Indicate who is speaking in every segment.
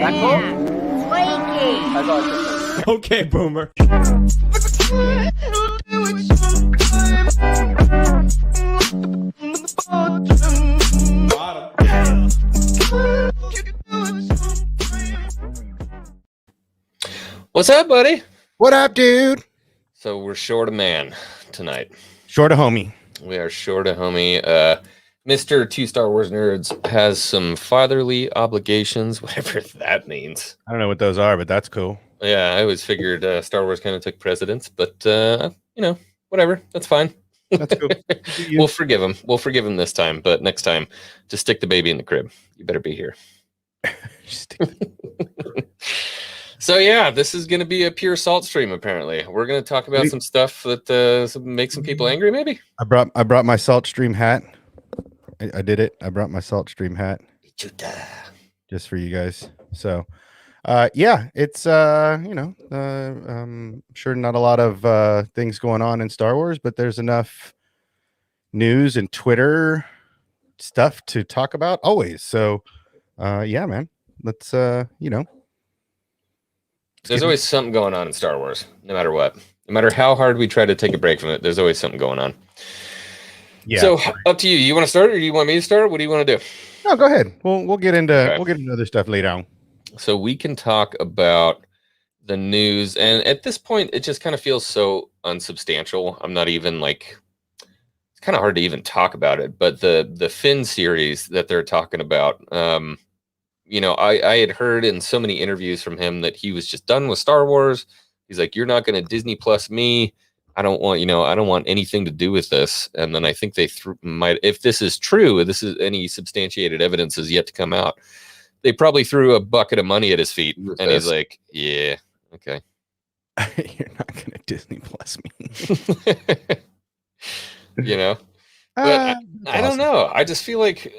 Speaker 1: Man, flaky.
Speaker 2: Okay, boomer.
Speaker 3: What's up, buddy?
Speaker 4: What up, dude?
Speaker 3: So we're short a man tonight.
Speaker 4: Short of homie.
Speaker 3: We are short a homie. Mr. Two Star Wars Nerds has some fatherly obligations, whatever that means.
Speaker 4: I don't know what those are, but that's cool.
Speaker 3: Yeah, I always figured Star Wars kind of took precedence, but whatever. That's fine.
Speaker 4: That's cool.
Speaker 3: We'll forgive him. We'll forgive him this time, but next time, just stick the baby in the crib. You better be here. So yeah, this is going to be a pure salt stream. Apparently, we're going to talk about some stuff that makes some people angry. Maybe
Speaker 4: I brought my salt stream hat. I did it. I brought my salt stream hat just for you guys. So, yeah, it's sure not a lot of things going on in Star Wars, but there's enough news and Twitter stuff to talk about always. So, yeah, man, let's
Speaker 3: there's always something going on in Star Wars, no matter what. No matter how hard we try to take a break from it, there's always something going on. Yeah. So up to you. You want to start, or do you want me to start? What do you want to do?
Speaker 4: No, go ahead. We'll get into other stuff later on.
Speaker 3: So we can talk about the news, and at this point, it just kind of feels so unsubstantial. I'm not even it's kind of hard to even talk about it. But the Finn series that they're talking about. I had heard in so many interviews from him that he was just done with Star Wars. He's like, you're not going to Disney Plus me. I don't want anything to do with this. And then I think they if this is true, this is any substantiated evidence is yet to come out. They probably threw a bucket of money at his feet. And he's like, yeah, okay.
Speaker 4: You're not going to Disney Plus me.
Speaker 3: But I don't know. I just feel like,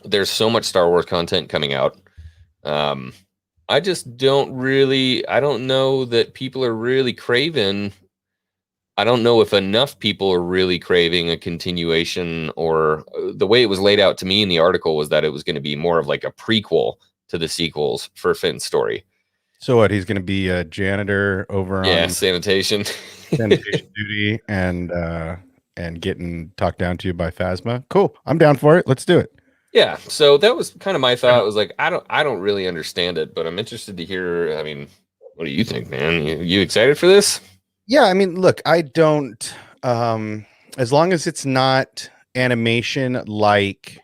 Speaker 3: there's so much Star Wars content coming out. I just don't know that people are really craving. I don't know if enough people are really craving a continuation, or the way it was laid out to me in the article was that it was going to be more of like a prequel to the sequels for Finn's story.
Speaker 4: So what? He's going to be a janitor over on
Speaker 3: sanitation
Speaker 4: duty and getting talked down to by Phasma. Cool. I'm down for it. Let's do it.
Speaker 3: Yeah, so that was kind of my thought. It was like, I don't really understand it, but I'm interested to hear. I mean, what do you think, man? You excited for this?
Speaker 4: Yeah, I mean, look, I don't. As long as it's not animation like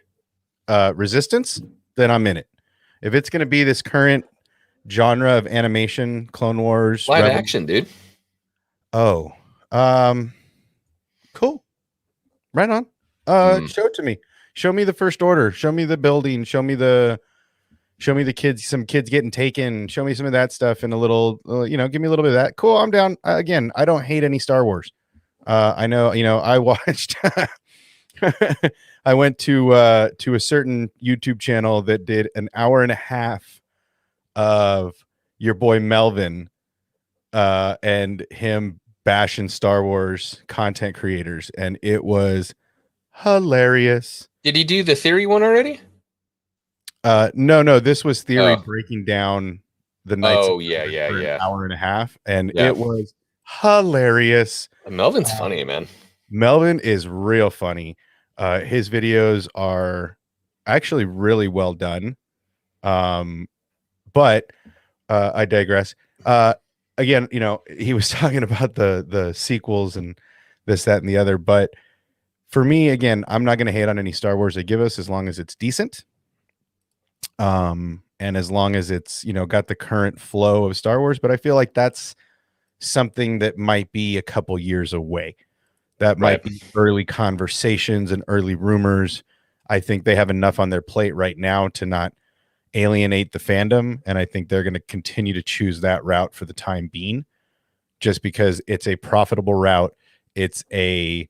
Speaker 4: Resistance, then I'm in it. If it's going to be this current genre of animation, Clone Wars,
Speaker 3: live action, dude.
Speaker 4: Oh, cool. Right on. Show it to me. Show me the First Order. Show me the building. Show me the kids. Some kids getting taken. Show me some of that stuff and a little. Give me a little bit of that. Cool. I'm down. Again, I don't hate any Star Wars. I know. I watched. I went to a certain YouTube channel that did an hour and a half of your boy Melvin, and him bashing Star Wars content creators, and it was hilarious.
Speaker 3: Did he do the theory one already?
Speaker 4: No. This was theory breaking down the Knights.
Speaker 3: Oh, yeah.
Speaker 4: An hour and a half, and it was hilarious.
Speaker 3: Melvin's funny, man.
Speaker 4: Melvin is real funny. His videos are actually really well done. But I digress. Again, he was talking about the sequels and this, that, and the other, but for me, again, I'm not going to hate on any Star Wars they give us as long as it's decent. And as long as it's, got the current flow of Star Wars, but I feel like that's something that might be a couple years away. That might be early conversations and early rumors. I think they have enough on their plate right now to not alienate the fandom. And I think they're going to continue to choose that route for the time being, just because it's a profitable route. It's a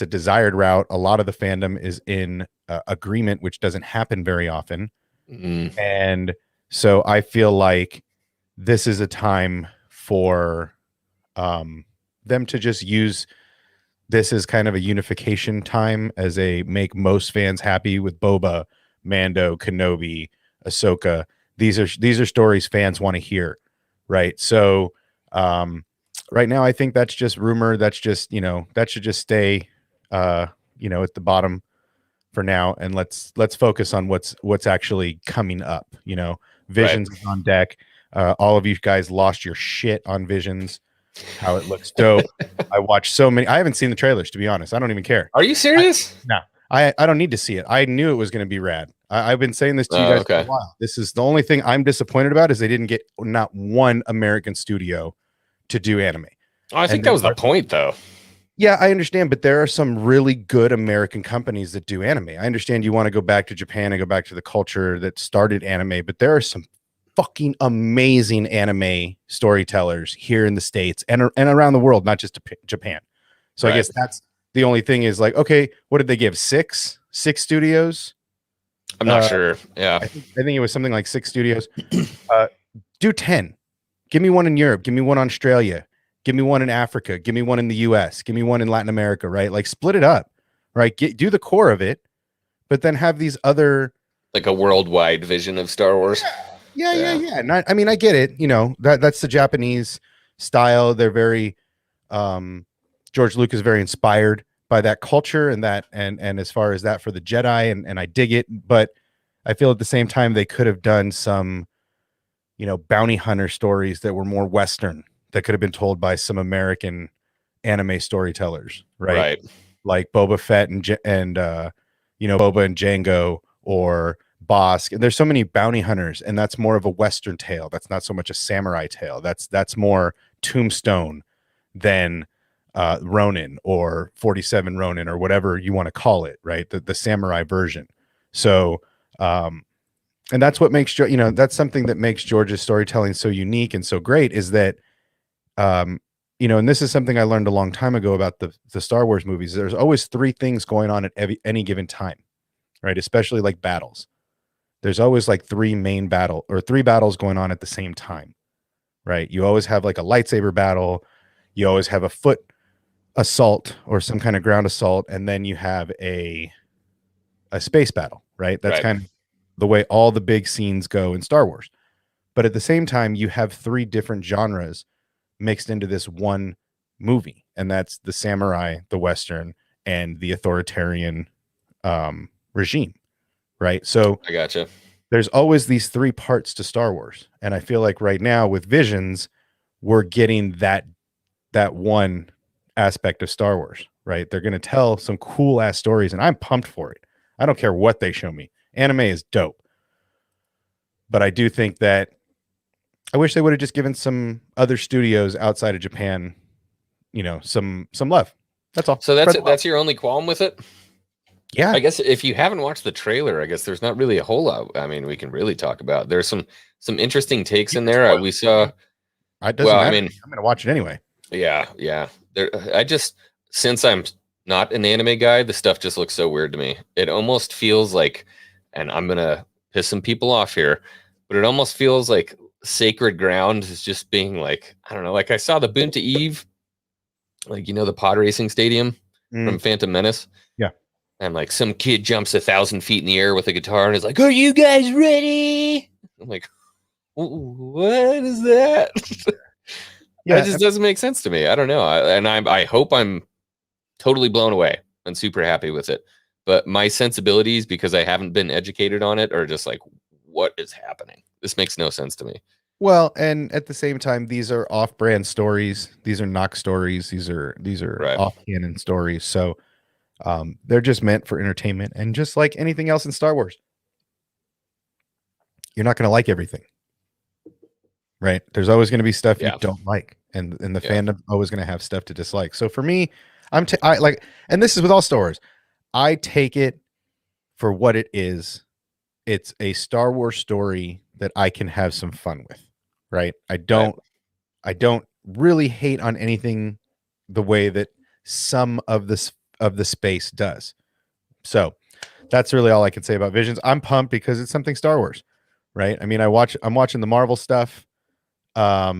Speaker 4: desired route. A lot of the fandom is in agreement, which doesn't happen very often. And so I feel like this is a time for them to just use this as kind of a unification time, as a make most fans happy with Boba, Mando, Kenobi, Ahsoka. These are stories fans want to hear, right? So right now I think that's just rumor. That's just, that should just stay at the bottom for now, and let's focus on what's actually coming up.
Speaker 3: Right.
Speaker 4: Visions is on deck. All of you guys lost your shit on Visions. How it looks dope. I watched so many. I haven't seen the trailers, to be honest. I don't even care.
Speaker 3: Are you serious?
Speaker 4: No, I don't need to see it. I knew it was going to be rad. I've been saying this to you
Speaker 3: Oh,
Speaker 4: guys for a
Speaker 3: okay.
Speaker 4: while. This is the only thing I'm disappointed about, is they didn't get not one American studio to do anime.
Speaker 3: Oh, I think
Speaker 4: And
Speaker 3: that
Speaker 4: there
Speaker 3: was the
Speaker 4: are,
Speaker 3: point, though.
Speaker 4: yeah, I understand, but there are some really good American companies that do anime. I understand you want to go back to Japan and go back to the culture that started anime, but there are some fucking amazing anime storytellers here in the States and around the world, not just Japan. So I
Speaker 3: Right.
Speaker 4: guess that's the only thing, is like, okay, what did they give? Six studios?
Speaker 3: I'm not sure. Yeah.
Speaker 4: I think it was something like 6 studios. Do 10. Give me one in Europe. Give me one in Australia. Give me one in Africa. Give me one in the US. Give me one in Latin America, right? Like, split it up, right? Do the core of it, but then have these other,
Speaker 3: Like a worldwide vision of Star Wars.
Speaker 4: yeah. And I mean, I get it. That's the Japanese style. They're very, George Lucas, very inspired by that culture and that, and as far as that for the Jedi, and I dig it, but I feel at the same time they could have done some, bounty hunter stories that were more Western, that could have been told by some American anime storytellers, right?
Speaker 3: Right.
Speaker 4: Like Boba Fett and Boba and Django, or Bosk. And there's so many bounty hunters, and that's more of a Western tale. That's not so much a samurai tale. That's more Tombstone than Ronin, or 47 Ronin, or whatever you want to call it, right? The samurai version. So, and that's what makes, that's something that makes George's storytelling so unique and so great, is that, and this is something I learned a long time ago about the Star Wars movies. There's always 3 things going on at any given time, right? Especially like battles. There's always like 3 battles going on at the same time, right? You always have like a lightsaber battle. You always have a foot assault or some kind of ground assault, and then you have a space battle, right? That's
Speaker 3: Right.
Speaker 4: kind of the way all the big scenes go in Star Wars. But at the same time, you have 3 different genres mixed into this one movie, and that's the samurai, the Western, and the authoritarian regime, right? So
Speaker 3: I gotcha.
Speaker 4: there's always these 3 parts to Star Wars, and I feel like right now with Visions, we're getting that one aspect of Star Wars, right? They're going to tell some cool ass stories, and I'm pumped for it. I don't care what they show me. Anime is dope. But I do think that I wish they would have just given some other studios outside of Japan, some love. That's all.
Speaker 3: So that's your only qualm with it?
Speaker 4: Yeah.
Speaker 3: I guess if you haven't watched the trailer, I guess there's not really a whole lot. I mean, we can really talk about. There's some interesting takes in there. We saw.
Speaker 4: It doesn't
Speaker 3: Well,
Speaker 4: matter.
Speaker 3: I mean,
Speaker 4: I'm going to watch it anyway.
Speaker 3: Yeah. Since I'm not an anime guy, the stuff just looks so weird to me. It almost feels like, and I'm gonna piss some people off here, but it almost feels like sacred ground is just being like, I don't know, like I saw the Boonta Eve, like, the pod racing stadium from Phantom Menace.
Speaker 4: Yeah.
Speaker 3: And like some kid jumps 1,000 feet in the air with a guitar and is like, "Are you guys ready?" I'm like, what is that?
Speaker 4: Yeah,
Speaker 3: It just doesn't make sense to me. I don't know. I hope I'm totally blown away and super happy with it. But my sensibilities, because I haven't been educated on it, are just like, what is happening? This makes no sense to me.
Speaker 4: Well, and at the same time, these are off-brand stories. These are knock stories. These are
Speaker 3: Right.
Speaker 4: off-canon stories. So they're just meant for entertainment. And just like anything else in Star Wars, you're not going to like everything, right? There's always going to be stuff you don't like, and the fandom always going to have stuff to dislike. So for me, I like, and this is with all Star Wars, I take it for what it is. It's a Star Wars story that I can have some fun with, right? I don't really hate on anything the way that some of the space does. So that's really all I can say about Visions. I'm pumped because it's something Star Wars, right? I mean, I'm watching the Marvel stuff. I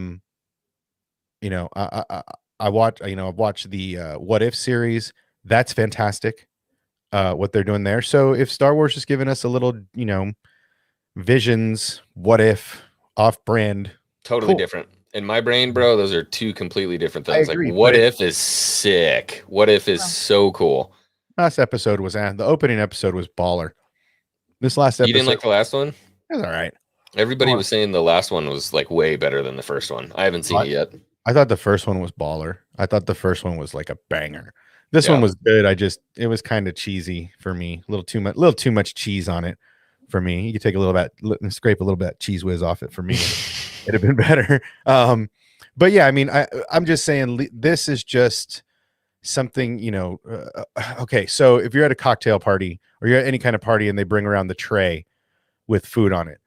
Speaker 4: watch, I've watched the What If series. That's fantastic. What they're doing there. So if Star Wars is giving us a little, Visions, What If, Off Brand.
Speaker 3: Totally
Speaker 4: Cool.
Speaker 3: different. In my brain, bro, those are two completely different
Speaker 4: I
Speaker 3: things. Like,
Speaker 4: agree,
Speaker 3: What
Speaker 4: but
Speaker 3: If is sick. What If is so cool.
Speaker 4: last episode was the opening episode was baller. This last
Speaker 3: You didn't
Speaker 4: episode
Speaker 3: like the last one?
Speaker 4: was all right.
Speaker 3: Everybody was saying the last one was like way better than the first one. I haven't seen it yet.
Speaker 4: I thought the first one was baller. I thought the first one was like a banger. This one
Speaker 3: Yeah.
Speaker 4: was good. It was kind of cheesy for me. A little too much cheese on it for me. You could take a little bit, scrape a little bit of cheese whiz off it for me. It'd have been better. But yeah, I mean, I'm just saying this is just something, okay. So if you're at a cocktail party or you're at any kind of party and they bring around the tray with food on it,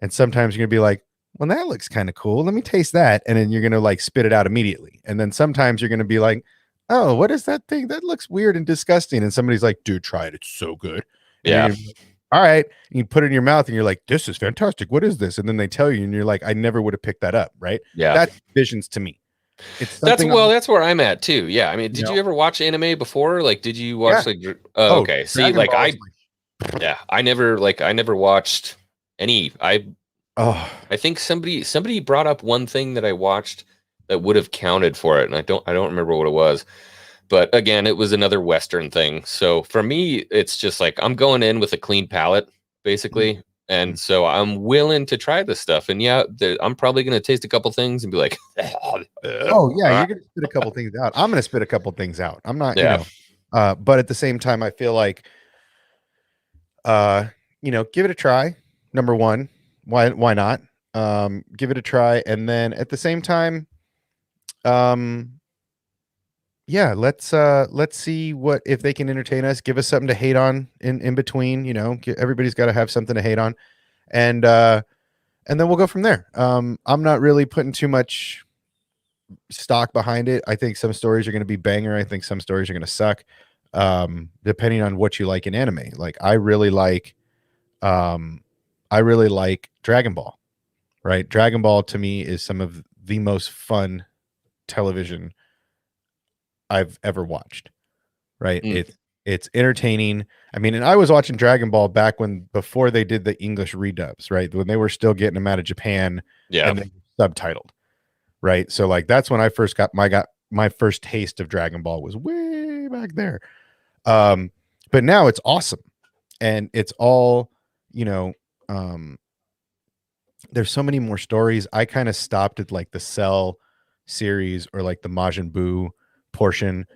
Speaker 4: and sometimes you're gonna be like, well, that looks kind of cool. Let me taste that. And then you're going to like spit it out immediately. And then sometimes you're going to be like, oh, what is that thing? That looks weird and disgusting. And somebody's like, dude, try it. It's so good. And
Speaker 3: Yeah.
Speaker 4: you're like, all right. And you put it in your mouth and you're like, this is fantastic. What is this? And then they tell you and you're like, I never would have picked that up. Right.
Speaker 3: Yeah.
Speaker 4: That's Visions to me.
Speaker 3: It's that's where I'm at too. Yeah. I mean, did you ever watch anime before? Like, did you watch okay. See, like I never watched any. I think somebody brought up one thing that I watched that would have counted for it, and I don't remember what it was. But again, it was another Western thing. So for me, it's just like I'm going in with a clean palate, basically. And so I'm willing to try this stuff. And yeah, I'm probably going to taste a couple things and be like,
Speaker 4: oh yeah, you're going to spit a couple things out. I'm going to spit a couple things out. I'm not, but at the same time, I feel like, give it a try. Number one. Why not? Give it a try. And then at the same time, let's see what if they can entertain us, give us something to hate on in between, everybody's got to have something to hate on. And then we'll go from there. I'm not really putting too much stock behind it. I think some stories are going to be banger. I think some stories are going to suck. Depending on what you like in anime. Like I really like Dragon Ball, right? Dragon Ball to me is some of the most fun television I've ever watched, right? It's entertaining. I mean, and I was watching Dragon Ball back before they did the English redubs, right? When they were still getting them out of Japan and they were subtitled, right? So like that's when I first got my first taste of Dragon Ball was way back there. But now it's awesome. And it's all, there's so many more stories. I kind of stopped at like the Cell series or like the Majin Buu portion,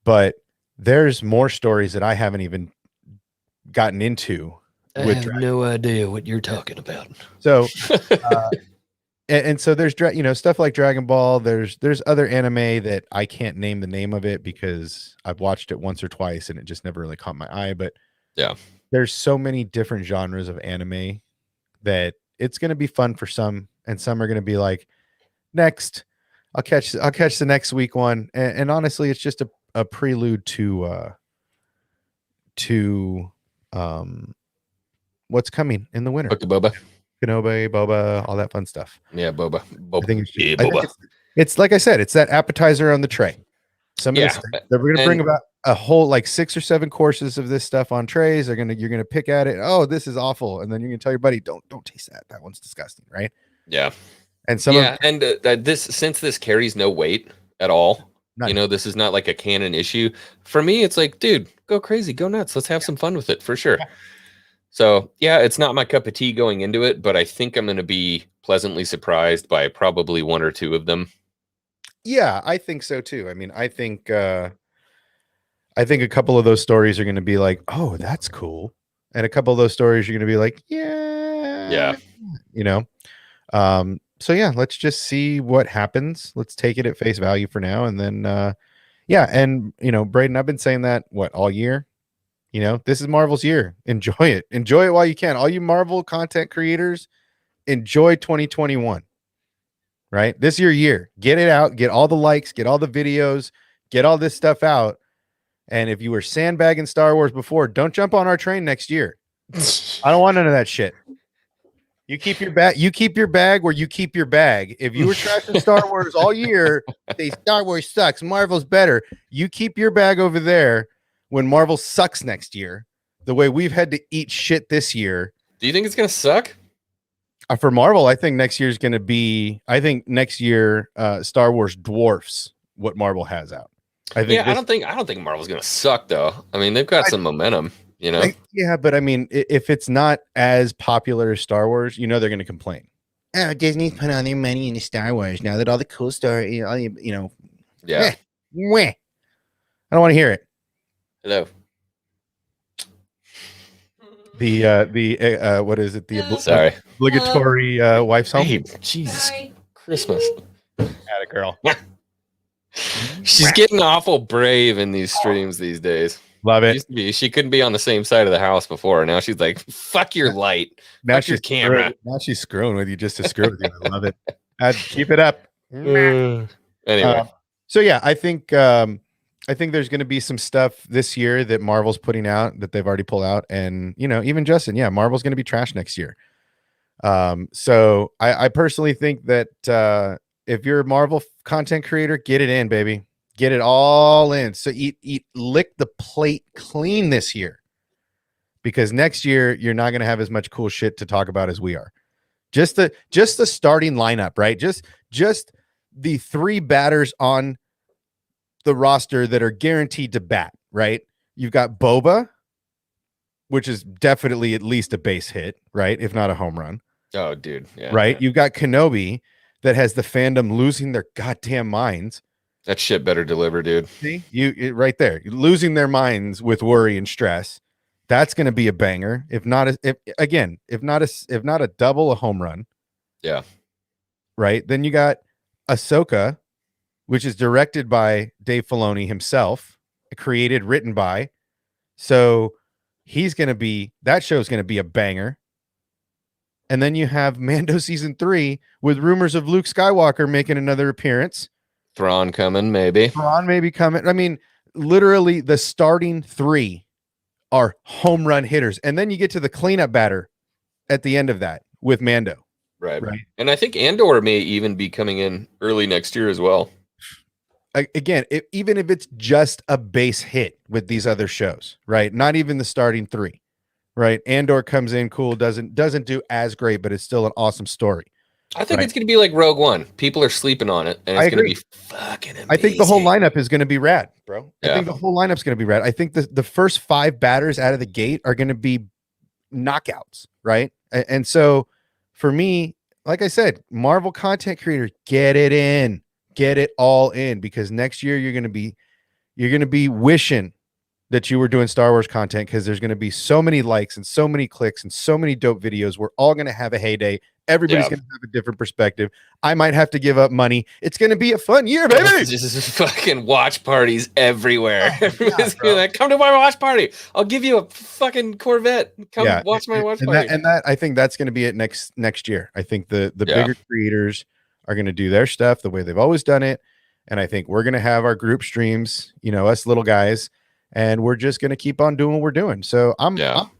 Speaker 4: but there's more stories that I haven't even gotten into.
Speaker 3: I have no idea what you're talking about.
Speaker 4: So, and so there's stuff like Dragon Ball. There's other anime that I can't name the name of it because I've watched it once or twice and it just never really caught my eye. But
Speaker 3: yeah,
Speaker 4: there's so many different genres of anime that it's going to be fun for some, and some are going to be like, next, I'll catch the next week one. And honestly, it's just a prelude to what's coming in the winter.
Speaker 3: Boba.
Speaker 4: Kenobi, Boba, all that fun stuff.
Speaker 3: Yeah, Boba.
Speaker 4: I think it's like I said, it's that appetizer on the tray. They're going to bring about a whole like 6 or 7 courses of this stuff on trays. You're going to pick at it. Oh, this is awful. And then you're going to tell your buddy, don't taste that. That one's disgusting. Right.
Speaker 3: Yeah.
Speaker 4: And
Speaker 3: since this carries no weight at all, this is not like a canon issue for me. It's like, dude, go crazy, go nuts. Let's have some fun with it for sure. Yeah. So yeah, it's not my cup of tea going into it, but I think I'm going to be pleasantly surprised by probably 1 or 2 of them.
Speaker 4: Yeah, I think so too. I mean, I think a couple of those stories are going to be like, oh, that's cool. And a couple of those stories you're going to be like, yeah. So yeah, let's just see what happens. Let's take it at face value for now. And then, and Braden, I've been saying that all year, this is Marvel's year. Enjoy it while you can. All you Marvel content creators, enjoy 2021, right? This is your year. Get it out, get all the likes, get all the videos, get all this stuff out. And if you were sandbagging Star Wars before, don't jump on our train next year. I don't want none of that shit. You keep your bag where you keep your bag. If you were trashing Star Wars all year, say Star Wars sucks, Marvel's better. You keep your bag over there when Marvel sucks next year, the way we've had to eat shit this year.
Speaker 3: Do you think it's going to suck?
Speaker 4: For Marvel, I think next year is going to be. I think next year, Star Wars dwarfs what Marvel has out. I think
Speaker 3: Yeah,
Speaker 4: this.
Speaker 3: I don't think Marvel's gonna suck though. I mean, they've got some momentum, you know.
Speaker 4: Yeah, but I mean, if it's not as popular as Star Wars, they're going to complain. Oh, Disney's put all their money into Star Wars now that all the cool Star,
Speaker 3: Yeah.
Speaker 4: meh. I don't want to hear it.
Speaker 3: Hello.
Speaker 4: The what is it? The
Speaker 3: Sorry.
Speaker 4: obligatory wife's home.
Speaker 3: Hey, Jesus.
Speaker 1: Sorry.
Speaker 3: Christmas.
Speaker 4: Atta girl.
Speaker 3: She's getting awful brave in these streams these days.
Speaker 4: Love it.
Speaker 3: Used to be, she couldn't be on the same side of the house before. Now she's like, "Fuck your light,
Speaker 4: Now
Speaker 3: fuck your
Speaker 4: she's
Speaker 3: camera."
Speaker 4: now she's screwing with you just to screw with you. I love it. Keep it up.
Speaker 3: Anyway,
Speaker 4: So yeah, I think there's going to be some stuff this year that Marvel's putting out that they've already pulled out, and even Justin, yeah, Marvel's going to be trash next year. So I personally think that if you're a Marvel content creator, get it in, baby. Get it all in. So lick the plate clean this year, because next year you're not going to have as much cool shit to talk about as we are. Just the starting lineup, right? Just the 3 batters on the roster that are guaranteed to bat, right? You've got Boba, which is definitely at least a base hit, right? If not a home run.
Speaker 3: oh, dude, yeah,
Speaker 4: Right? You've got Kenobi that has the fandom losing their goddamn minds.
Speaker 3: that shit better deliver, dude.
Speaker 4: See, right there, losing their minds with worry and stress. That's going to be a banger. If not a double, a home run.
Speaker 3: Yeah,
Speaker 4: Right. Then you got Ahsoka, which is directed by Dave Filoni himself, created, written by. So that show is going to be a banger. And then you have Mando season 3 with rumors of Luke Skywalker making another appearance.
Speaker 3: Thrawn coming, maybe.
Speaker 4: Thrawn maybe coming. I mean, literally the starting 3 are home run hitters. And then you get to the cleanup batter at the end of that with Mando.
Speaker 3: Right.
Speaker 4: Right.
Speaker 3: And I think Andor may even be coming in early next year as well.
Speaker 4: Again, even if it's just a base hit with these other shows, right? Not even the starting 3, right? Andor comes in cool, doesn't do as great, but it's still an awesome story.
Speaker 3: I think
Speaker 4: Right.
Speaker 3: it's going to be like Rogue One. People are sleeping on it, and
Speaker 4: I
Speaker 3: it's going to
Speaker 4: agree.
Speaker 3: be fucking amazing.
Speaker 4: I think the whole lineup is going to be rad, bro. I
Speaker 3: Yeah.
Speaker 4: think the whole lineup's going to be rad. I think the first 5 batters out of the gate are going to be knockouts, right? And so for me, like I said, Marvel content creators, get it all in, because next year you're going to be wishing that you were doing Star Wars content, because there's going to be so many likes and so many clicks and so many dope videos. We're all going to have a heyday. Everybody's going to have a different perspective. I might have to give up money. It's going to be a fun year, baby.
Speaker 3: Just fucking watch parties everywhere.
Speaker 4: Oh,
Speaker 3: Everybody's gonna be like, come to my watch party. I'll give you a fucking Corvette. Come watch my watch party.
Speaker 4: And that I think that's going to be it next year. I think the bigger creators are going to do their stuff the way they've always done it. And I think we're going to have our group streams, us little guys, and we're just going to keep on doing what we're doing. So I'm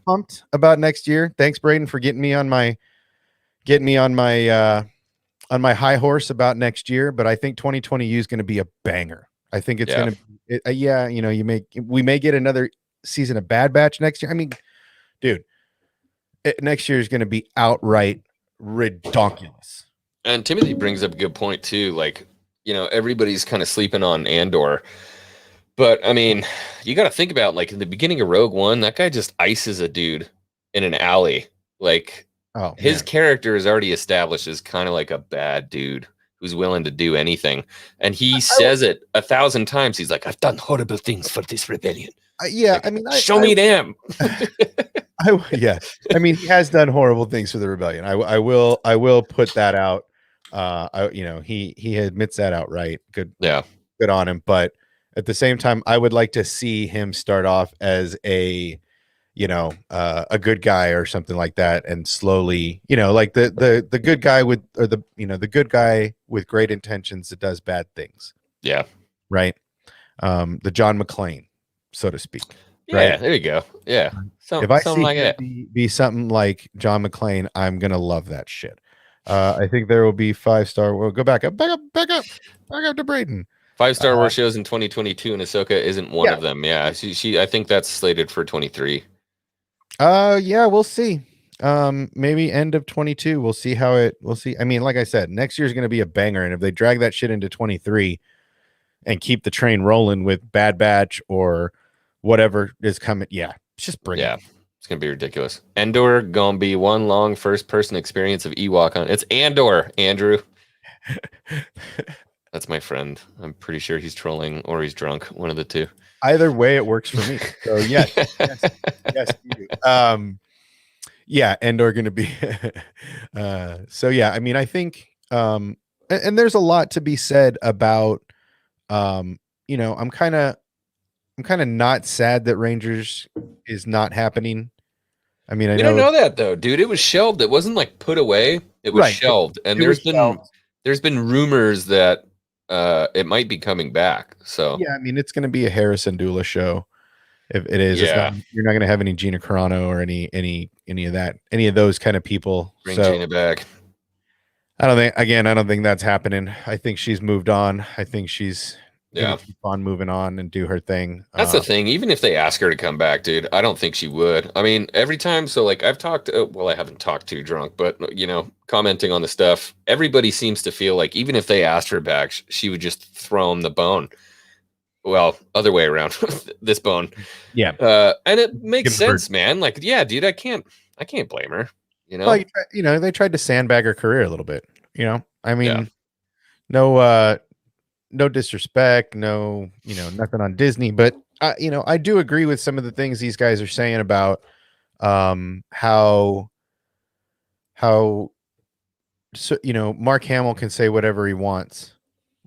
Speaker 4: pumped about next year. Thanks, Braden, for getting me on my high horse about next year. But I think 2020 is going to be a banger. I think it's going to, we may get another season of Bad Batch next year. I mean, dude, next year is going to be outright ridiculous.
Speaker 3: And Timothy brings up a good point too. Like, everybody's kind of sleeping on Andor. But I mean, you got to think about, like, in the beginning of Rogue One, that guy just ices a dude in an alley. Like, his character is already established as kind of like a bad dude who's willing to do anything. And he says it 1,000 times. He's like, I've done horrible things for this rebellion.
Speaker 4: I mean,
Speaker 3: show me them.
Speaker 4: I mean, he has done horrible things for the rebellion. I will put that out. He admits that outright. Good on him. But at the same time, I would like to see him start off as a good guy or something like that, and slowly, like the good guy the good guy with great intentions that does bad things. Yeah. Right. The John McClane, so to speak.
Speaker 3: Yeah, right? There you go. Yeah.
Speaker 4: If I see like it be something like John McClane, I'm gonna love that shit. I think there will be 5-star. We'll go back up to Braden.
Speaker 3: 5-star Wars shows in 2022, and Ahsoka isn't one of them. Yeah, she I think that's slated for 23.
Speaker 4: Yeah, we'll see. Maybe end of 22. We'll see. I mean, like I said, next year's going to be a banger. And if they drag that shit into 23 and keep the train rolling with Bad Batch or whatever is coming, yeah, just bring
Speaker 3: Yeah,
Speaker 4: it.
Speaker 3: it's gonna be ridiculous. Andor gonna be one long first person experience of Ewok on. It's Andor, Andrew. That's my friend. I'm pretty sure he's trolling or he's drunk. One of the two.
Speaker 4: Either way, it works for me. So yes, you. Yeah, Endor going to be. So yeah, I mean, I think, and there's a lot to be said about, you know, I'm kind of not sad that Rangers is not happening. I mean, I
Speaker 3: We don't
Speaker 4: know
Speaker 3: know
Speaker 4: it's
Speaker 3: that though, dude. It was shelved. It wasn't like put away. It was
Speaker 4: right.
Speaker 3: shelved, and
Speaker 4: It was shelved.
Speaker 3: there's been rumors that it might be coming back. So
Speaker 4: Yeah, I mean, it's going to be a Harrison Dula show. If it is, it's not.
Speaker 3: yeah,
Speaker 4: You're not going to have any Gina Carano or any of that, any of those kind of people.
Speaker 3: bring
Speaker 4: So
Speaker 3: Gina back.
Speaker 4: I don't think that's happening. I think she's moved on. I think she's gonna
Speaker 3: Yeah.
Speaker 4: keep on moving on and do her thing.
Speaker 3: That's the thing. Even if they ask her to come back, dude, I don't think she would. I mean, every time, so like I've talked, well, I haven't talked too drunk, but commenting on the stuff, everybody seems to feel like even if they asked her back, she would just throw him the bone. Well, other way around, this bone.
Speaker 4: Yeah,
Speaker 3: And it makes
Speaker 4: give the bird.
Speaker 3: sense, man. Like, yeah, dude, I can't blame her. You
Speaker 4: Well,
Speaker 3: know?
Speaker 4: they tried to sandbag her career a little bit. I
Speaker 3: Yeah.
Speaker 4: mean, no, no disrespect, no, nothing on Disney, but I do agree with some of the things these guys are saying about how so Mark Hamill can say whatever he wants,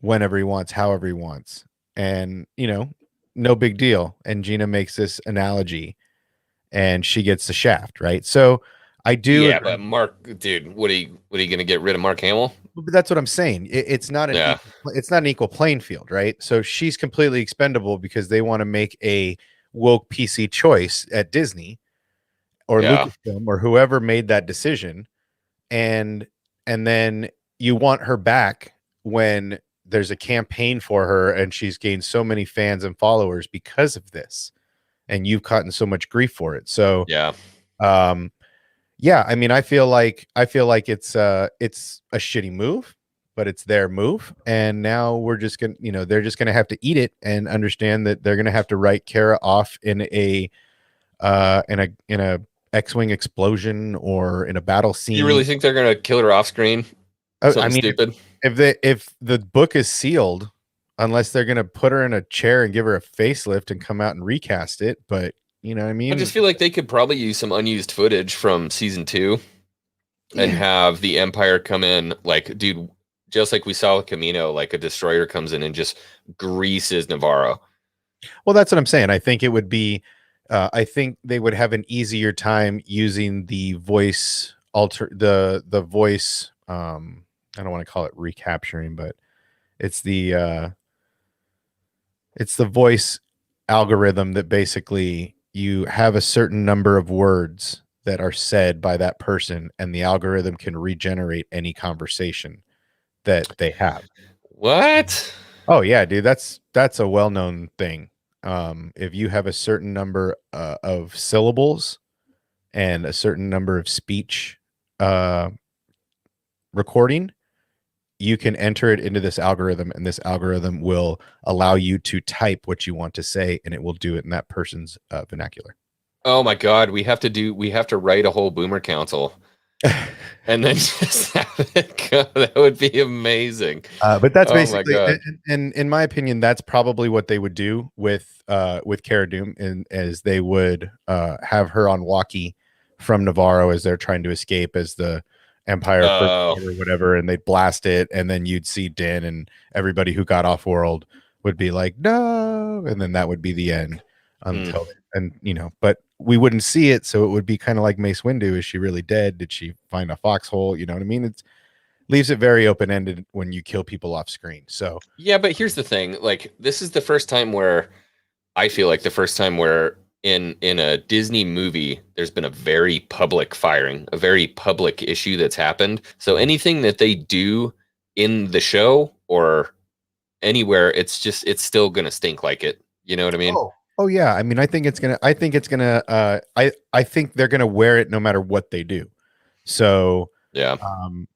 Speaker 4: whenever he wants, however he wants, and no big deal. And Gina makes this analogy, and she gets the shaft, right? So I do
Speaker 3: Yeah,
Speaker 4: agree.
Speaker 3: but Mark, dude, what are you gonna get rid of Mark Hamill?
Speaker 4: But that's what I'm saying.
Speaker 3: Yeah,
Speaker 4: It's not an equal playing field, right? So she's completely expendable because they want to make a woke PC choice at Disney or
Speaker 3: yeah.
Speaker 4: Lucasfilm or whoever made that decision, and then you want her back when there's a campaign for her and she's gained so many fans and followers because of this, and you've gotten so much grief for it. So
Speaker 3: Yeah.
Speaker 4: um yeah, I mean, I feel like it's a shitty move, but it's their move, and now we're just gonna, they're just gonna have to eat it and understand that they're gonna have to write Kara off in a X-wing explosion or in a battle
Speaker 3: You
Speaker 4: scene.
Speaker 3: really think they're gonna kill her off screen?
Speaker 4: I
Speaker 3: Something
Speaker 4: mean,
Speaker 3: stupid?
Speaker 4: if the book is sealed, unless they're gonna put her in a chair and give her a facelift and come out and recast it, but you know what I
Speaker 3: I
Speaker 4: mean?
Speaker 3: just feel like they could probably use some unused footage from season 2 and
Speaker 4: Yeah.
Speaker 3: have the Empire come in, like, dude, just like we saw with Camino, like a destroyer comes in and just greases Navarro.
Speaker 4: Well, that's what I'm saying. I think it would be, I think they would have an easier time using the voice the voice. I don't want to call it recapturing, but it's the voice algorithm that basically you have a certain number of words that are said by that person, and the algorithm can regenerate any conversation that they have.
Speaker 3: What?
Speaker 4: Oh yeah, dude, that's a well-known thing. If you have a certain number of syllables and a certain number of speech uh, recording, you can enter it into this algorithm, and this algorithm will allow you to type what you want to say, and it will do it in that person's vernacular.
Speaker 3: Oh my God, we have to write a whole boomer council and then just have it go. That would be amazing.
Speaker 4: But that's
Speaker 3: Oh my
Speaker 4: basically,
Speaker 3: God.
Speaker 4: and in my opinion, that's probably what they would do with Cara Dune, and as they would have her on walkie from Navarro as they're trying to escape as the Empire first
Speaker 3: Oh,
Speaker 4: or whatever, and they'd blast it, and then you'd see Din and everybody who got off world would be like, no, and then that would be the end
Speaker 3: hmm.
Speaker 4: until and but we wouldn't see it, so it would be kind of like Mace Windu. Is she really dead? Did she find a foxhole? You know what I mean? It's leaves it very open ended when you kill people off screen. So
Speaker 3: Yeah, but here's the thing. Like, this is the first time where I feel like the first time where in a Disney movie there's been a very public firing, a very public issue that's happened. So anything that they do in the show or anywhere, it's still gonna stink like it. You know what I mean?
Speaker 4: Oh yeah, I mean, I think they're gonna wear it no matter what they do. So,
Speaker 3: Yeah.
Speaker 4: um,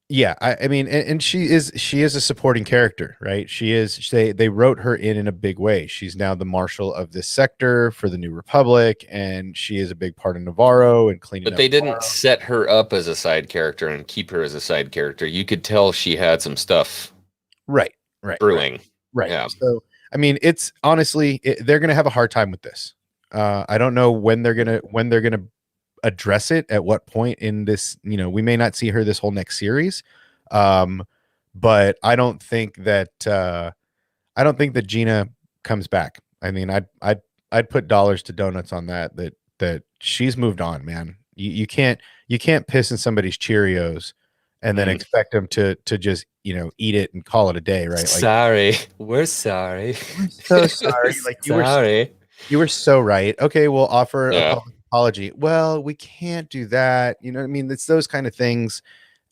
Speaker 4: yeah, I mean, and she is a supporting character, right? They wrote her in a big way. She's now the marshal of this sector for the New Republic, and she is a big part of Navarro and cleaning
Speaker 3: But
Speaker 4: up
Speaker 3: they didn't
Speaker 4: Navarro.
Speaker 3: set her up as a side character and keep her as a side character. You could tell she had some stuff
Speaker 4: Right, right.
Speaker 3: brewing.
Speaker 4: Right.
Speaker 3: Yeah.
Speaker 4: So, I mean, it's honestly, they're going to have a hard time with this. I don't know when they're going to address it, at what point in this, we may not see her this whole next series. Um, but I don't think that Gina comes back. I mean, I'd put dollars to donuts on that she's moved on, man. You can't piss in somebody's Cheerios and then
Speaker 3: Mm.
Speaker 4: expect them to just, eat it and call it a day, right? Like,
Speaker 3: Sorry. We're sorry.
Speaker 4: we're so sorry. Like,
Speaker 3: Sorry.
Speaker 4: you were so right. Okay, we'll offer a
Speaker 3: Yeah.
Speaker 4: public apology. Well, we can't do that. You know what I mean? It's those kind of things,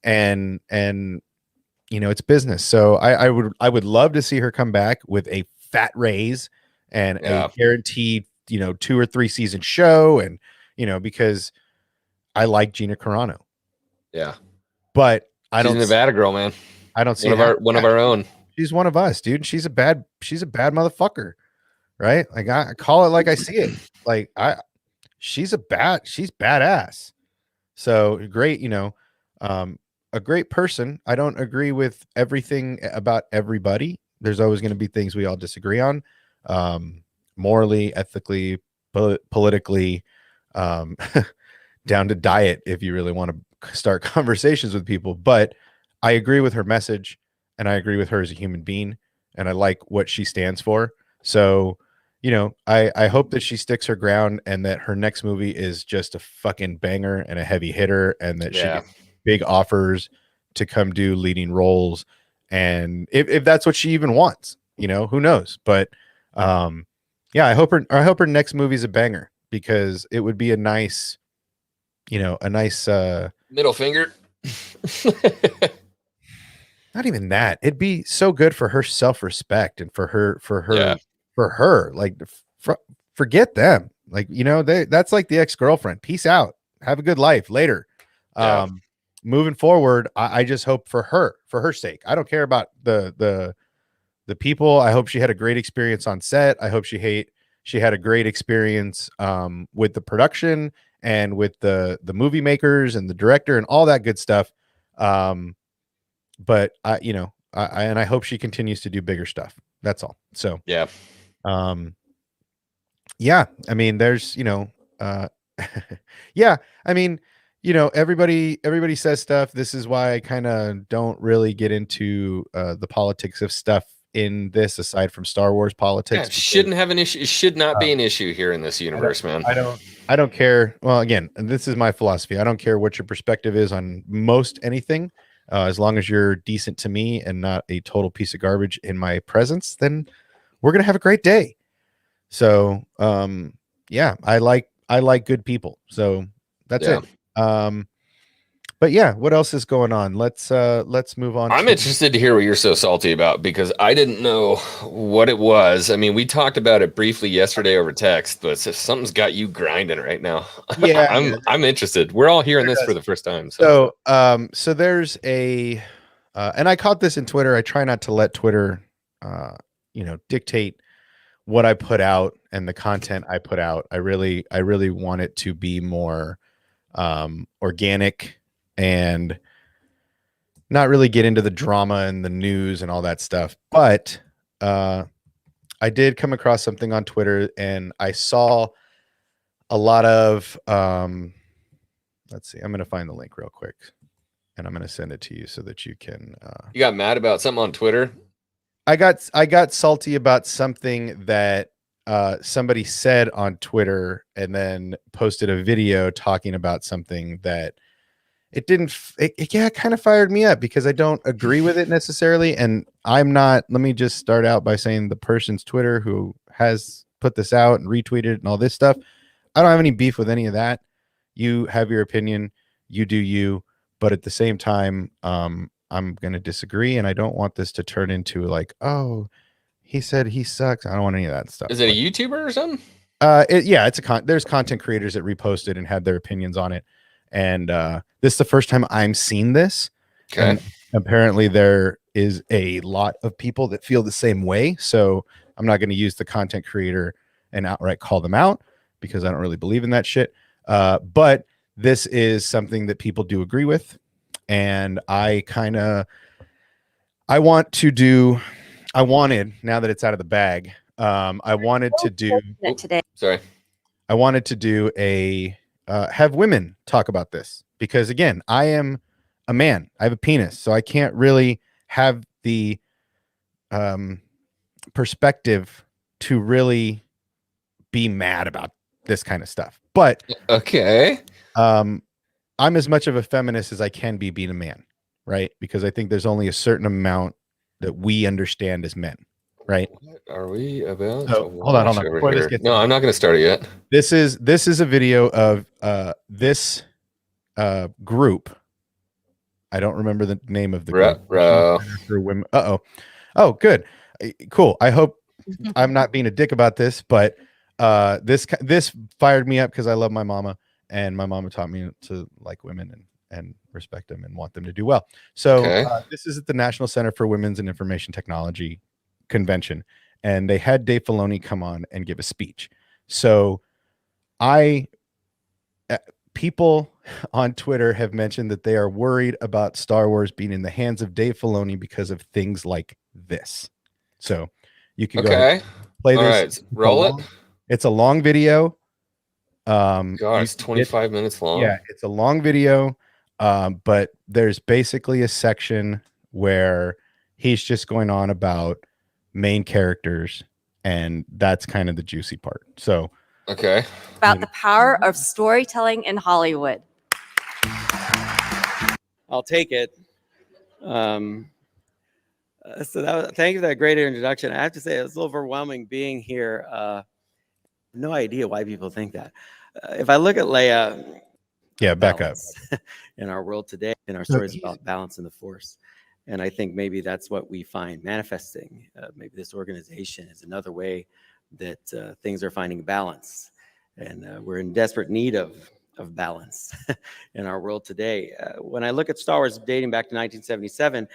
Speaker 4: and it's business. So I would love to see her come back with a fat raise and a
Speaker 3: Yeah.
Speaker 4: guaranteed, 2 or 3 season show, and because I like Gina Carano,
Speaker 3: Yeah.
Speaker 4: but
Speaker 3: She's a Nevada girl, man.
Speaker 4: I don't see
Speaker 3: One
Speaker 4: it
Speaker 3: of our
Speaker 4: happen.
Speaker 3: one of
Speaker 4: Yeah,
Speaker 3: our own.
Speaker 4: she's one of us, dude. She's a bad motherfucker, right? Like, I call it like I see it. Like, she's badass. So great, um, a great person. I don't agree with everything about everybody. There's always going to be things we all disagree on, um, morally, ethically, politically, um, down to diet if you really want to start conversations with people. But I agree with her message, and I agree with her as a human being, and I like what she stands for. So, I hope that she sticks her ground and that her next movie is just a fucking banger and a heavy hitter, and that she
Speaker 3: Yeah.
Speaker 4: gets big offers to come do leading roles. And if that's what she even wants, who knows? But yeah, I hope her next movie is a banger, because it would be a nice
Speaker 3: Middle finger.
Speaker 4: not even that. It'd be so good for her self-respect and
Speaker 3: Yeah.
Speaker 4: for her. Like, forget them. Like, that's like the ex-girlfriend. Peace out. Have a good life later.
Speaker 3: Yeah.
Speaker 4: Um, moving forward, I just hope for her sake. I don't care about the people. I hope she had a great experience on set. I hope she had a great experience with the production and with the movie makers and the director and all that good stuff. But I hope she continues to do bigger stuff. That's all. So,
Speaker 3: Yeah.
Speaker 4: um, yeah, I mean, there's, yeah, I mean, everybody says stuff. This is why I kind of don't really get into the politics of stuff in this, aside from Star Wars
Speaker 3: Yeah.
Speaker 4: politics, because
Speaker 3: Shouldn't have an issue. It should not
Speaker 4: uh,
Speaker 3: be an issue here in this
Speaker 4: I don't,
Speaker 3: universe, man.
Speaker 4: I don't, I don't care. Well, again, and this is my philosophy. I don't care what your perspective is on most anything, as long as you're decent to me and not a total piece of garbage in my presence. Then we're gonna have a great day. So, yeah, I like good people. So that's
Speaker 3: Yeah.
Speaker 4: it. But yeah, what else is going on? Let's move on
Speaker 3: I'm
Speaker 4: to.
Speaker 3: interested to hear what you're so salty about because I didn't know what it was. I mean, we talked about it briefly yesterday over text, but something's got you grinding right now.
Speaker 4: Yeah, yeah,
Speaker 3: I'm interested. We're all hearing
Speaker 4: there
Speaker 3: this for
Speaker 4: does.
Speaker 3: the first time, so
Speaker 4: So there's and I caught this in Twitter. I try not to let Twitter, dictate what I put out and the content I put out. I really want it to be more organic and not really get into the drama and the news and all that stuff. But I did come across something on Twitter, and I saw a lot of let's see, I'm going to find the link real quick, and I'm going to send it to you so that you can
Speaker 3: you got mad about something on Twitter.
Speaker 4: I got salty about something that somebody said on Twitter, and then posted a video talking about something that it didn't yeah, it kind of fired me up, because I don't agree with it necessarily. And I'm not, let me just start out by saying, the person's Twitter who has put this out and retweeted it and all this stuff, I don't have any beef with any of that. You have your opinion, you do you, but at the same time, I'm going to disagree, and I don't want this to turn into like, oh, He said he sucks. I don't want any of that stuff.
Speaker 3: Is it a YouTuber or something?
Speaker 4: Yeah, there's content creators that reposted and had their opinions on it, and this is the first time I'm seeing this,
Speaker 3: Okay.
Speaker 4: and apparently there is a lot of people that feel the same way. So I'm not going to use the content creator and outright call them out because I don't really believe in that shit. But this is something that people do agree with, and I wanted, now that it's out of the bag, I wanted to do
Speaker 1: today.
Speaker 3: Sorry.
Speaker 4: I wanted to do a have women talk about this, because again, I am a man. I have a penis, so I can't really have the perspective to really be mad about this kind of stuff. But
Speaker 3: Okay.
Speaker 4: I'm as much of a feminist as I can be being a man, right? Because I think there's only a certain amount that we understand as men, right?
Speaker 3: What are we about
Speaker 4: So,
Speaker 3: to
Speaker 4: hold on.
Speaker 3: watch over here? No, I'm not going to start it yet.
Speaker 4: This is a video of this group. I don't remember the name of the group. For women. Oh, good. Cool. I hope I'm not being a dick about this, but this fired me up because I love my mama, and my mama taught me to like women and respect them and want them to do well. So this is at the National Center for Women's and Information Technology convention, and they had Dave Filoni come on and give a speech. So people on Twitter have mentioned that they are worried about Star Wars being in the hands of Dave Filoni because of things like this. So you can go ahead and play this.
Speaker 3: All right, roll it.
Speaker 4: It's a long video.
Speaker 3: It's 25 minutes long.
Speaker 4: Yeah, it's a long video. But there's basically a section where he's just going on about main characters, and that's kind of the juicy part. So
Speaker 1: about the power of storytelling in Hollywood.
Speaker 2: I'll take it. Thank you for that great introduction. I have to say it's overwhelming being here. No idea why people think that. If I look at Leia,
Speaker 4: back up.
Speaker 2: In our world today, in our stories about balance in the Force, and I think maybe that's what we find manifesting. Maybe this organization is another way that things are finding balance, and we're in desperate need of balance in our world today. When I look at Star Wars dating back to 1977,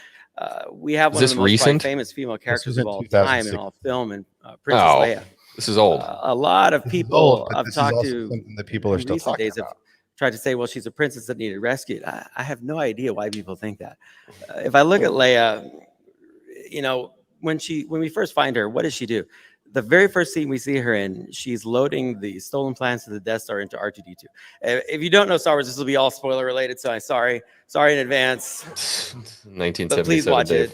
Speaker 2: we have one of the most famous female characters of all time in all film, and Princess Leia.
Speaker 3: This is old.
Speaker 2: A lot of people I've talked to
Speaker 4: that people are still talking about.
Speaker 2: Have tried to say, well, she's a princess that needed rescued. I have no idea why people think that. If I look at Leia, when we first find her, what does she do? The very first scene we see her in, she's loading the stolen plans to the Death Star into R2-D2. If you don't know Star Wars, this will be all spoiler related, so I'm sorry in advance.
Speaker 3: 1977.
Speaker 2: But please watch it.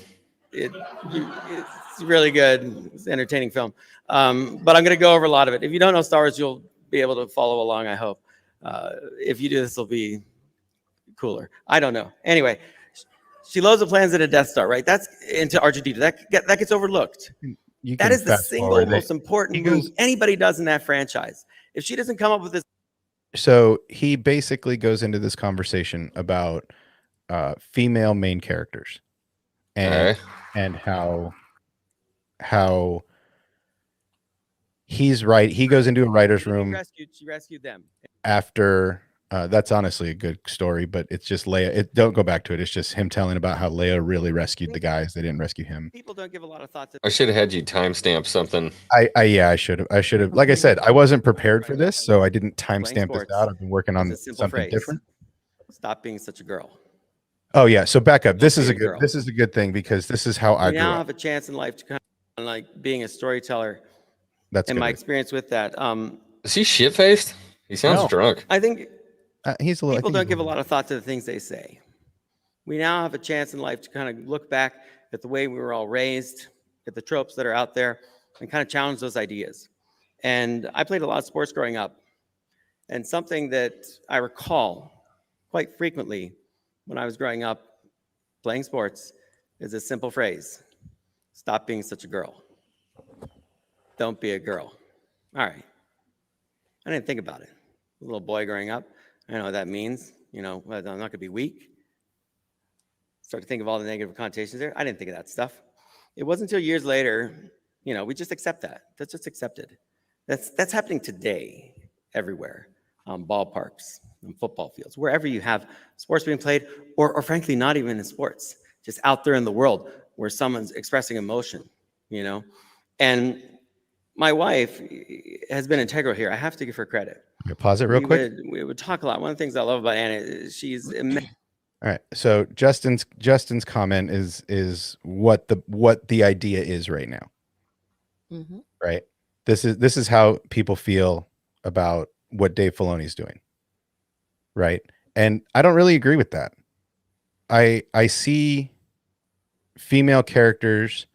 Speaker 2: It's really good. It's an entertaining film. But I'm going to go over a lot of it. If you don't know Star Wars, you'll be able to follow along, I hope. If you do, this will be cooler. I don't know. Anyway, she loads the plans into Death Star, right? That's into R2-D2. That gets overlooked. That is the single most important move anybody does in that franchise. If she doesn't come up with this.
Speaker 4: So he basically goes into this conversation about female main characters and how he's right. He goes into a writer's room.
Speaker 2: She rescued them.
Speaker 4: After that's honestly a good story, but it's just Leia. Don't go back to it. It's just him telling about how Leia really rescued the guys. They didn't rescue him.
Speaker 2: People don't give a lot of thought to.
Speaker 3: I should have had you timestamp something.
Speaker 4: I should have. Like I said, I wasn't prepared for this, so I didn't timestamp this out. I've been working on something different.
Speaker 2: Stop being such a girl.
Speaker 4: Oh yeah. So back up. This is a good thing, because this is how I grew up.
Speaker 2: Now have a chance in life to kind of like being a storyteller.
Speaker 4: That's
Speaker 2: my experience with that.
Speaker 3: Is he shit-faced? He sounds drunk.
Speaker 2: I think
Speaker 4: he's a little.
Speaker 2: People don't give a lot of thought to the things they say. We now have a chance in life to kind of look back at the way we were all raised, at the tropes that are out there, and kind of challenge those ideas. And I played a lot of sports growing up. And something that I recall quite frequently when I was growing up playing sports is a simple phrase: stop being such a girl. Don't be a girl. All right. I didn't think about it. A little boy growing up, I know what that means. I'm not going to be weak. Start to think of all the negative connotations there. I didn't think of that stuff. It wasn't until years later we just accept that. That's just accepted. That's happening today everywhere, ballparks, and football fields, wherever you have sports being played, or frankly, not even in sports, just out there in the world where someone's expressing emotion, And my wife has been integral here. I have to give her credit.
Speaker 4: Pause it real quick.
Speaker 2: We would talk a lot. One of the things I love about Anna is she's immense.
Speaker 4: All right. So Justin's comment is what the idea is right now.
Speaker 1: Mm-hmm.
Speaker 4: Right. This is how people feel about what Dave Filoni's doing. Right. And I don't really agree with that. I see female characters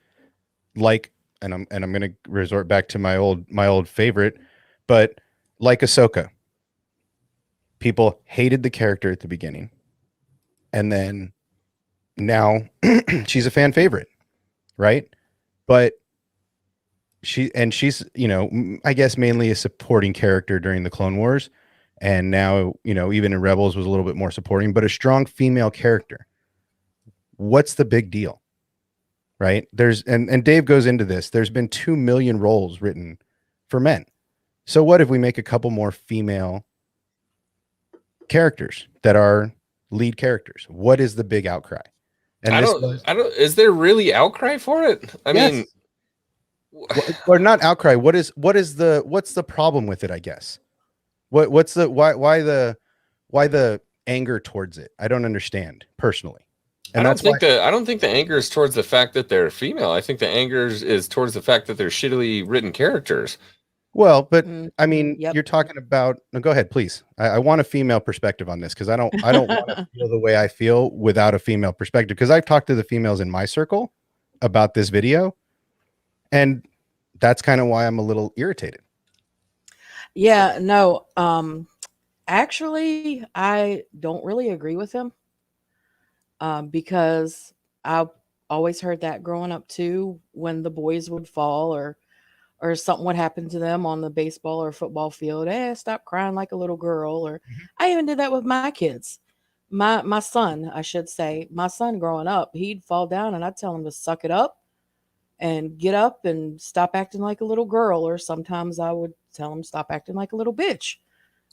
Speaker 4: like, and I'm going to resort back to my old favorite, but like Ahsoka. People hated the character at the beginning. And then now she's a fan favorite, right? But she's, I guess mainly a supporting character during the Clone Wars. And now, even in Rebels was a little bit more supporting, but a strong female character. What's the big deal? Right? And Dave goes into this. There's been 2 million roles written for men. So what if we make a couple more female characters that are lead characters? What is the big outcry? And
Speaker 3: I don't. Is there really outcry for it? I mean,
Speaker 4: or not outcry. What's the problem with it? I guess. What's the why the anger towards it? I don't understand personally. And
Speaker 3: I don't think the anger is towards the fact that they're female. I think the anger is towards the fact that they're shittily written characters.
Speaker 4: Well, but I mean, you're talking about. No, go ahead, please. I want a female perspective on this because I don't want to feel the way I feel without a female perspective. Because I've talked to the females in my circle about this video, and that's kind of why I'm a little irritated.
Speaker 5: Yeah, no. Actually, I don't really agree with him. Because I always heard that growing up too, when the boys would fall or something would happen to them on the baseball or football field. Hey, stop crying like a little girl. Or I even did that with my kids. My son, I should say, my son growing up, he'd fall down and I'd tell him to suck it up and get up and stop acting like a little girl. Or sometimes I would tell him stop acting like a little bitch.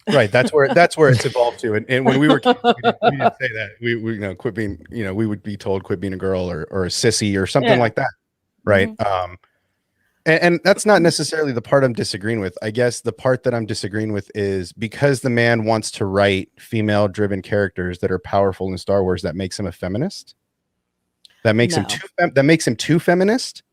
Speaker 4: Right. That's where it's evolved to. And when we were kids, we didn't say that. We quit being, we would be told quit being a girl or a sissy or something like that. Right. Mm-hmm. And that's not necessarily the part I'm disagreeing with. I guess the part that I'm disagreeing with is because the man wants to write female driven characters that are powerful in Star Wars, that makes him a feminist. That makes him too feminist.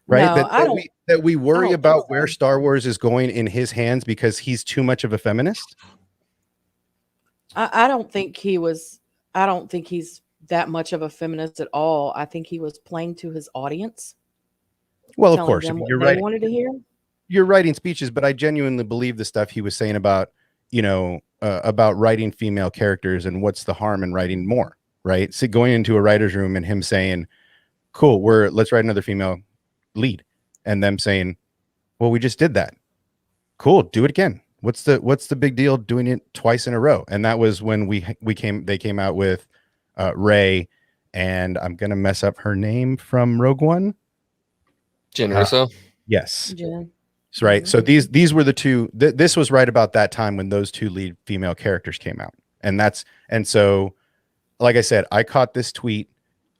Speaker 4: Right.
Speaker 5: No,
Speaker 4: that we worry about where Star Wars is going in his hands because he's too much of a feminist.
Speaker 5: I don't think he's that much of a feminist at all. I think he was playing to his audience.
Speaker 4: Well, of course,
Speaker 5: you're right. Wanted to hear.
Speaker 4: You're writing speeches, but I genuinely believe the stuff he was saying about, about writing female characters and what's the harm in writing more, right? So going into a writer's room and him saying, cool, let's write another female lead, and them saying, well, we just did that. Cool, do it again. What's the big deal doing it twice in a row? And that was when they came out with Rey, and I'm gonna mess up her name from Rogue One.
Speaker 3: Jyn Erso.
Speaker 4: Yes.
Speaker 5: Jyn.
Speaker 4: That's right. So these were the two. This was right about that time when those two lead female characters came out, and so, like I said, I caught this tweet,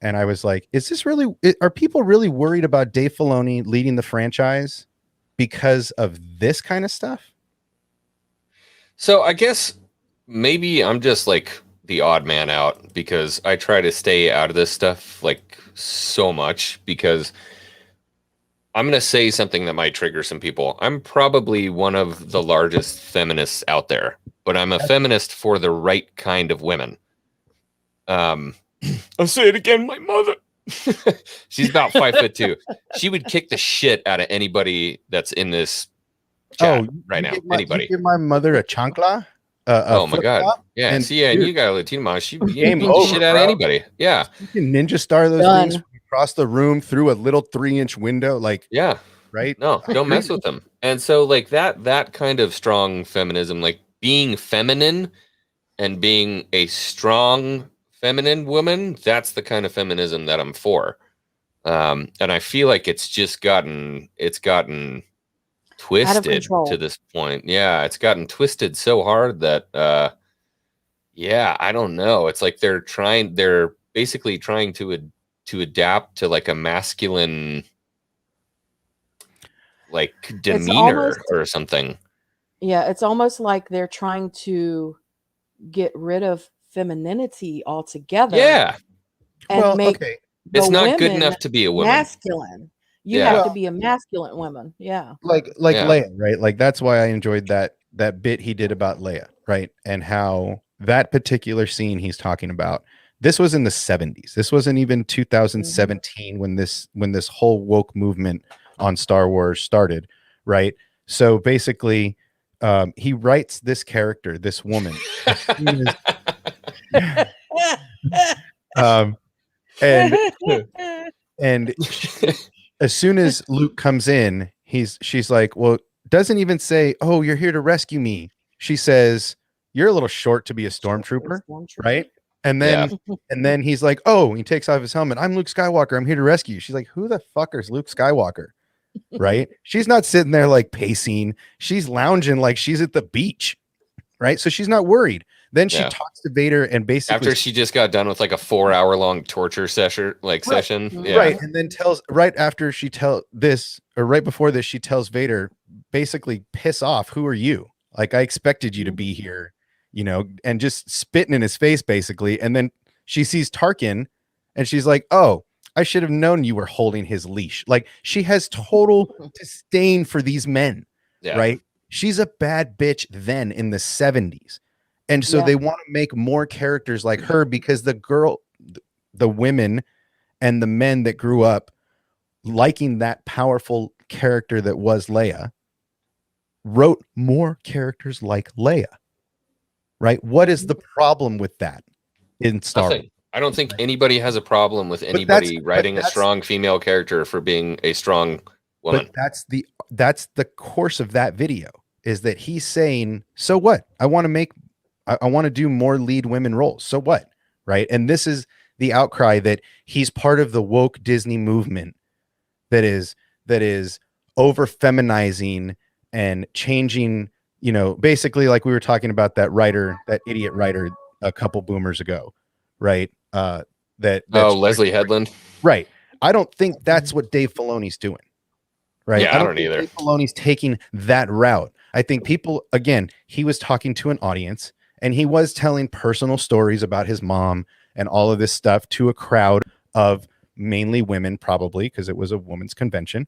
Speaker 4: and I was like, are people really worried about Dave Filoni leading the franchise because of this kind of stuff?
Speaker 3: So I guess maybe I'm just like the odd man out because I try to stay out of this stuff like so much because I'm going to say something that might trigger some people. I'm probably one of the largest feminists out there, but I'm a feminist for the right kind of women. I'll say it again. My mother, she's about 5'2". She would kick the shit out of anybody that's in this chat right now. Anybody.
Speaker 4: You give my mother a chancla?
Speaker 3: Oh my god! Yeah, and you got a Latina mom. She beat the shit out of anybody. Yeah,
Speaker 4: you can ninja star those things across the room through a little 3-inch window. Like,
Speaker 3: yeah,
Speaker 4: right?
Speaker 3: No, don't mess with them. And so, like that kind of strong feminism, like being feminine and being a strong feminine woman, that's the kind of feminism that I'm for. And I feel like it's gotten twisted
Speaker 5: control.
Speaker 3: to this point. Yeah, it's gotten twisted so hard that yeah, I don't know. It's like they're basically trying to adapt to like a masculine like demeanor
Speaker 5: almost,
Speaker 3: or something.
Speaker 5: Yeah, it's almost like they're trying to get rid of femininity altogether.
Speaker 3: Yeah.
Speaker 5: And
Speaker 4: Well,
Speaker 5: make
Speaker 4: okay.
Speaker 3: It's not good
Speaker 5: women
Speaker 3: enough to be a woman.
Speaker 5: masculine. You
Speaker 3: Yeah.
Speaker 5: have to be a masculine woman. Yeah.
Speaker 4: Like
Speaker 3: Yeah.
Speaker 4: Leia, right? Like that's why I enjoyed that bit he did about Leia, right? And how that particular scene he's talking about, this was in the 70s. This wasn't even 2017 when this whole woke movement on Star Wars started, right? So basically, he writes this character, this woman. And as soon as Luke comes in, she's like, well, doesn't even say, oh, you're here to rescue me. She says, you're a little short to be a stormtrooper, right? And then he's like, oh, he takes off his helmet. I'm Luke Skywalker. I'm here to rescue you. She's like, who the fuck is Luke Skywalker? Right? She's not sitting there like pacing. She's lounging like she's at the beach, right? So she's not worried. Then she talks to Vader and basically
Speaker 3: after she just got done with like a 4-hour-long torture session, session. Yeah.
Speaker 4: Right. And then right after she right before this, she tells Vader, basically, piss off. Who are you? Like, I expected you to be here, and just spitting in his face, basically. And then she sees Tarkin and she's like, oh, I should have known you were holding his leash. Like, she has total disdain for these men, right? She's a bad bitch then in the 70s. And so they want to make more characters like her because the women and the men that grew up liking that powerful character that was Leia wrote more characters like Leia, right? What is the problem with that in Star Wars?
Speaker 3: I don't think anybody has a problem with anybody writing a strong female character for being a strong woman.
Speaker 4: But that's the course of that video, is that he's saying, so what? I want to do more lead women roles. So what? Right. And this is the outcry that he's part of the woke Disney movement that is over feminizing and changing, basically like we were talking about that idiot writer a couple boomers ago. Right.
Speaker 3: Leslie Headland.
Speaker 4: Right. I don't think that's what Dave Filoni's doing. Right.
Speaker 3: Yeah, I don't either.
Speaker 4: Dave Filoni's taking that route. I think he was talking to an audience and he was telling personal stories about his mom and all of this stuff to a crowd of mainly women, probably because it was a women's convention.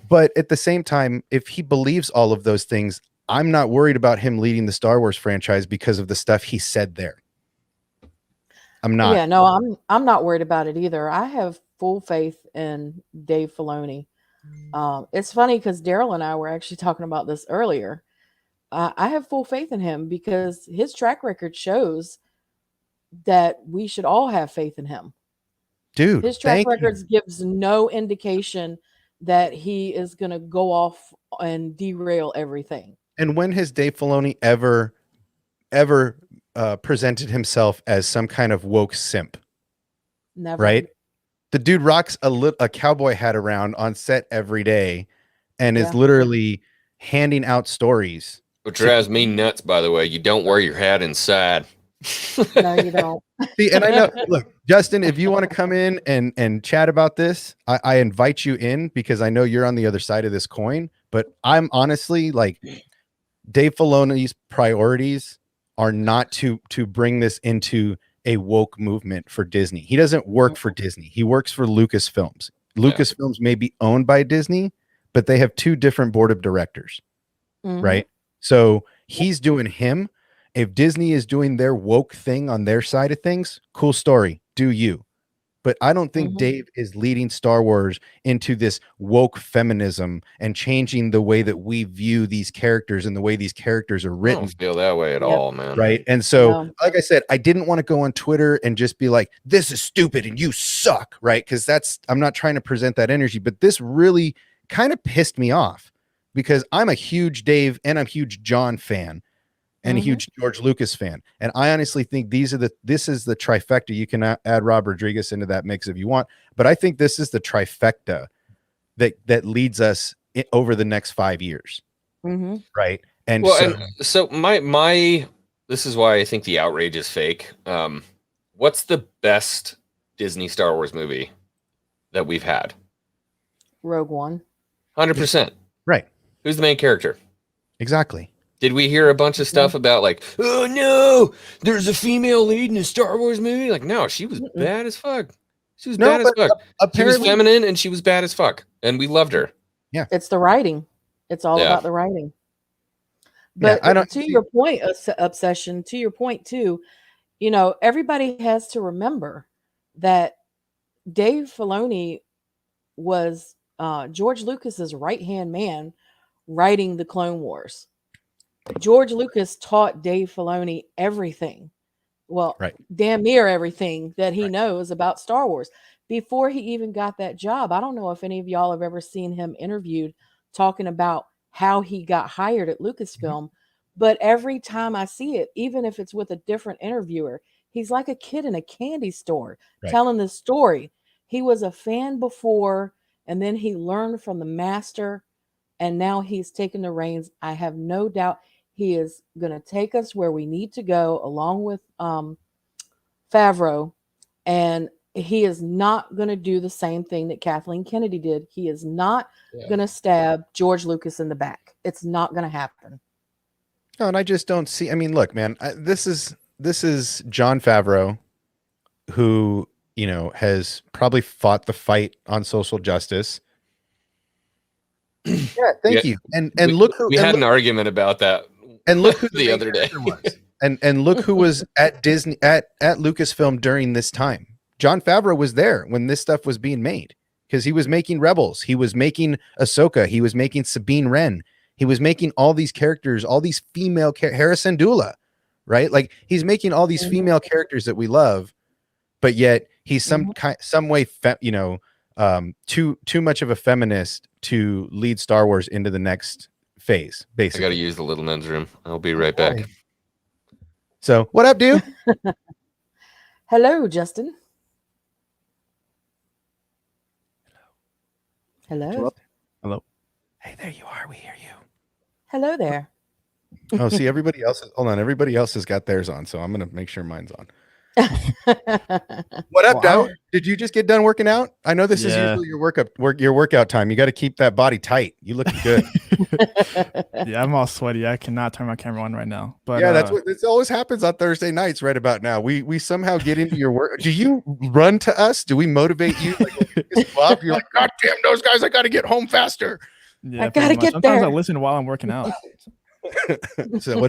Speaker 4: But at the same time, if he believes all of those things, I'm not worried about him leading the Star Wars franchise because of the stuff he said there. I'm not.
Speaker 5: Yeah, no, I'm not worried about it either. I have full faith in Dave Filoni. It's funny because Daryl and I were actually talking about this earlier. I have full faith in him because his track record shows that we should all have faith in him.
Speaker 4: Dude,
Speaker 5: his track records gives no indication that he is going to go off and derail everything.
Speaker 4: And when has Dave Filoni ever presented himself as some kind of woke simp?
Speaker 5: Never.
Speaker 4: Right? The dude rocks a cowboy hat around on set every day and is literally handing out stories.
Speaker 3: Which drives me nuts, by the way. You don't wear your hat inside.
Speaker 5: No, you don't.
Speaker 4: See, and I know, look, Justin, if you want to come in and chat about this, I invite you in because I know you're on the other side of this coin. But I'm honestly like, Dave Filoni's priorities are not to bring this into a woke movement for Disney. He doesn't work for Disney. He works for Lucasfilms. Lucasfilms may be owned by Disney, but they have two different board of directors, right? So he's doing him. If Disney is doing their woke thing on their side of things, cool story. Do you? But I don't think Dave is leading Star Wars into this woke feminism and changing the way that we view these characters and the way these characters are written.
Speaker 3: I don't feel that way at all, man.
Speaker 4: Right. And so, like I said, I didn't want to go on Twitter and just be like, this is stupid and you suck. Right. Because I'm not trying to present that energy, but this really kind of pissed me off because I'm a huge Dave and I'm a huge John fan. and a huge George Lucas fan. And I honestly think this is the trifecta. You can add Rob Rodriguez into that mix if you want, but I think this is the trifecta that leads us over the next 5 years. Right. And
Speaker 3: so my this is why I think the outrage is fake. What's the best Disney Star Wars movie that we've had?
Speaker 5: Rogue One.
Speaker 3: 100%.
Speaker 4: Right.
Speaker 3: Who's the main character?
Speaker 4: Exactly.
Speaker 3: Did we hear a bunch of stuff about like, oh no, there's a female lead in a Star Wars movie? Like, no, she was bad as fuck. She was bad as fuck. She was feminine and she was bad as fuck. And we loved her.
Speaker 4: Yeah.
Speaker 5: It's the writing. It's all about the writing. But to your point, Obsession, to your point too, everybody has to remember that Dave Filoni was George Lucas's right-hand man writing the Clone Wars. George Lucas taught Dave Filoni everything. Well, damn near everything that he knows about Star Wars before he even got that job. I don't know if any of y'all have ever seen him interviewed talking about how he got hired at Lucasfilm, but every time I see it, even if it's with a different interviewer, he's like a kid in a candy store telling the story. He was a fan before, and then he learned from the master, and now he's taken the reins. I have no doubt he is going to take us where we need to go, along with Favreau, and he is not going to do the same thing that Kathleen Kennedy did. He is not going to stab George Lucas in the back. It's not going to happen.
Speaker 4: No, and I just don't see. I mean, look, man, this is Jon Favreau, who has probably fought the fight on social justice. Thank you. And look who
Speaker 3: we had an argument about that.
Speaker 4: And look who
Speaker 3: the other day
Speaker 4: was. And look who was at Disney at Lucasfilm during this time. Jon Favreau was there when this stuff was being made, because he was making Rebels, he was making Ahsoka, he was making Sabine Wren, he was making all these characters, all these female Harrison Dula, right? Like, he's making all these female characters that we love, but yet he's some way too much of a feminist to lead Star Wars into the next phase. Basically,
Speaker 3: I got to use the little men's room. I'll be right back.
Speaker 4: So, what up, dude?
Speaker 5: Hello, Justin. Hello.
Speaker 4: Hello. Hey, there you are. We hear you.
Speaker 5: Hello there.
Speaker 4: Oh, see, everybody else. Hold on. Everybody else has got theirs on, so I'm gonna make sure mine's on. What up, Dow? Did you just get done working out? I know this is usually your workout time. You got to keep that body tight. You look good.
Speaker 6: Yeah, I'm all sweaty. I cannot turn my camera on right now. But
Speaker 4: yeah, this always happens on Thursday nights. Right about now, we somehow get into your work. Do you run to us? Do we motivate you? Like, you're like, God damn those guys! I got to get home faster.
Speaker 6: Yeah,
Speaker 5: I gotta get
Speaker 6: Sometimes
Speaker 5: there.
Speaker 6: I listen while I'm working out.
Speaker 4: So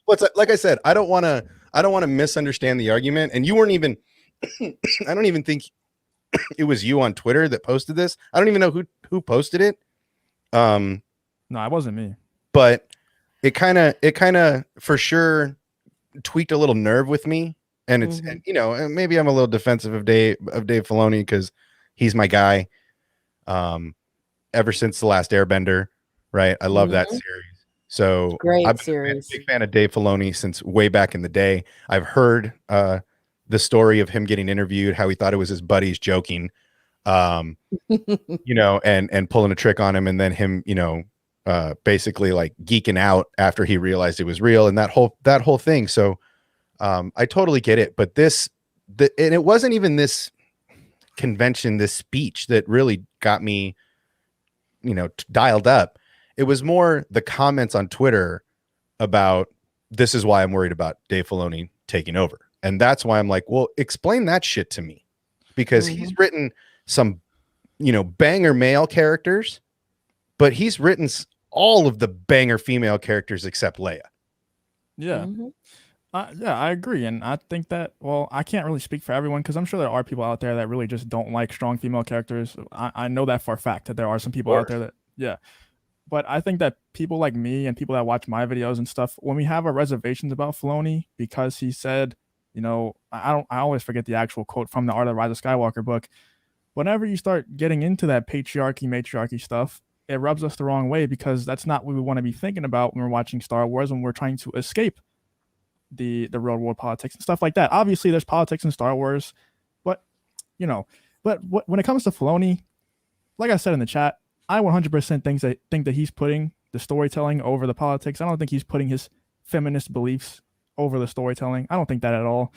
Speaker 4: what's like I said, I don't want to misunderstand the argument. And you weren't even I don't even think it was you on Twitter that posted this. I don't even know who posted it.
Speaker 6: No, it wasn't me.
Speaker 4: But it kind of for sure tweaked a little nerve with me. And it's and, maybe I'm a little defensive of Dave Filoni because he's my guy. Ever since The Last Airbender, right? I love that series. So
Speaker 5: great series.
Speaker 4: I'm a big fan of Dave Filoni since way back in the day. I've heard the story of him getting interviewed, how he thought it was his buddies joking, and pulling a trick on him, and then him, basically like geeking out after he realized it was real, and that whole thing. So I totally get it, but and it wasn't even this convention, this speech that really got me, dialed up. It was more the comments on Twitter about, this is why I'm worried about Dave Filoni taking over. And that's why I'm like, well, explain that shit to me, because he's written some, banger male characters, but he's written all of the banger female characters except Leia.
Speaker 6: Yeah. Yeah, I agree. And I think that, well, I can't really speak for everyone, because I'm sure there are people out there that really just don't like strong female characters. I know that for a fact, that there are some people out there that, yeah. But I think that people like me and people that watch my videos and stuff, when we have our reservations about Filoni, because he said, I always forget the actual quote from the Art of the Rise of Skywalker book. Whenever you start getting into that matriarchy stuff, it rubs us the wrong way, because that's not what we want to be thinking about when we're watching Star Wars, when we're trying to escape the real world politics and stuff like that. Obviously, there's politics in Star Wars, but when it comes to Filoni, like I said in the chat, I 100% think that he's putting the storytelling over the politics. I don't think he's putting his feminist beliefs over the storytelling. I don't think that at all.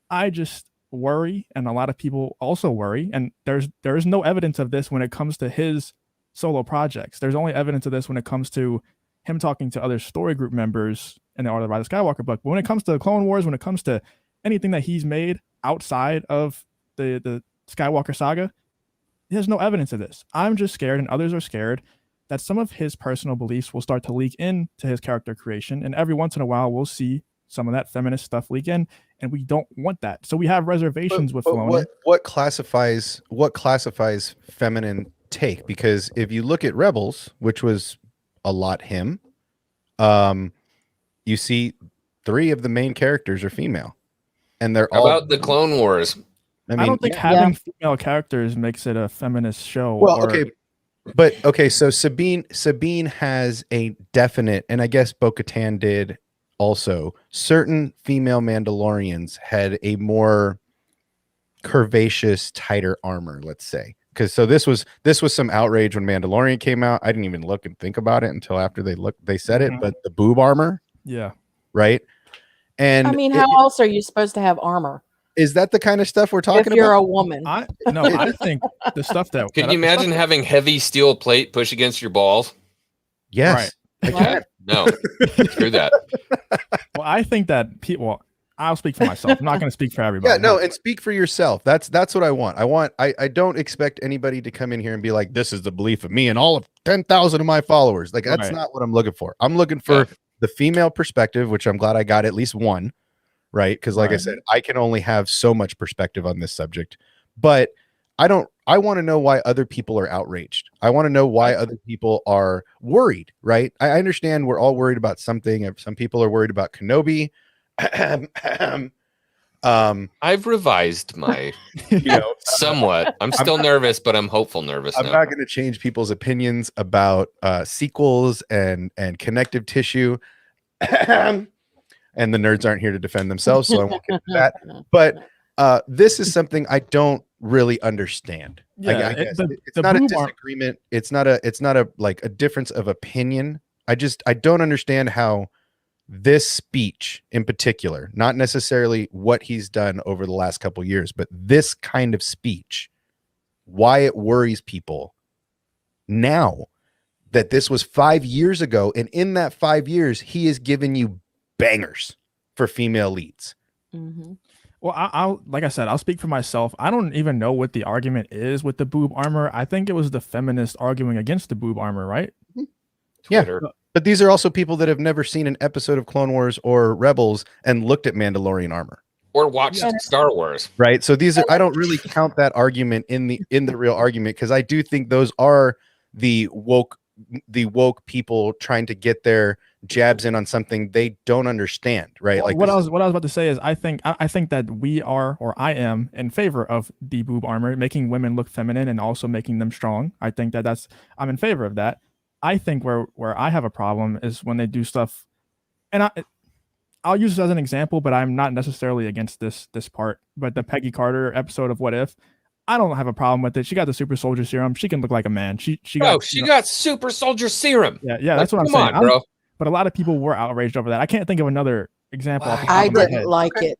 Speaker 6: I just worry, and a lot of people also worry, and there is no evidence of this when it comes to his solo projects. There's only evidence of this when it comes to him talking to other story group members in the Art of the Rise of Skywalker book. But when it comes to the Clone Wars, when it comes to anything that he's made outside of the Skywalker saga, there's no evidence of this. I'm just scared, and others are scared, that some of his personal beliefs will start to leak into his character creation, and every once in a while we'll see some of that feminist stuff leak in, and we don't want that. So we have reservations with Filoni.
Speaker 4: What classifies feminine take? Because if you look at Rebels, which was a lot him, you see 3 of the main characters are female, and they're all
Speaker 3: about the Clone Wars.
Speaker 4: I
Speaker 6: don't think having female characters makes it a feminist show.
Speaker 4: Well, okay, so Sabine has a definite, and I guess Bo-Katan did also. Certain female Mandalorians had a more curvaceous, tighter armor, let's say. Because this was some outrage when Mandalorian came out. I didn't even look and think about it until after they said it. But the boob armor,
Speaker 6: yeah,
Speaker 4: right. And
Speaker 5: I mean, how else are you supposed to have armor?
Speaker 4: Is that the kind of stuff we're talking
Speaker 5: If you're
Speaker 4: about?
Speaker 5: a woman.
Speaker 6: I think the stuff that...
Speaker 3: Could you imagine having heavy steel plate push against your balls?
Speaker 4: Yes.
Speaker 5: Right.
Speaker 3: No, screw that.
Speaker 6: Well, I think that people... I'll speak for myself. I'm not going to speak for everybody.
Speaker 4: Yeah, no, and speak for yourself. That's what I want. I don't expect anybody to come in here and be like, this is the belief of me and all of 10,000 of my followers. Like, that's not what I'm looking for. I'm looking for the female perspective, which I'm glad I got at least one. Right. Because like I said, I can only have so much perspective on this subject, but I want to know why other people are outraged. I want to know why other people are worried. Right. I understand we're all worried about something. Some people are worried about Kenobi.
Speaker 3: I've revised my, somewhat. I'm still nervous, but I'm hopeful nervous.
Speaker 4: I'm not going to change people's opinions about sequels and connective tissue. And the nerds aren't here to defend themselves, so I won't get to that. But this is something I don't really understand.
Speaker 6: Yeah,
Speaker 4: I guess it's not a disagreement. It's not a like a difference of opinion. I don't understand how this speech in particular, not necessarily what he's done over the last couple of years, but this kind of speech, why it worries people now that this was 5 years ago. And in that 5 years, he has given you bangers for female leads.
Speaker 5: Mm-hmm.
Speaker 6: Well, I'll like I said, I'll speak for myself. I don't even know what the argument is with the boob armor. I think it was the feminist arguing against the boob armor, right?
Speaker 3: Twitter.
Speaker 4: Yeah, but these are also people that have never seen an episode of Clone Wars or Rebels and looked at Mandalorian armor
Speaker 3: or watched Star Wars,
Speaker 4: right? So these are, I don't really count that argument in the real argument, because I do think those are the woke people trying to get their jabs in on something they don't understand, right?
Speaker 6: Well,
Speaker 4: like
Speaker 6: what I was about to say is I think that we are, or I am, in favor of the boob armor, making women look feminine and also making them strong. I think that I'm in favor of that. I think where I have a problem is when they do stuff, and I'll use this as an example, but I'm not necessarily against this part. But the Peggy Carter episode of What If, I don't have a problem with it. She got the super soldier serum. She can look like a man. She got
Speaker 3: super soldier serum.
Speaker 6: Yeah, that's what I'm saying.
Speaker 3: Come on, bro.
Speaker 6: But a lot of people were outraged over that. I can't think of another example. Off the top
Speaker 5: I
Speaker 6: of my
Speaker 5: didn't
Speaker 6: head.
Speaker 5: like it.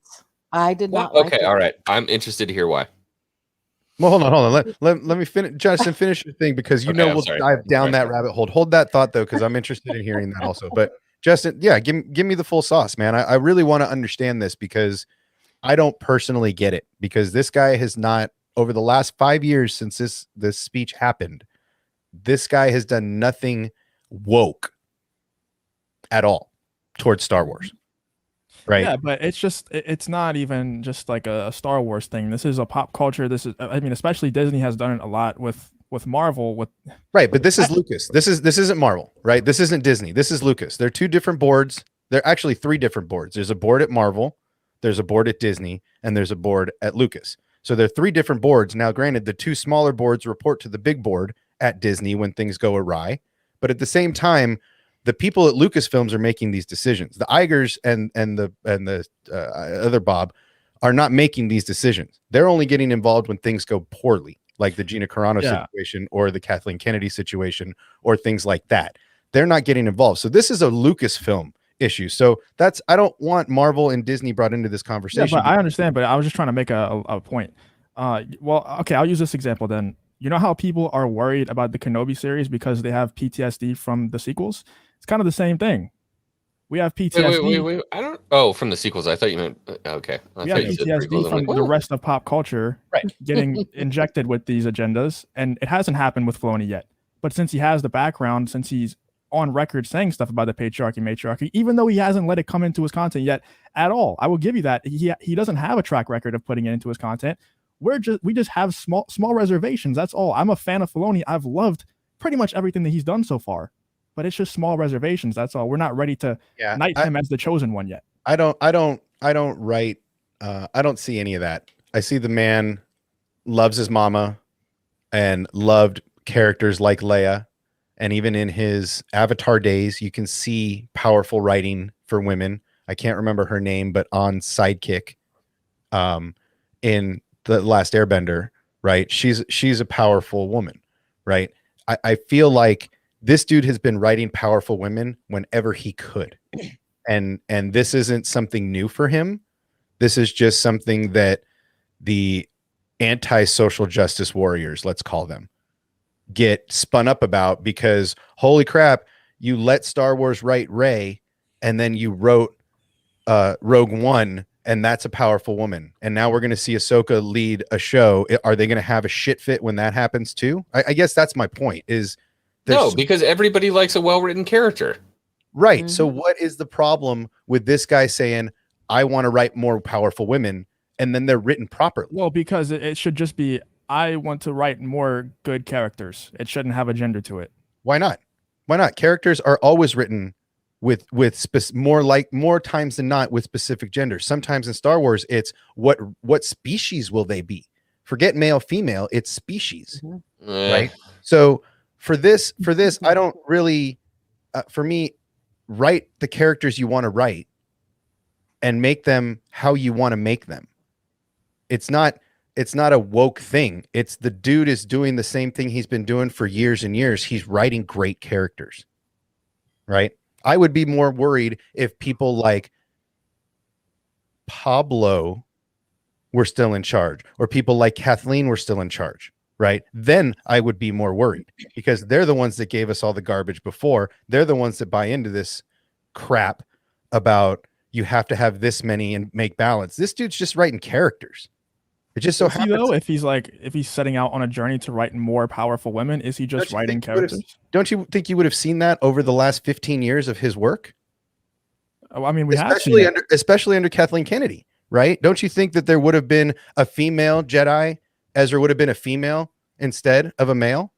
Speaker 5: I did not like it.
Speaker 3: Okay, all right. I'm interested to hear why.
Speaker 4: Well, hold on. Let me finish. Justin, finish your thing, because we'll dive down that rabbit hole. Hold that thought though, because I'm interested in hearing that also. But Justin, yeah, give me the full sauce, man. I really want to understand this, because I don't personally get it, because this guy has not, over the last 5 years since this speech happened, this guy has done nothing woke at all towards Star Wars. Right.
Speaker 6: Yeah, but it's not even just like a Star Wars thing. This is a pop culture. This is, I mean, especially Disney has done it a lot with Marvel.
Speaker 4: Right, but this is Lucas. This isn't Marvel, right? This isn't Disney. This is Lucas. They're two different boards. They're actually three different boards. There's a board at Marvel, there's a board at Disney, and there's a board at Lucas. So they're three different boards. Now, granted, the two smaller boards report to the big board at Disney when things go awry, but at the same time, The people at Lucasfilms are making these decisions. The Igers and the other Bob are not making these decisions. They're only getting involved when things go poorly, like the Gina Carano situation or the Kathleen Kennedy situation or things like that. They're not getting involved. So this is a Lucasfilm issue. So I don't want Marvel and Disney brought into this conversation.
Speaker 6: Yeah, but I understand, but I was just trying to make a point. Well, okay, I'll use this example then. You know how people are worried about the Kenobi series because they have PTSD from the sequels? It's kind of the same thing. We have PTSD.
Speaker 3: Wait. I don't. Oh, from the sequels. I thought you meant. Okay.
Speaker 6: We have PTSD from the rest of pop culture getting injected with these agendas, and it hasn't happened with Filoni yet. But since he has the background, since he's on record saying stuff about the patriarchy, matriarchy, even though he hasn't let it come into his content yet at all, I will give you that he doesn't have a track record of putting it into his content. We just have small reservations. That's all. I'm a fan of Filoni. I've loved pretty much everything that he's done so far, but it's just small reservations. That's all. We're not ready to knight him as the chosen one yet.
Speaker 4: I don't write. I don't see any of that. I see the man loves his mama and loved characters like Leia. And even in his Avatar days, you can see powerful writing for women. I can't remember her name, but on Sidekick, in The Last Airbender, right? She's a powerful woman, right? I feel like this dude has been writing powerful women whenever he could. And this isn't something new for him. This is just something that the anti-social justice warriors, let's call them, get spun up about because holy crap, you let Star Wars write Rey and then you wrote Rogue One, and that's a powerful woman. And now we're going to see Ahsoka lead a show. Are they going to have a shit fit when that happens too? I guess that's my point is
Speaker 3: no, because everybody likes a well-written character.
Speaker 4: Right.
Speaker 5: Mm-hmm.
Speaker 4: So what is the problem with this guy saying, I want to write more powerful women, and then they're written properly?
Speaker 6: Well, because it should just be, I want to write more good characters. It shouldn't have a gender to it.
Speaker 4: Why not? Why not? Characters are always written with more times than not with specific genders. Sometimes in Star Wars, it's what species will they be? Forget male, female, it's species.
Speaker 5: Mm-hmm.
Speaker 4: Right? So for this, I don't really, for me, write the characters you want to write and make them how you want to make them. It's not a woke thing. It's the dude is doing the same thing he's been doing for years and years. He's writing great characters, right? I would be more worried if people like Pablo were still in charge or people like Kathleen were still in charge, right? Then I would be more worried because they're the ones that gave us all the garbage before. They're the ones that buy into this crap about you have to have this many and make balance. This dude's just writing characters. It just so happens.
Speaker 6: Though, if he's setting out on a journey to write more powerful women, is he just writing characters?
Speaker 4: Don't you think you would have seen that over the last 15 years of his work?
Speaker 6: Oh, I mean, we
Speaker 4: especially under Kathleen Kennedy, right? Don't you think that there would have been a female Jedi? Ezra would have been a female instead of a male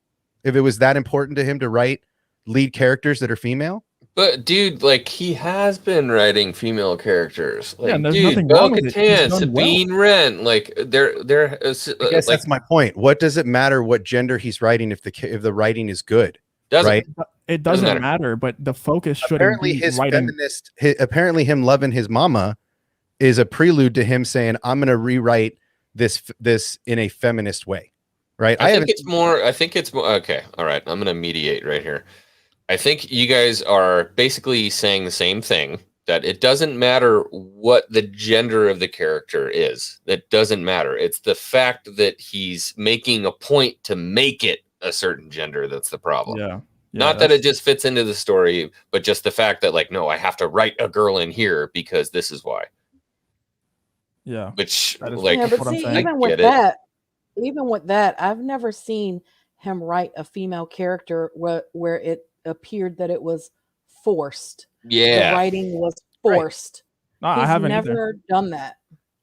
Speaker 4: if it was that important to him to write lead characters that are female.
Speaker 3: But dude, like he has been writing female characters. Like,
Speaker 6: and there's
Speaker 3: dude,
Speaker 6: nothing wrong with it.
Speaker 3: Bo-Katan, Sabine Wren, like they're.
Speaker 4: I guess
Speaker 3: like,
Speaker 4: that's my point. What does it matter what gender he's writing if the writing is good?
Speaker 3: Doesn't,
Speaker 4: right?
Speaker 6: It doesn't matter, but the focus shouldn't
Speaker 4: apparently
Speaker 6: be
Speaker 4: his
Speaker 6: writing.
Speaker 4: feminist. Apparently, him loving his mama is a prelude to him saying, "I'm going to rewrite this in a feminist way." Right?
Speaker 3: I think it's more. Okay, all right. I'm going to mediate right here. I think you guys are basically saying the same thing, that it doesn't matter what the gender of the character is. It doesn't matter. It's the fact that he's making a point to make it a certain gender that's the problem.
Speaker 6: Yeah.
Speaker 3: Not that it just fits into the story, but just the fact that, like, no, I have to write a girl in here because this is why.
Speaker 6: Yeah.
Speaker 3: Which,
Speaker 6: that is
Speaker 3: like,
Speaker 5: yeah, but
Speaker 6: what I'm
Speaker 5: see,
Speaker 6: saying.
Speaker 5: even with that, I've never seen him write a female character where it appeared that it was forced.
Speaker 3: Yeah.
Speaker 5: The writing was forced.
Speaker 6: No,
Speaker 5: He's
Speaker 6: I haven't
Speaker 5: never
Speaker 6: either.
Speaker 5: done that.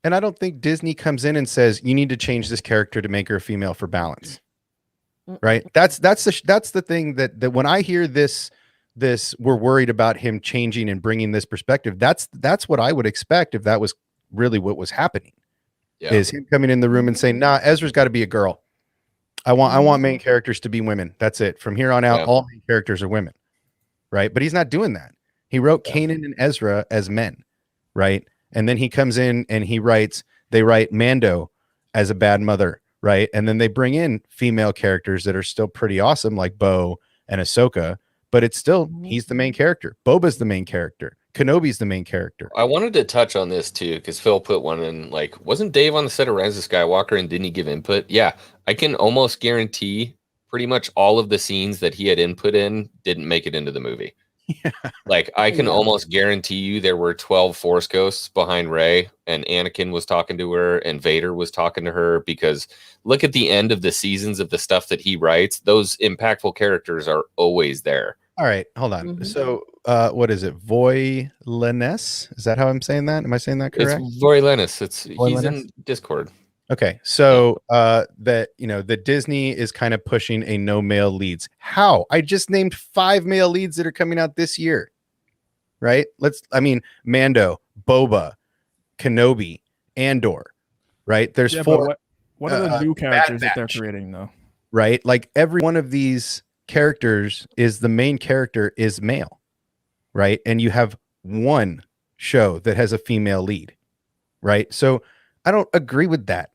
Speaker 4: And I don't think Disney comes in and says you need to change this character to make her a female for balance. Right? That's the thing that when I hear this we're worried about him changing and bringing this perspective. That's what I would expect if that was really what was happening.
Speaker 3: Yeah.
Speaker 4: Is him coming in the room and saying, "Nah, Ezra's got to be a girl. I want main characters to be women. That's it. From here on out, all main characters are women." right? But he's not doing that. He wrote Kanan and Ezra as men, right? And then he comes in and they write Mando as a bad mother, right? And then they bring in female characters that are still pretty awesome, like Bo and Ahsoka, but it's still, he's the main character. Boba's the main character. Kenobi's the main character.
Speaker 3: I wanted to touch on this too, because Phil put one in, like, wasn't Dave on the set of Rise of Skywalker and didn't he give input? Yeah, I can almost guarantee pretty much all of the scenes that he had input in didn't make it into the movie.
Speaker 4: Yeah.
Speaker 3: Like, I can almost guarantee you there were 12 Force ghosts behind Rey, and Anakin was talking to her, and Vader was talking to her, because look at the end of the seasons of the stuff that he writes. Those impactful characters are always there.
Speaker 4: All right, hold on. So, what is it? Voileness? Is that how I'm saying that? Am I saying that correct?
Speaker 3: It's Voileness. He's
Speaker 4: Voileness?
Speaker 3: in Discord.
Speaker 4: Okay, so that that Disney is kind of pushing a no male leads. How? I just named 5 male leads that are coming out this year, right? Mando, Boba, Kenobi, Andor, right? There's 4.
Speaker 6: But what are the new characters that they're
Speaker 4: Batch.
Speaker 6: creating though?
Speaker 4: Right? Like every one of these characters is the main character is male, right? And you have one show that has a female lead, right? So I don't agree with that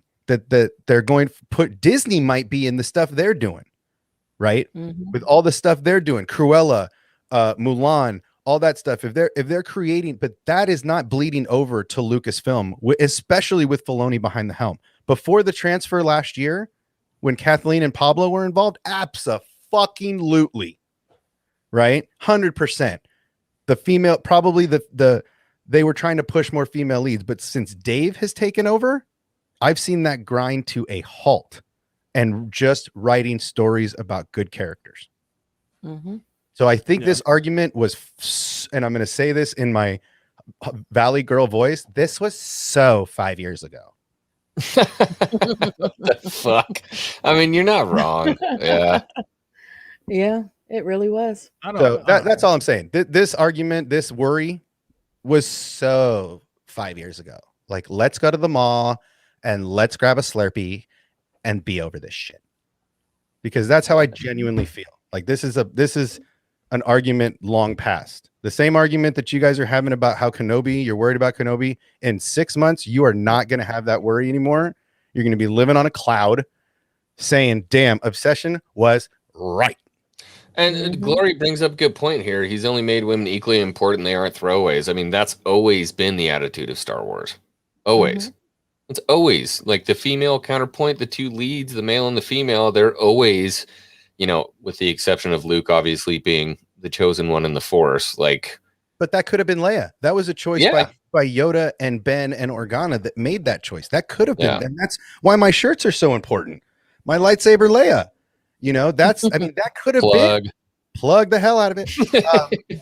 Speaker 4: they're going to put Disney might be in the stuff they're doing, right? With all the stuff they're doing, Cruella, Mulan, all that stuff. If they're creating, but that is not bleeding over to Lucasfilm, especially with Filoni behind the helm. Before the transfer last year, when Kathleen and Pablo were involved, abso-fucking-lutely, right? 100%. The female, probably they were trying to push more female leads, but since Dave has taken over, I've seen that grind to a halt and just writing stories about good characters. So I think this argument was, and I'm going to say this in my Valley Girl voice, this was so 5 years ago.
Speaker 3: The fuck? I mean, you're not wrong. Yeah.
Speaker 5: Yeah, it really was.
Speaker 4: That's all I'm saying. This argument, this worry was so 5 years ago. Like, let's go to the mall and let's grab a Slurpee and be over this shit. Because that's how I genuinely feel. Like this is an argument long past. The same argument that you guys are having about how Kenobi, you're worried about Kenobi. In 6 months, you are not going to have that worry anymore. You're going to be living on a cloud saying, damn, Obsession was right.
Speaker 3: And Glory brings up a good point here. He's only made women equally important. They aren't throwaways. I mean, that's always been the attitude of Star Wars. Always. It's always like the female counterpoint, the 2 leads, the male and the female, they're always, with the exception of Luke, obviously being the chosen one in the Force.
Speaker 4: But that could have been Leia. That was a choice by Yoda and Ben and Organa that made that choice. That could have been. And that's why my shirts are so important. My lightsaber Leia. That could have been. Plug the hell out of it.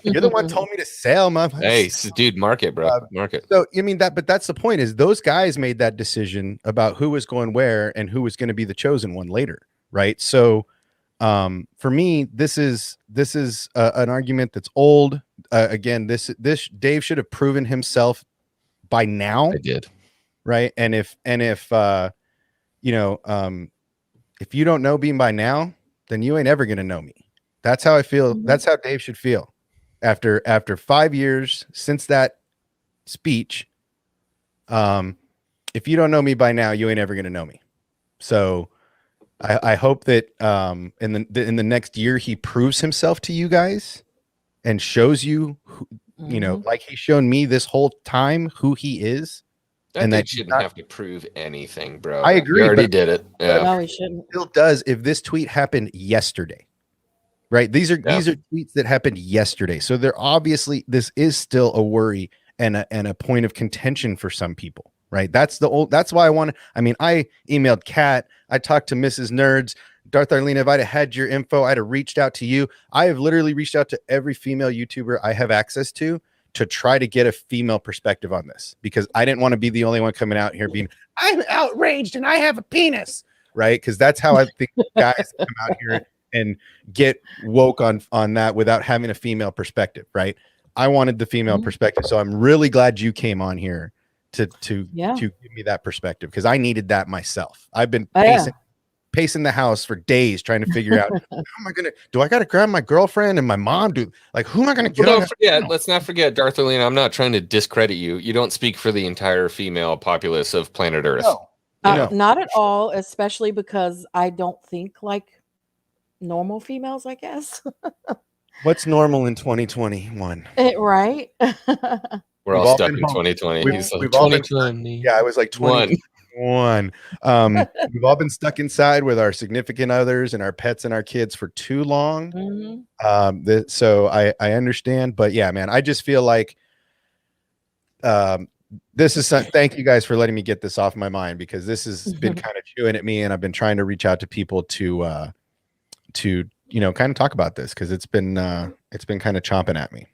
Speaker 4: You're the one told me to sell my.
Speaker 3: Hey, dude, market, bro. Market.
Speaker 4: So but that's the point. Is those guys made that decision about who was going where and who was going to be the chosen one later, right? So, for me, this is an argument that's old. Again, this Dave should have proven himself by now.
Speaker 3: I did,
Speaker 4: right? And if you don't know me by now, then you ain't ever gonna know me. That's how I feel. That's how Dave should feel after 5 years since that speech. If you don't know me by now, you ain't ever going to know me. So I hope that in the next year, he proves himself to you guys and shows you, like he's shown me this whole time who he is.
Speaker 3: That shouldn't have to prove anything, bro.
Speaker 4: I agree.
Speaker 3: He already did it. Yeah.
Speaker 5: No, he shouldn't.
Speaker 4: It still does if this tweet happened yesterday. Right. These are tweets that happened yesterday. So they're obviously, this is still a worry and a point of contention for some people. Right. That's why I emailed Kat. I talked to Mrs. Nerds, Darth Arlene. If I'd have had your info, I'd have reached out to you. I have literally reached out to every female YouTuber I have access to try to get a female perspective on this, because I didn't want to be the only one coming out here being, I'm outraged and I have a penis. Right. Because that's how I think guys come out here and get woke on that without having a female perspective, right? I wanted the female perspective, so I'm really glad you came on here to give me that perspective, because I needed that myself. I've been pacing the house for days trying to figure out how am I gonna do I gotta grab my girlfriend and my mom? Who am I gonna get?
Speaker 3: Well, don't forget, let's not forget, Darth Orlean, I'm not trying to discredit you. You don't speak for the entire female populace of planet Earth.
Speaker 4: No.
Speaker 5: Not at all, especially because I don't think like normal females, I guess.
Speaker 4: What's normal in 2021?
Speaker 5: Right?
Speaker 3: We're
Speaker 4: We've
Speaker 3: all
Speaker 4: all
Speaker 3: stuck
Speaker 4: been
Speaker 3: in
Speaker 4: home.
Speaker 3: 2020.
Speaker 4: We've
Speaker 3: He's like,
Speaker 4: all been
Speaker 3: 2020.
Speaker 4: Yeah, I was like 21. We've all been stuck inside with our significant others and our pets and our kids for too long.
Speaker 5: Mhm.
Speaker 4: So I understand, but yeah, man, I just feel like this is thank you guys for letting me get this off my mind, because this has been kind of chewing at me, and I've been trying to reach out to people to kind of talk about this, because it's been kind of chomping at me.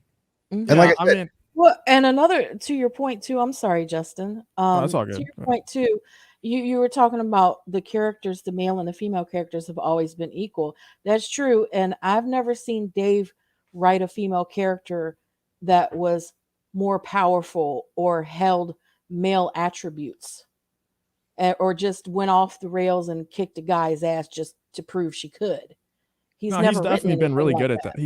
Speaker 5: Mhm.
Speaker 4: And like
Speaker 6: I
Speaker 4: I said,
Speaker 6: mean,
Speaker 5: Well, and another to your point too. I'm sorry, Justin.
Speaker 6: that's all
Speaker 5: To
Speaker 6: good.
Speaker 5: your point too, you were talking about the characters, the male and the female characters have always been equal. That's true, and I've never seen Dave write a female character that was more powerful or held male attributes, or just went off the rails and kicked a guy's ass just to prove she could. He's
Speaker 6: No,
Speaker 5: never
Speaker 6: he's
Speaker 5: written
Speaker 6: definitely been
Speaker 5: anything
Speaker 6: really
Speaker 5: like
Speaker 6: good at that.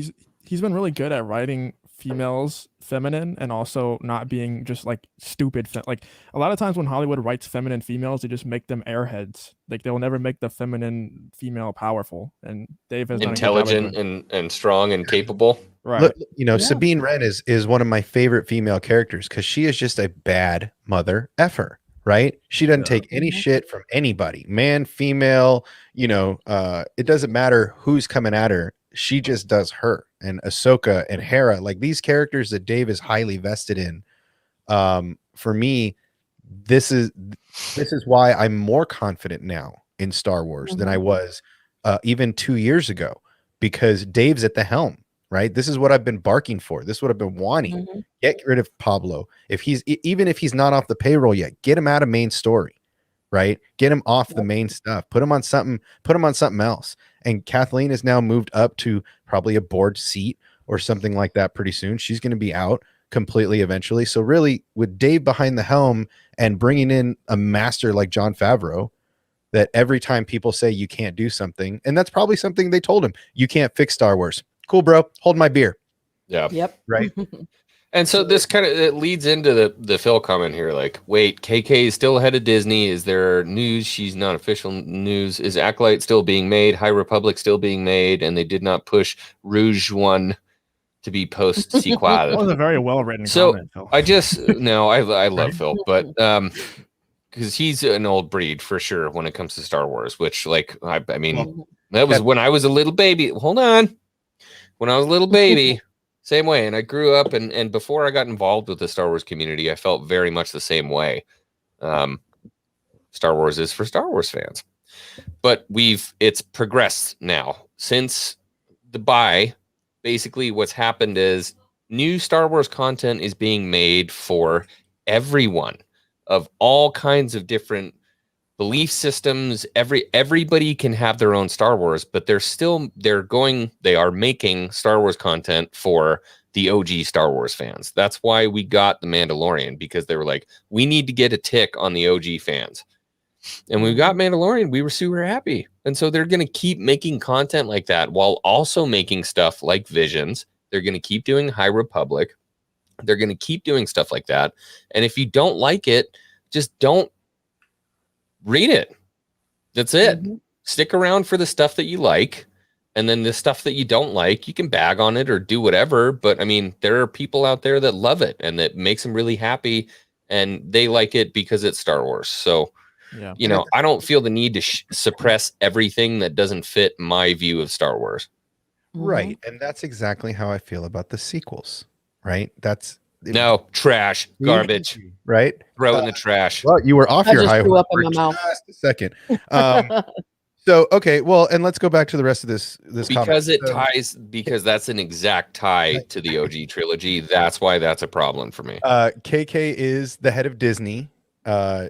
Speaker 6: He's been really good at writing females feminine, and also not being just like stupid. Like a lot of times when Hollywood writes feminine females, they just make them airheads. Like they'll never make the feminine female powerful. And Dave has done a good job of
Speaker 3: Intelligent
Speaker 6: doing-
Speaker 3: and strong and capable.
Speaker 6: right.
Speaker 4: look,
Speaker 5: Yeah.
Speaker 4: Sabine Wren is one of my favorite female characters, because she is just a bad mother effer, right? She doesn't take any
Speaker 5: Mhm.
Speaker 4: shit from anybody, man, female, it doesn't matter who's coming at her. She just does her. And Ahsoka and Hera, like these characters that Dave is highly vested in. For me, this is why I'm more confident now in Star Wars than I was even 2 years ago, because Dave's at the helm, right? This is what I've been barking for. This is what I've been wanting.
Speaker 5: Mhm.
Speaker 4: Get rid of Pablo. Even if he's not off the payroll yet, get him out of main story, right? Get him off the main stuff. Put him on something else. And Kathleen is now moved up to probably a board seat or something like that pretty soon. She's going to be out completely eventually. So really, with Dave behind the helm and bringing in a master like Jon Favreau, that every time people say you can't do something, and that's probably something they told him, you can't fix Star Wars. Cool, bro. Hold my beer.
Speaker 3: Yeah.
Speaker 5: Yep.
Speaker 4: Right.
Speaker 3: And so this kind of it leads into the Phil comment here. Like, wait, KK is still head of Disney. Is there news? She's not official news. Is Acolyte still being made? High Republic still being made? And they did not push Rouge One to be post sequel.
Speaker 6: That was a very well written
Speaker 3: So
Speaker 6: comment, Phil.
Speaker 3: I love Phil, but because he's an old breed for sure when it comes to Star Wars. Which, like, I mean, that was when I was a little baby. Hold on, when I was a little baby. Same way. And I grew up, and before I got involved with the Star Wars community, I felt very much the same way. Star Wars is for Star Wars fans. But it's progressed now. Since the buy, basically what's happened is new Star Wars content is being made for everyone of all kinds of different belief systems. Everybody can have their own Star Wars, but they are making Star Wars content for the OG Star Wars fans. That's why we got The Mandalorian, because they were like, we need to get a tick on the OG fans. And when we got Mandalorian, we were super happy. And so they're going to keep making content like that while also making stuff like Visions. They're going to keep doing High Republic. They're going to keep doing stuff like that. And if you don't like it, just don't read it. That's it. Stick around for the stuff that you like, and then the stuff that you don't like, you can bag on it or do whatever. But I mean, there are people out there that love it and that makes them really happy, and they like it because it's Star Wars. So,
Speaker 6: Yeah.
Speaker 3: I don't feel the need to suppress everything that doesn't fit my view of Star Wars.
Speaker 4: Right. And that's exactly how I feel about the sequels, right?
Speaker 3: No, trash, garbage,
Speaker 4: right?
Speaker 3: throw in the trash.
Speaker 4: Well, you were off
Speaker 5: I
Speaker 4: your
Speaker 5: just
Speaker 4: high
Speaker 5: threw
Speaker 4: horse
Speaker 5: up in
Speaker 4: for
Speaker 5: my mouth.
Speaker 4: just a second. So, okay, well, and let's go back to the rest of this
Speaker 3: Because
Speaker 4: comment.
Speaker 3: because that's an exact tie to the OG trilogy. That's why that's a problem for me.
Speaker 4: KK is the head of Disney.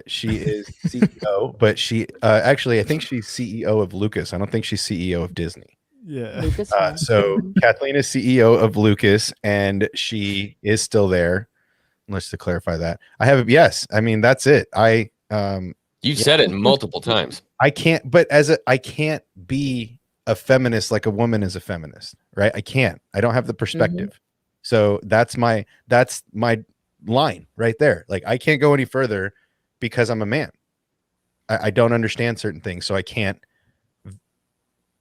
Speaker 4: She is CEO, but she actually, I think she's CEO of Lucas. I don't think she's CEO of Disney.
Speaker 6: Yeah.
Speaker 4: So Kathleen is CEO of Lucas, and she is still there. Let's to clarify that. Yes. I mean, that's it.
Speaker 3: You've said it multiple times.
Speaker 4: I can't be a feminist like a woman is a feminist, right? I can't. I don't have the perspective. So that's my line right there. Like I can't go any further because I'm a man. I don't understand certain things, so I can't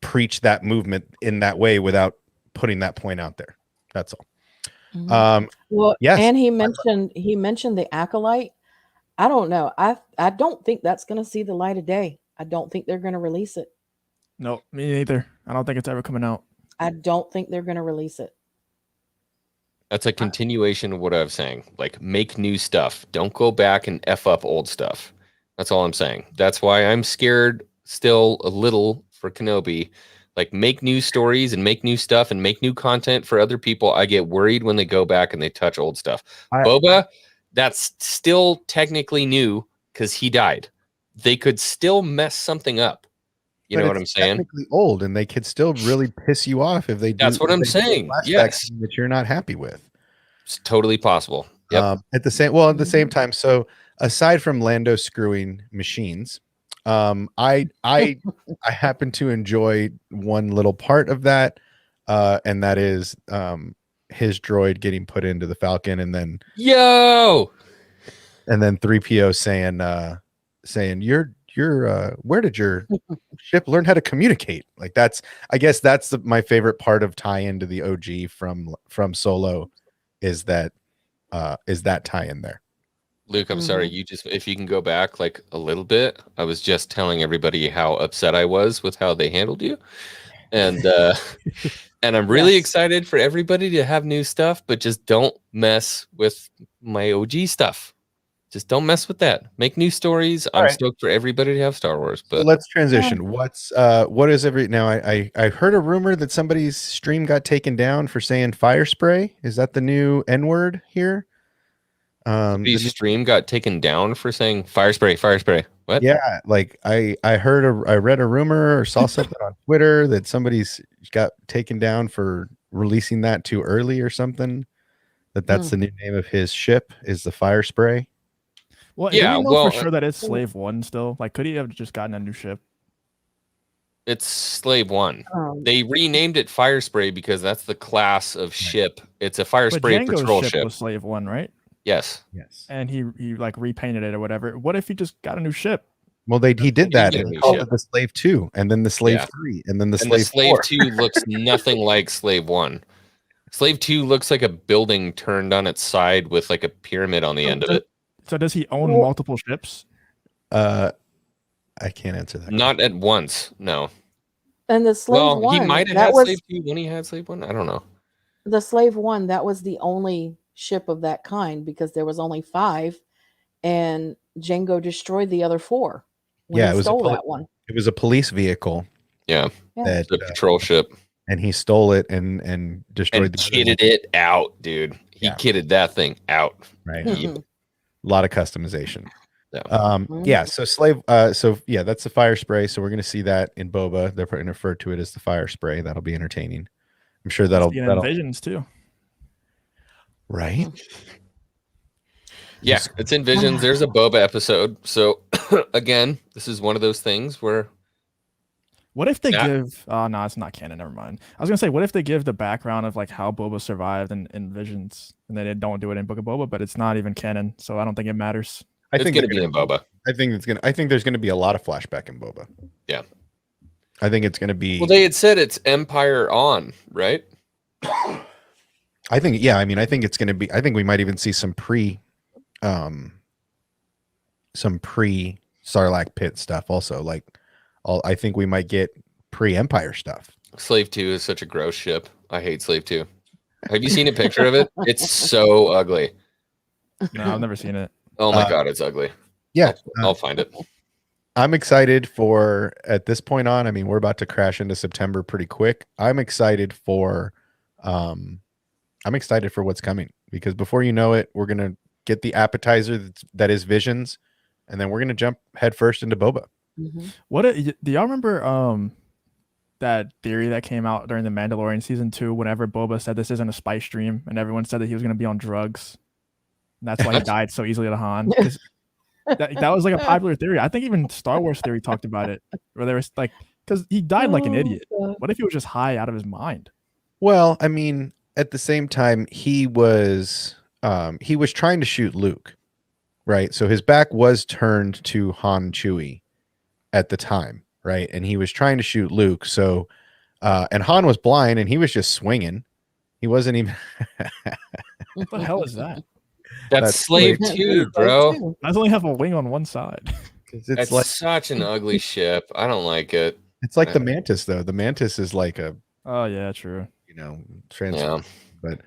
Speaker 4: preach that movement in that way without putting that point out there. That's all.
Speaker 5: Well,
Speaker 4: yes.
Speaker 5: and he mentioned the acolyte. I don't know. I don't think that's going to see the light of day. I don't think they're going to release it.
Speaker 6: No, me neither. I don't think it's ever coming out.
Speaker 5: I don't think they're going to release it.
Speaker 3: That's a continuation of what I was saying. Like, make new stuff. Don't go back and F up old stuff. That's all I'm saying. That's why I'm scared still a little for Kenobi. Like, make new stories and make new stuff and make new content for other people. I get worried when they go back and they touch old stuff. Boba, that's still technically new because he died. They could still mess something up. You know what I'm saying?
Speaker 4: Technically old, and they could still really piss you off if they do.
Speaker 3: That's what I'm saying. Yes,
Speaker 4: that you're not happy with.
Speaker 3: It's totally possible. Yep.
Speaker 4: At the same time, so aside from Lando screwing machines, I happen to enjoy one little part of that, and that is his droid getting put into the Falcon, and then 3PO saying you're where did your ship learn how to communicate? Like I guess that's my favorite part of tie-in to the OG from Solo is that tie-in there.
Speaker 3: Luke, I'm sorry. If you can go back like a little bit, I was just telling everybody how upset I was with how they handled you. And and I'm really excited for everybody to have new stuff, but just don't mess with my OG stuff. Just don't mess with that. Make new stories. I'm stoked for everybody to have Star Wars. But
Speaker 4: so let's transition. What is I heard a rumor that somebody's stream got taken down for saying fire spray. Is that the new N-word here?
Speaker 3: The stream got taken down for saying fire spray. What?
Speaker 4: Yeah, like I read a rumor or saw something on Twitter that somebody's got taken down for releasing that too early or something. That's the new name of his ship is the fire spray.
Speaker 6: Well, do we know for sure that it's Slave 1 still? Like, could he have just gotten a new ship?
Speaker 3: It's Slave 1. They renamed it Fire Spray because that's the class of ship. It's a fire spray
Speaker 6: Jango's
Speaker 3: patrol
Speaker 6: ship
Speaker 3: ship.
Speaker 6: was Slave 1, right?
Speaker 3: Yes.
Speaker 6: And he like repainted it or whatever. What if he just got a new ship?
Speaker 4: Well, he did that. He called it the Slave 2, and then the Slave 3, and then the Slave 4.
Speaker 3: 2 looks nothing like Slave 1. Slave 2 looks like a building turned on its side with like a pyramid on the end of it.
Speaker 6: So does he own multiple ships?
Speaker 4: I can't answer that.
Speaker 3: Not at once, no.
Speaker 5: And the Slave 1,
Speaker 3: he might have had Slave 2 when he had Slave 1. I don't know.
Speaker 5: The Slave 1, that was the only ship of that kind because there was only 5, and Jango destroyed the other 4. When he stole that one.
Speaker 4: It was a police vehicle.
Speaker 3: Yeah, the patrol ship,
Speaker 4: and he stole it and destroyed.
Speaker 3: And kitted it out, dude. He kitted that thing out.
Speaker 4: Right. A lot of customization. So slave that's the fire spray, so we're going to see that in Boba. They're going to refer to it as the fire spray. That'll be entertaining. I'm sure that'll
Speaker 6: Visions too,
Speaker 4: right?
Speaker 3: Yeah, it's in Visions. There's a Boba episode. So again, this is one of those things where
Speaker 6: what if they give no, it's not canon, never mind. I was gonna say, what if they give the background of like how Boba survived in Visions, and they don't do it in Book of Boba, but it's not even canon, so I don't think it matters.
Speaker 3: I think it's gonna be in Boba.
Speaker 4: I think there's gonna be a lot of flashback in Boba.
Speaker 3: Yeah.
Speaker 4: I think it's gonna be
Speaker 3: they had said it's Empire on, right?
Speaker 4: I think it's gonna be I think we might even see some pre Sarlacc pit stuff also. I think we might get pre-Empire stuff.
Speaker 3: Slave 2 is such a gross ship. I hate Slave 2. Have you seen a picture of it? It's so ugly.
Speaker 6: No, I've never seen it.
Speaker 3: Oh my god, it's ugly.
Speaker 4: Yeah,
Speaker 3: I'll find it.
Speaker 4: I'm excited for at this point on. I mean, we're about to crash into September pretty quick. I'm excited for what's coming because before you know it, we're gonna get the appetizer that is Visions, and then we're gonna jump headfirst into Boba.
Speaker 6: Do y'all remember that theory that came out during the Mandalorian season 2 whenever Boba said this isn't a spy stream and everyone said that he was going to be on drugs, and that's why he died so easily to Han? that was like a popular theory. I think even Star Wars theory talked about it, where there was like, because he died like an idiot.
Speaker 5: God.
Speaker 6: What if he was just high out of his mind?
Speaker 4: Well, I mean, at the same time, he was trying to shoot Luke, right? So his back was turned to Han Chewie at the time, right? And he was trying to shoot Luke. So, and Han was blind, and he was just swinging. He wasn't even.
Speaker 6: What the hell is that?
Speaker 3: That's Slave
Speaker 5: That's
Speaker 3: 2,
Speaker 5: Slave
Speaker 3: bro.
Speaker 5: 2.
Speaker 6: I only have a wing on one side.
Speaker 4: It's
Speaker 3: That's
Speaker 4: like
Speaker 3: such an ugly ship. I don't like it.
Speaker 4: it's like the Mantis, though. The Mantis is like a
Speaker 6: Oh yeah, true.
Speaker 4: transfer.
Speaker 3: Yeah.
Speaker 4: But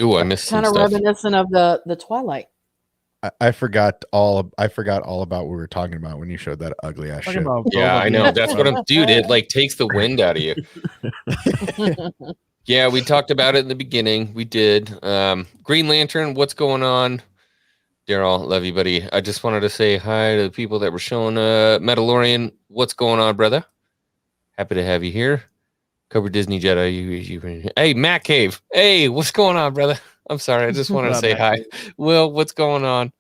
Speaker 3: Ooh, I missed some
Speaker 5: Kind of
Speaker 3: stuff.
Speaker 5: reminiscent of the Twilight.
Speaker 4: I forgot all about what we were talking about when you showed that ugly ass
Speaker 6: Talking
Speaker 4: shit.
Speaker 6: about
Speaker 3: Yeah,
Speaker 6: Boba
Speaker 3: I know.
Speaker 6: Fett.
Speaker 3: That's what I'm, dude. It like takes the wind out of you. Yeah, we talked about it in the beginning. We did. Green Lantern, what's going on? Daryl, love you, buddy. I just wanted to say hi to the people that were showing Mandalorian. What's going on, brother? Happy to have you here. Cover Disney Jedi. Hey, Matt Cave. Hey, what's going on, brother? I'm sorry. I just wanted to
Speaker 6: What up,
Speaker 3: say
Speaker 6: Matt
Speaker 3: hi. Will, what's going on?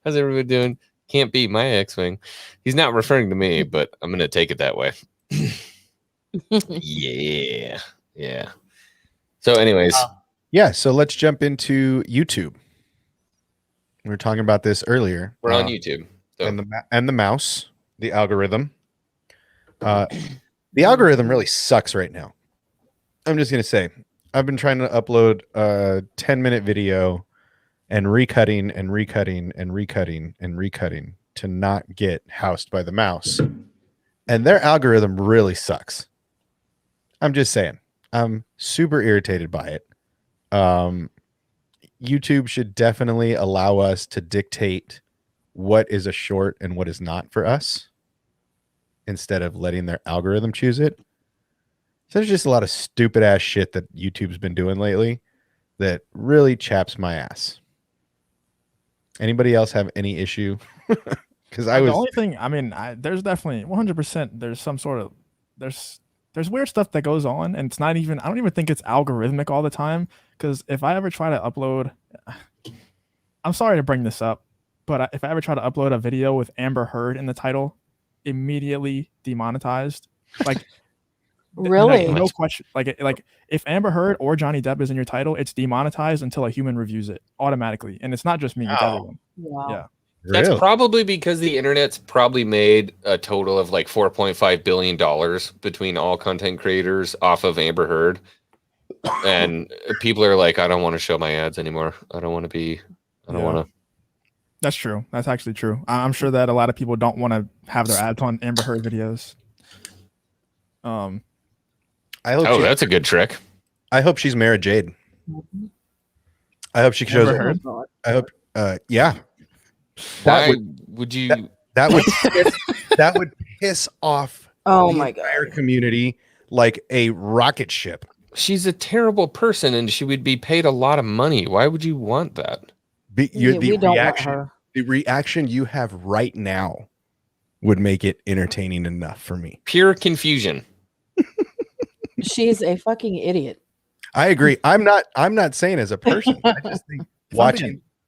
Speaker 3: How's everybody doing? Can't beat my X-Wing. He's not referring to me, but I'm going to take it that way. Yeah. Yeah. So anyways,
Speaker 4: Yeah, so let's jump into YouTube. We were talking about this earlier.
Speaker 3: we're on YouTube. So.
Speaker 4: and the mouse, the algorithm. The algorithm really sucks right now. I'm just gonna say, I've been trying to upload a 10-minute video and recutting and recutting and recutting and recutting to not get housed by the mouse, and their algorithm really sucks. I'm just saying, I'm super irritated by it. YouTube should definitely allow us to dictate what is a short and what is not for us instead of letting their algorithm choose it. So there's just a lot of stupid ass shit that YouTube's been doing lately that really chaps my ass. Anybody else have any issue? Because
Speaker 6: The only thing, I mean, there's definitely 100%. There's some sort of there's weird stuff that goes on, and it's not even. I don't even think it's algorithmic all the time. Because if I ever try to upload, I'm sorry to bring this up, but if I ever try to upload a video with Amber Heard in the title, immediately demonetized. Like,
Speaker 5: Really?
Speaker 6: no question. Like if Amber Heard or Johnny Depp is in your title, it's demonetized until a human reviews it automatically, and it's not just me; it's
Speaker 4: Wow.
Speaker 6: everyone.
Speaker 5: Wow.
Speaker 6: Yeah.
Speaker 3: That's
Speaker 4: Really?
Speaker 3: probably because the internet's probably made a total of like $4.5 billion between all content creators off of Amber Heard. And people are like, I don't want to show my ads anymore. I don't want to.
Speaker 6: That's true. That's actually true. I'm sure that a lot of people don't want to have their ads on Amber Heard videos.
Speaker 4: I hope
Speaker 3: Oh, that's a good trick.
Speaker 4: I hope she's Mara Jade. I hope she shows
Speaker 6: Amber
Speaker 4: up.
Speaker 6: Heard?
Speaker 4: I hope yeah.
Speaker 3: Why would you?
Speaker 4: That would that would piss off
Speaker 5: Oh
Speaker 4: the
Speaker 5: my
Speaker 4: entire
Speaker 5: God.
Speaker 4: community like a rocket ship.
Speaker 3: She's a terrible person, and she would be paid a lot of money. Why would you want that?
Speaker 4: The
Speaker 5: We don't want
Speaker 4: reaction,
Speaker 5: her.
Speaker 4: the reaction you have right now would make it entertaining enough for me.
Speaker 3: Pure confusion.
Speaker 5: She's a fucking idiot.
Speaker 4: I agree. I'm not saying as a person. I just think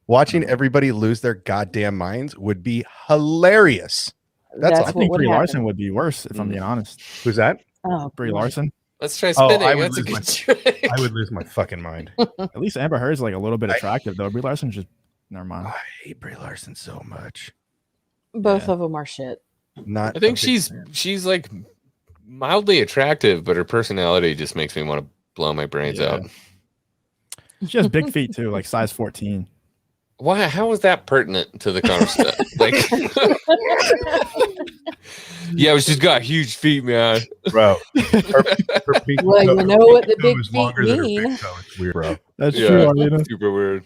Speaker 4: watching everybody lose their goddamn minds would be hilarious. That's
Speaker 6: I
Speaker 4: all.
Speaker 6: think
Speaker 5: what
Speaker 6: Brie
Speaker 5: would happen.
Speaker 6: Larson would be worse if I'm being honest.
Speaker 4: Who's that?
Speaker 5: Oh,
Speaker 6: Brie
Speaker 5: God.
Speaker 6: Larson.
Speaker 3: Let's try
Speaker 4: Oh,
Speaker 3: spinning.
Speaker 4: I would
Speaker 3: That's a
Speaker 4: lose
Speaker 3: good trick.
Speaker 4: I would lose my fucking mind.
Speaker 6: At least Amber Heard's like a little bit attractive though. Brie Larson's just never mind.
Speaker 4: I hate Brie Larson so much.
Speaker 5: Both
Speaker 6: Yeah.
Speaker 5: of them are shit.
Speaker 4: Not
Speaker 3: I think
Speaker 4: a big
Speaker 3: she's
Speaker 4: fan.
Speaker 3: like mildly attractive, but her personality just makes me want to blow my brains
Speaker 6: Yeah.
Speaker 3: out.
Speaker 6: She has big feet too, like size 14.
Speaker 3: Why? How is that pertinent to the conversation? Like, yeah, she's got huge feet, man.
Speaker 4: bro. Her pink
Speaker 5: Well, you
Speaker 4: toe-
Speaker 5: know
Speaker 4: her
Speaker 5: what the
Speaker 4: pink toe
Speaker 5: big
Speaker 4: is
Speaker 5: feet
Speaker 4: longer than her
Speaker 5: mean.
Speaker 4: big toe. It's weird, bro.
Speaker 6: That's
Speaker 3: Yeah,
Speaker 6: true, Arlena.
Speaker 3: super weird.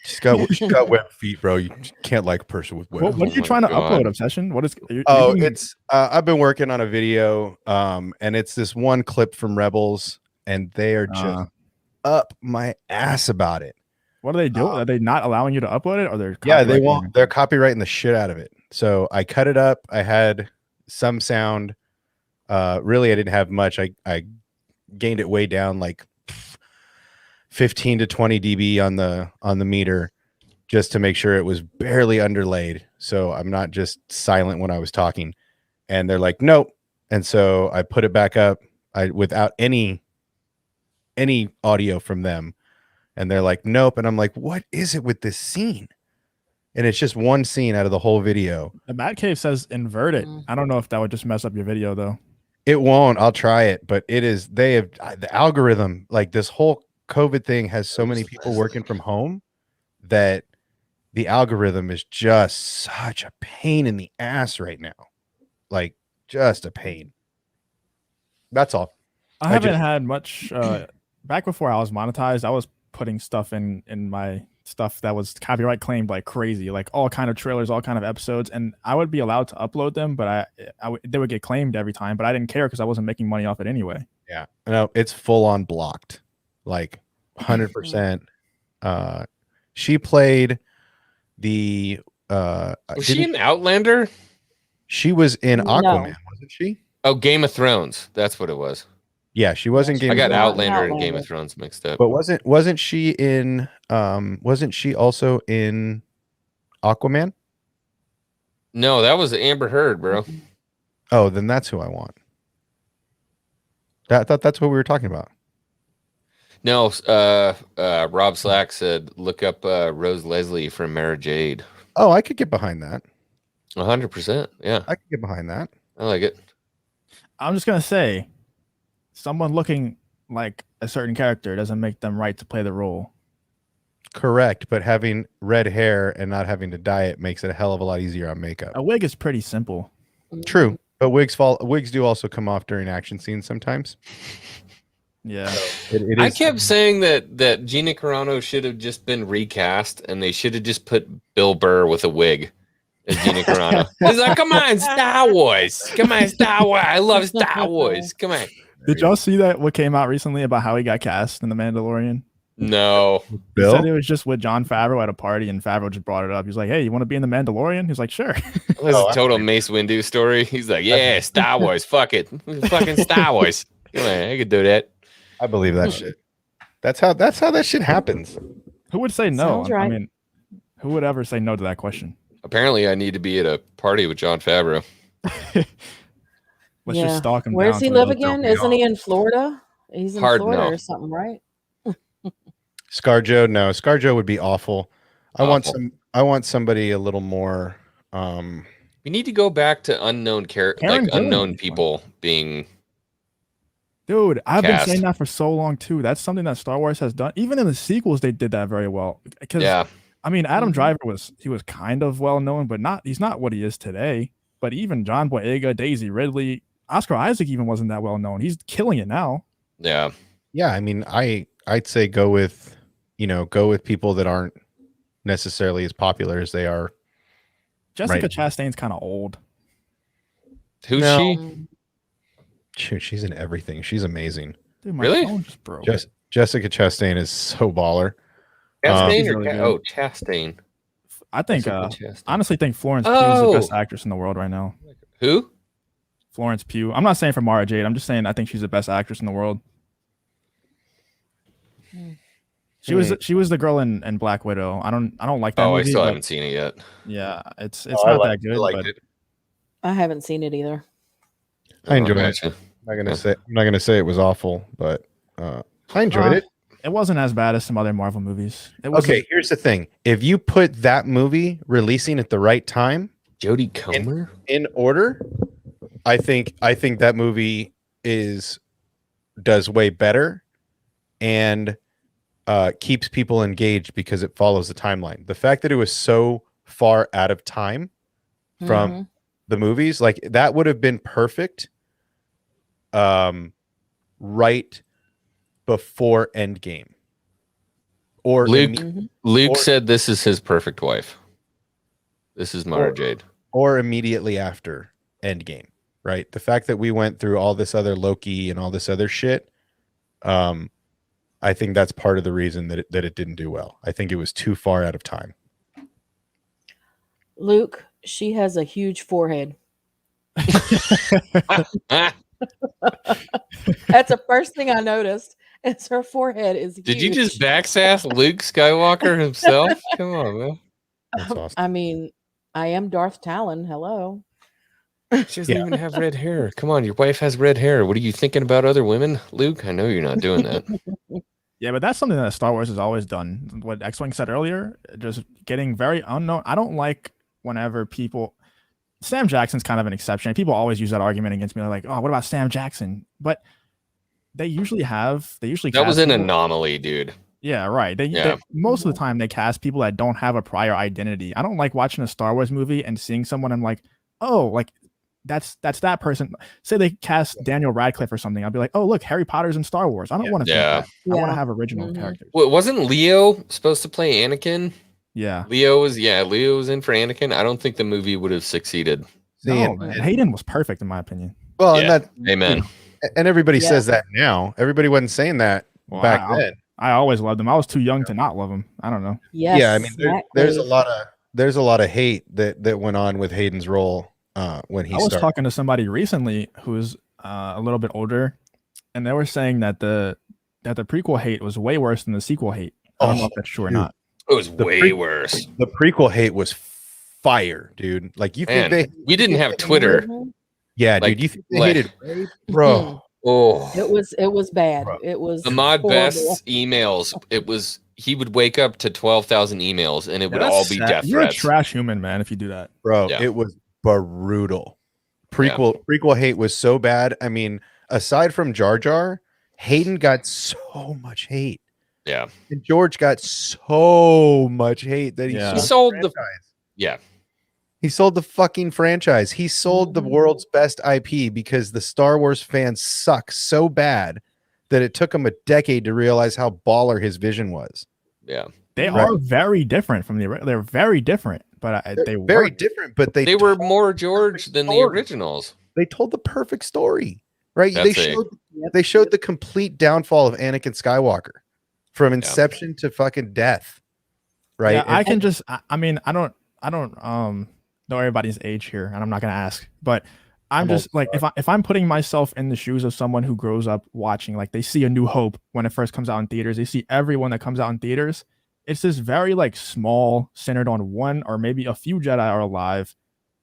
Speaker 4: She's got web feet, bro. You can't like a person with web.
Speaker 6: What are you
Speaker 3: my
Speaker 6: trying to
Speaker 3: God.
Speaker 6: upload, Obsession? What is?
Speaker 4: Oh, it's I've been working on a video, and it's this one clip from Rebels, and they are just up my ass about it.
Speaker 6: What are they doing? Are they not allowing you to upload it, or they're
Speaker 4: Yeah, they
Speaker 6: copywriting
Speaker 4: won't.
Speaker 6: it?
Speaker 4: They're copywriting the shit out of it. So I cut it up. I had some sound. Really, I didn't have much. I gained it way down, like 15 to 20 dB on the meter, just to make sure it was barely underlaid. so I'm not just silent when I was talking. And they're like, nope. And so I put it back up without any audio from them. And they're like, nope. And I'm like, what is it with this scene? And it's just one scene out of the whole video.
Speaker 6: The Batcave says invert it. I don't know if that would just mess up your video though.
Speaker 4: It won't. I'll try it, but they have the algorithm, like this whole COVID thing has so many people working from home that the algorithm is just such a pain in the ass right now. Like just a pain. That's all.
Speaker 6: I haven't had much back before I was monetized. I was putting stuff in my stuff that was copyright claimed like crazy, like all kind of trailers, all kind of episodes, and I would be allowed to upload them, but they would get claimed every time, but I didn't care because I wasn't making money off it anyway.
Speaker 4: Yeah, no, it's full on blocked, like 100%. She played the
Speaker 3: was she in Outlander?
Speaker 4: She was in Aquaman,
Speaker 5: No.
Speaker 4: wasn't she?
Speaker 3: Oh, Game of Thrones. That's what it was.
Speaker 4: Yeah, she was in Game
Speaker 3: I
Speaker 4: of
Speaker 3: got
Speaker 4: Thrones.
Speaker 3: Outlander and Game
Speaker 5: Outlander.
Speaker 3: of Thrones mixed up.
Speaker 4: But wasn't she in wasn't she also in Aquaman?
Speaker 3: No, that was Amber Heard, bro.
Speaker 4: Oh, then that's who I want. I thought that's what we were talking about.
Speaker 3: No, Rob Slack said look up Rose Leslie from Mara Jade.
Speaker 4: Oh, I could get behind that.
Speaker 3: 100%. Yeah,
Speaker 4: I could get behind that.
Speaker 3: I like it.
Speaker 6: I'm just gonna say, someone looking like a certain character doesn't make them right to play the role.
Speaker 4: Correct, but having red hair and not having to dye it makes it a hell of a lot easier on makeup.
Speaker 6: A wig is pretty simple.
Speaker 4: True, but wigs do also come off during action scenes sometimes.
Speaker 6: Yeah.
Speaker 4: It
Speaker 3: I
Speaker 4: is-
Speaker 3: kept saying that Gina Carano should have just been recast, and they should have just put Bill Burr with a wig as Gina Carano. He's like, come on, Star Wars. Come on, Star Wars. I love Star Wars. Come on.
Speaker 6: Did y'all see that what came out recently about how he got cast in The Mandalorian?
Speaker 3: No.
Speaker 6: He
Speaker 4: Bill?
Speaker 6: said it was just with Jon Favreau at a party, and Favreau just brought it up. He's like, hey, you want to be in The Mandalorian? He's like, sure.
Speaker 3: That was a total Mace Windu story. He's like, yeah, Star Wars. Fuck it. Fucking Star Wars. Come on, I could do that.
Speaker 4: I believe that shit. That's how that shit happens.
Speaker 6: Who would say no?
Speaker 5: Sounds right.
Speaker 6: I mean, who would ever say no to that question?
Speaker 3: Apparently, I need to be at a party with Jon Favreau.
Speaker 6: Let's just stalk him.
Speaker 5: Where
Speaker 6: down
Speaker 5: does he
Speaker 6: till
Speaker 5: live
Speaker 6: don't
Speaker 5: again?
Speaker 6: me
Speaker 5: Isn't he
Speaker 6: off.
Speaker 5: in Florida? He's in
Speaker 3: Hard
Speaker 5: Florida
Speaker 3: no.
Speaker 5: or something, right?
Speaker 4: ScarJo, no, ScarJo would be awful. I
Speaker 3: Awful.
Speaker 4: want somebody a little more
Speaker 3: We need to go back to unknown
Speaker 6: Karen
Speaker 3: like
Speaker 6: Gillan
Speaker 3: unknown
Speaker 6: would be fun.
Speaker 3: people being.
Speaker 6: Dude, I've
Speaker 3: Cast.
Speaker 6: been saying that for so long too. That's something that Star Wars has done. Even in the sequels, they did that very well. Because
Speaker 3: Yeah,
Speaker 6: I mean, Adam
Speaker 5: Mhm.
Speaker 6: Driver was kind of well known, but he's not what he is today. But even John Boyega, Daisy Ridley, Oscar Isaac even wasn't that well known. He's killing it now.
Speaker 3: yeah.
Speaker 4: yeah, I mean, I'd say go with people that aren't necessarily as popular as they are.
Speaker 6: Jessica
Speaker 4: Right.
Speaker 6: Chastain's kind of old.
Speaker 3: Who's
Speaker 4: No.
Speaker 3: she?
Speaker 4: Shoot, she's in everything. She's amazing.
Speaker 6: Dude, my
Speaker 3: Really?
Speaker 6: phone just broke.
Speaker 4: Jessica Chastain is so baller.
Speaker 3: Chastain
Speaker 6: She's
Speaker 3: or
Speaker 6: really good.
Speaker 3: oh Chastain?
Speaker 6: I think,
Speaker 3: Jessica Chastain.
Speaker 6: honestly, think Florence Pugh is the
Speaker 3: Oh.
Speaker 6: best actress in the world right now.
Speaker 3: Who?
Speaker 6: Florence Pugh. I'm not saying for Mara Jade. I'm just saying I think she's the best actress in the world. She was the girl in Black Widow. I don't like that
Speaker 3: Oh, I
Speaker 6: movie.
Speaker 3: still
Speaker 6: but
Speaker 3: haven't seen it yet.
Speaker 6: yeah, it's
Speaker 4: Oh, I
Speaker 6: not
Speaker 4: liked-
Speaker 6: that
Speaker 4: I
Speaker 6: good.
Speaker 4: liked
Speaker 6: But
Speaker 4: it.
Speaker 5: I haven't seen it either.
Speaker 4: I enjoyed it.
Speaker 3: gotcha.
Speaker 4: I'm not gonna say it was awful, but I enjoyed it.
Speaker 6: it wasn't as bad as some other Marvel movies. It was
Speaker 4: Okay, here's the thing: if you put that movie releasing at the right time
Speaker 3: Jodie Comer.
Speaker 4: in order, I think that movie does way better and keeps people engaged because it follows the timeline. The fact that it was so far out of time from
Speaker 5: Mhm.
Speaker 4: the movies, like that would have been perfect right before Endgame. Or
Speaker 3: Luke
Speaker 5: Mhm.
Speaker 3: Luke
Speaker 4: Or-
Speaker 3: said this is his perfect wife. This is Mara
Speaker 4: Or-
Speaker 3: Jade.
Speaker 4: or immediately after Endgame, right? The fact that we went through all this other Loki and all this other shit, I think that's part of the reason that it didn't do well. I think it was too far out of time.
Speaker 5: Luke, she has a huge forehead.
Speaker 3: Ah,
Speaker 5: That's the first thing I noticed. Is her forehead is
Speaker 3: did you
Speaker 5: huge.
Speaker 3: just backsass Luke Skywalker himself? Come on, man.
Speaker 4: That's awesome.
Speaker 5: I mean, I am Darth Talon. Hello.
Speaker 3: She doesn't even have red hair. Come on, your wife has red hair. What are you thinking about other women, Luke? I know you're not doing that.
Speaker 6: Yeah, but that's something that Star Wars has always done. What X-Wing said earlier, just getting very unknown. I don't like whenever people. Sam Jackson's kind of an exception. People always use that argument against me. They're like, "Oh, what about Sam Jackson?" But they usually
Speaker 3: That was
Speaker 6: cast
Speaker 3: an
Speaker 6: people-
Speaker 3: anomaly, dude.
Speaker 6: Yeah, right.
Speaker 3: Yeah.
Speaker 6: Most of the time they cast people that don't have a prior identity. I don't like watching a Star Wars movie and seeing someone I'm like, oh, like that's that person. Say they cast Daniel Radcliffe or something. I'll be like, oh, look, Harry Potter's in Star Wars. I don't want to think
Speaker 3: Yeah.
Speaker 6: that. I want to
Speaker 5: Yeah.
Speaker 6: have original
Speaker 5: Mhm.
Speaker 6: characters.
Speaker 3: Well, wasn't Leo supposed to play Anakin?
Speaker 6: Yeah.
Speaker 3: Leo was in for Anakin. I don't think the movie would have succeeded.
Speaker 6: No,
Speaker 4: and-
Speaker 6: Hayden was perfect in my opinion.
Speaker 4: well,
Speaker 3: Yeah.
Speaker 4: and that,
Speaker 3: Amen.
Speaker 4: and everybody
Speaker 5: Yeah.
Speaker 4: says that now. Everybody wasn't saying that
Speaker 6: Well,
Speaker 4: back
Speaker 6: I-
Speaker 4: then.
Speaker 6: I always loved him. I was too young to not love him. I don't know.
Speaker 5: Yes.
Speaker 4: Yeah, I mean, there's a
Speaker 5: exactly.
Speaker 4: lot of hate that went on with Hayden's role when he
Speaker 6: I was
Speaker 4: started.
Speaker 6: talking to somebody recently who's a little bit older, and they were saying that the prequel hate was way worse than the sequel hate. I don't know if that's true or
Speaker 4: dude.
Speaker 6: not.
Speaker 3: It was
Speaker 4: The
Speaker 3: way worse.
Speaker 4: The prequel hate was fire, dude. Like you
Speaker 3: Man,
Speaker 4: think they?
Speaker 3: we didn't have Twitter.
Speaker 5: Mhm.
Speaker 4: Yeah,
Speaker 3: like-
Speaker 4: dude. You think they
Speaker 3: like-
Speaker 4: hated Ray? Bro?
Speaker 3: Oh,
Speaker 5: It was bad.
Speaker 4: Bro.
Speaker 5: It was
Speaker 3: Ahmad
Speaker 5: horrible.
Speaker 3: Best's emails. He would wake up to 12,000 emails, and it would
Speaker 6: Yeah,
Speaker 3: all
Speaker 6: that's
Speaker 3: be
Speaker 6: sad.
Speaker 3: death
Speaker 6: You're
Speaker 3: threats.
Speaker 6: a trash human, man, if you do that.
Speaker 4: Bro,
Speaker 3: Yeah.
Speaker 4: it was brutal. Prequel hate was so bad. I mean, aside from Jar Jar, Hayden got so much hate.
Speaker 3: Yeah,
Speaker 4: And George got so much hate that he
Speaker 6: Yeah.
Speaker 3: he
Speaker 4: sold
Speaker 3: sold
Speaker 4: the
Speaker 3: the.
Speaker 4: franchise.
Speaker 3: Yeah,
Speaker 4: He sold the fucking franchise. He sold the
Speaker 5: Mhm.
Speaker 4: world's best IP because the Star Wars fans suck so bad that it took him a decade to realize how baller his vision was.
Speaker 3: yeah.
Speaker 6: They
Speaker 4: Right.
Speaker 6: are very different from they're very different, but they
Speaker 4: Very
Speaker 6: work.
Speaker 4: different, but
Speaker 3: They were
Speaker 4: told
Speaker 3: more
Speaker 4: the
Speaker 3: George
Speaker 4: perfect
Speaker 3: than the
Speaker 4: story.
Speaker 3: originals.
Speaker 4: They told the perfect story, right?
Speaker 3: That's
Speaker 4: They showed the complete downfall of Anakin Skywalker from inception to fucking death, right?
Speaker 6: Yeah, I
Speaker 4: And-
Speaker 6: can just. I mean, I don't know everybody's age here, and I'm not gonna ask, but I'm
Speaker 4: I'm
Speaker 6: just
Speaker 4: old,
Speaker 6: like if I'm putting myself in the shoes of someone who grows up watching, like they see A New Hope when it first comes out in theaters, they see everyone that comes out in theaters. It's this very like small, centered on one or maybe a few Jedi are alive,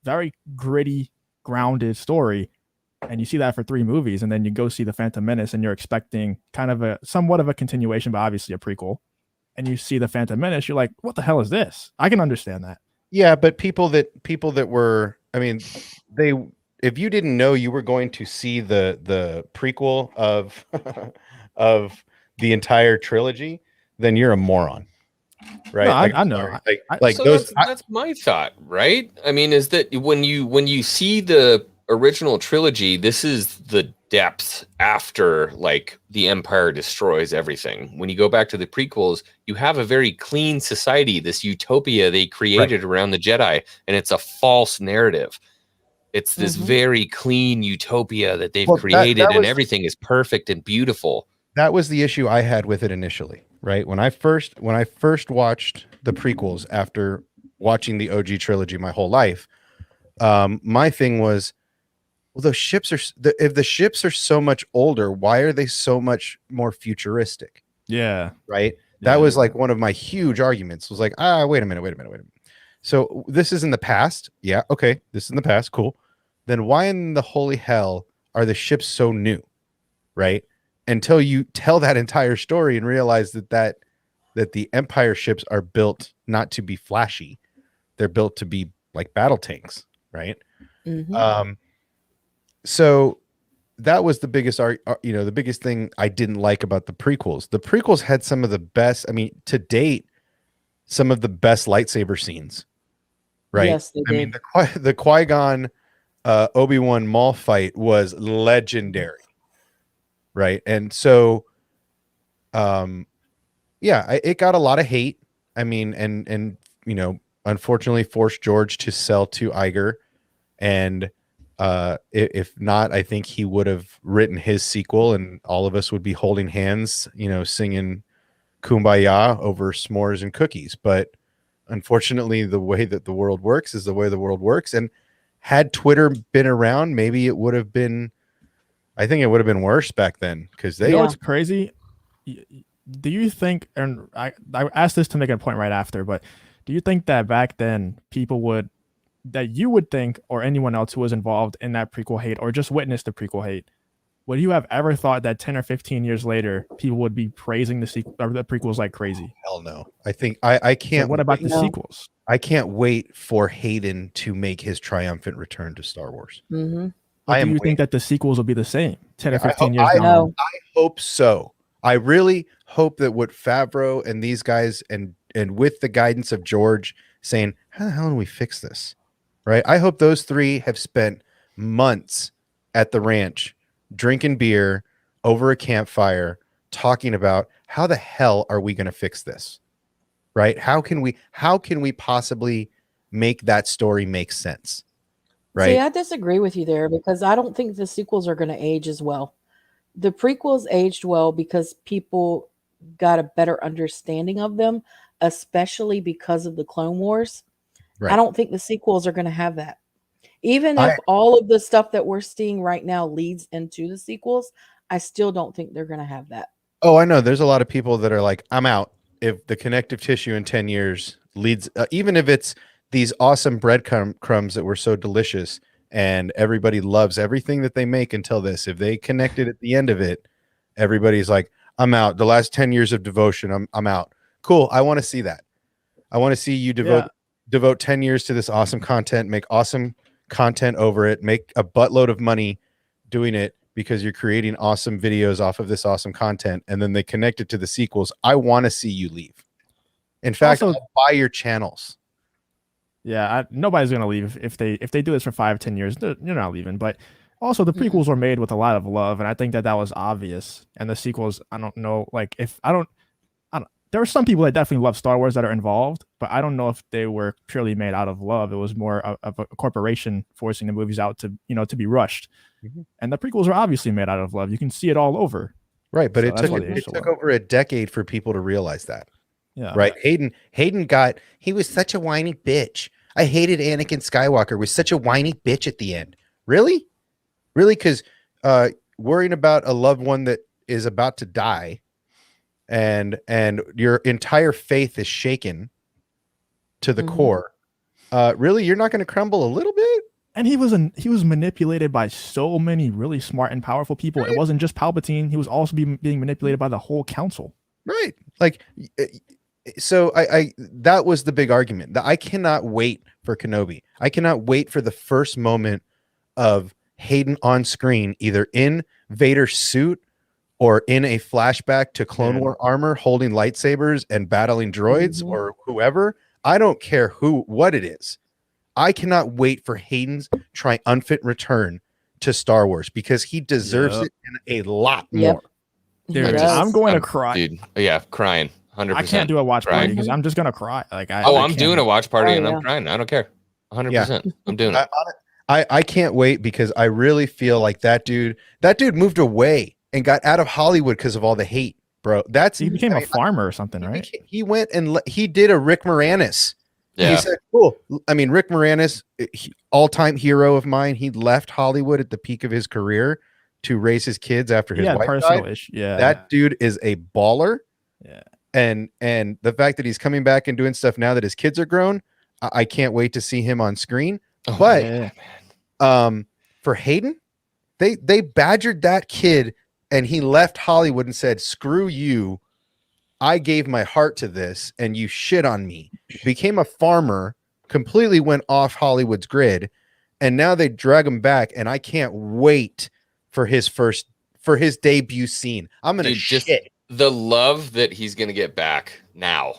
Speaker 6: very gritty, grounded story. And you see that for 3 movies, and then you go see The Phantom Menace, and you're expecting kind of a somewhat of a continuation, but obviously a prequel. And you see The Phantom Menace, you're like, what the hell is this? I can understand that.
Speaker 4: Yeah, but people that were, I mean, if you didn't know you were going to see the prequel of of the entire trilogy, then you're a moron, right?
Speaker 6: No,
Speaker 4: Like,
Speaker 6: I
Speaker 4: I'm
Speaker 6: know.
Speaker 4: sorry.
Speaker 6: I-
Speaker 4: Like
Speaker 3: So
Speaker 4: those.
Speaker 3: that's my thought, right? I mean, is that when you see the original trilogy, this is the depth after like the Empire destroys everything. When you go back to the prequels, you have a very clean society, this utopia they created around the Jedi, and it's a false narrative. It's this
Speaker 5: Mhm.
Speaker 3: very clean utopia that they've
Speaker 4: Well, that
Speaker 3: created, and
Speaker 4: was-
Speaker 3: everything is perfect and beautiful.
Speaker 4: That was the issue I had with it initially, right? When I first watched the prequels after watching the OG trilogy my whole life, my thing was, well, those ships are if the ships are so much older, why are they so much more futuristic,
Speaker 6: Yeah.
Speaker 4: right? That was like one of my huge arguments. Was like, wait a minute. So this is in the past, yeah, okay, this is in the past, cool. Then why in the holy hell are the ships so new, right? Until you tell that entire story and realize that the Empire ships are built not to be flashy, they're built to be like battle tanks, right?
Speaker 5: Mhm.
Speaker 4: So that was the biggest the biggest thing I didn't like about the prequels. The prequels had some of the best, I mean, to date, some of the best lightsaber scenes, right?
Speaker 5: Yes, they
Speaker 4: I mean,
Speaker 5: did.
Speaker 4: the Qui-Gon Obi-Wan Maul fight was legendary, right? And so it got a lot of hate. I mean, and unfortunately forced George to sell to Iger, and if not, I think he would have written his sequel, and all of us would be holding hands, singing Kumbaya over s'mores and cookies. But unfortunately, the way that the world works is the way the world works. And had Twitter been around, maybe it would have been. I think it would have been worse back then because
Speaker 6: You
Speaker 4: they.
Speaker 6: know
Speaker 5: Yeah.
Speaker 6: what's crazy? Do you think, and I asked this to make a point right after, but do you think that back then people would that you would think, or anyone else who was involved in that prequel hate or just witnessed the prequel hate, would you have ever thought that 10 or 15 years later people would be praising the sequel or the prequels like crazy?
Speaker 4: Hell no. I think I can't.
Speaker 6: So what about the
Speaker 5: No.
Speaker 6: sequels?
Speaker 4: I can't wait for Hayden to make his triumphant return to Star Wars.
Speaker 5: Mm-hmm.
Speaker 6: But
Speaker 4: I
Speaker 6: do
Speaker 4: am
Speaker 6: you think that the sequels will be the same 10 or 15 years
Speaker 4: I
Speaker 6: down?
Speaker 5: No.
Speaker 4: hope so. I really hope that what Favreau and these guys and with the guidance of George saying, how the hell do we fix this? Right? I hope those three have spent months at the ranch drinking beer over a campfire talking about how the hell are we going to fix this? Right? How can we possibly make that story make sense? Right?
Speaker 5: See, I disagree with you there because I don't think the sequels are going to age as well. The prequels aged well because people got a better understanding of them, especially because of the Clone Wars.
Speaker 4: Right.
Speaker 5: I don't think the sequels are going to have that. Even
Speaker 4: I-
Speaker 5: if all of the stuff that we're seeing right now leads into the sequels, I still don't think they're going to have that.
Speaker 4: Oh, I know. There's a lot of people that are like, I'm out. If the connective tissue in 10 years leads, even if it's these awesome breadcrumbs that were so delicious and everybody loves everything that they make until this, if they connected at the end of it, everybody's like, I'm out. The last 10 years of devotion, I'm out. Cool. I want to see that. I want to see you devote 10 years to this awesome content, make awesome content over it, make a buttload of money doing it because you're creating awesome videos off of this awesome content, and then they connect it to the sequels. I want to see you leave. In fact,
Speaker 6: Also-
Speaker 4: I'll buy your channels.
Speaker 6: Yeah, nobody's gonna leave if they do this for 5-10 years. You're not leaving. But also, the prequels were made with a lot of love, and I think that was obvious. And the sequels, I don't know. Like, if I don't. There are some people that definitely love Star Wars that are involved, but I don't know if they were purely made out of love. It was more of a corporation forcing the movies out to be rushed.
Speaker 4: Mhm.
Speaker 6: And the prequels are obviously made out of love. You can see it all over.
Speaker 4: Right, but
Speaker 6: So
Speaker 4: it
Speaker 6: that's why they
Speaker 4: took
Speaker 6: aged so well.
Speaker 4: over a decade for people to realize that.
Speaker 6: Yeah.
Speaker 4: Right? He was such a whiny bitch. I hated Anakin Skywalker. Was such a whiny bitch at the end. Really? Because worrying about a loved one that is about to die and your entire faith is shaken to the core. Really, you're not going to crumble a little bit?
Speaker 6: And he was manipulated by so many really smart and powerful people.
Speaker 4: Right.
Speaker 6: It wasn't just Palpatine. He was also being manipulated by the whole council.
Speaker 4: Right. Like, so I that was the big argument. That I cannot wait for Kenobi. I cannot wait for the first moment of Hayden on screen, either in Vader's suit or in a flashback to Clone War armor, holding lightsabers and battling droids or whoever. I don't care what it is. I cannot wait for Hayden's triumphant return to Star Wars because he deserves it and a lot more.
Speaker 5: He
Speaker 6: Dude,
Speaker 5: does.
Speaker 6: I'm going to cry.
Speaker 3: Dude, yeah, crying. 100%.
Speaker 6: I can't do a watch party
Speaker 3: Crying.
Speaker 6: because I'm just gonna cry. Like
Speaker 3: I'm doing a watch party and
Speaker 5: yeah.
Speaker 3: I'm crying. I don't care. 100%. I'm doing it.
Speaker 4: I can't wait because I really feel like that dude moved away and got out of Hollywood because of all the hate, bro.
Speaker 6: He became a farmer or something, right?
Speaker 4: He went and he did a Rick Moranis.
Speaker 3: Yeah.
Speaker 4: He said, cool. I mean, Rick Moranis, all-time hero of mine. He left Hollywood at the peak of his career to raise his kids after his wife
Speaker 6: personal
Speaker 4: died.
Speaker 6: issue. Yeah.
Speaker 4: That dude is a baller.
Speaker 6: Yeah.
Speaker 4: And the fact that he's coming back and doing stuff now that his kids are grown, I can't wait to see him on screen.
Speaker 3: Oh,
Speaker 4: But
Speaker 6: yeah.
Speaker 4: for Hayden, they badgered that kid and he left Hollywood and said, screw you. I gave my heart to this and you shit on me. Became a farmer, completely went off Hollywood's grid, and now they drag him back, and I can't wait for his debut scene. I'm gonna
Speaker 3: just
Speaker 4: shit.
Speaker 3: the love that he's gonna get back now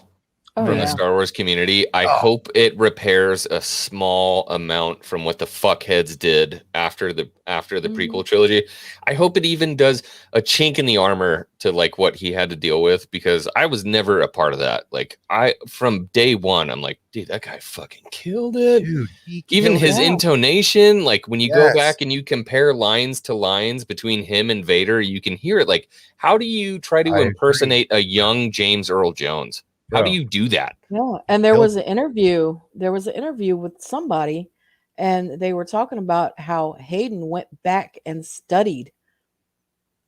Speaker 3: from the Star Wars community. I hope it repairs a small amount from what the fuckheads did after the prequel trilogy. I hope it even does a chink in the armor to like what he had to deal with, because I was never a part of that. Like from day one, I'm like, dude, that guy fucking killed it.
Speaker 4: Dude,
Speaker 3: Even his intonation, like when you go
Speaker 4: Yes.
Speaker 3: back and you compare lines to lines between him and Vader, you can hear it. Like, how do you try to
Speaker 4: I
Speaker 3: impersonate a young James Earl Jones? How do you do that?
Speaker 5: Yeah, and there was an interview. There was an interview with somebody, and they were talking about how Hayden went back and studied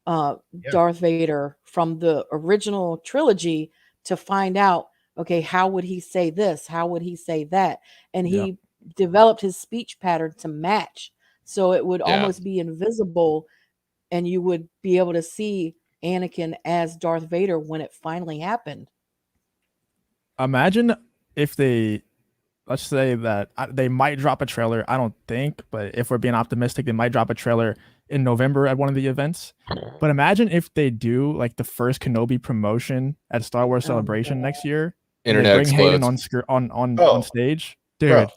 Speaker 5: Darth Vader from the original trilogy to find out, okay, how would he say this? How would he say that? And he developed his speech pattern to match, so it would
Speaker 3: Yeah.
Speaker 5: almost be invisible, and you would be able to see Anakin as Darth Vader when it finally happened.
Speaker 6: Imagine if they, let's say that they might drop a trailer. I don't think, but if we're being optimistic, they might drop a trailer in November at one of the events. But imagine if they do like the first Kenobi promotion at Star Wars
Speaker 5: Oh,
Speaker 6: Celebration next year. And
Speaker 3: Internet
Speaker 6: they bring Hayden
Speaker 3: explodes.
Speaker 6: on stage, dude.
Speaker 4: Bro.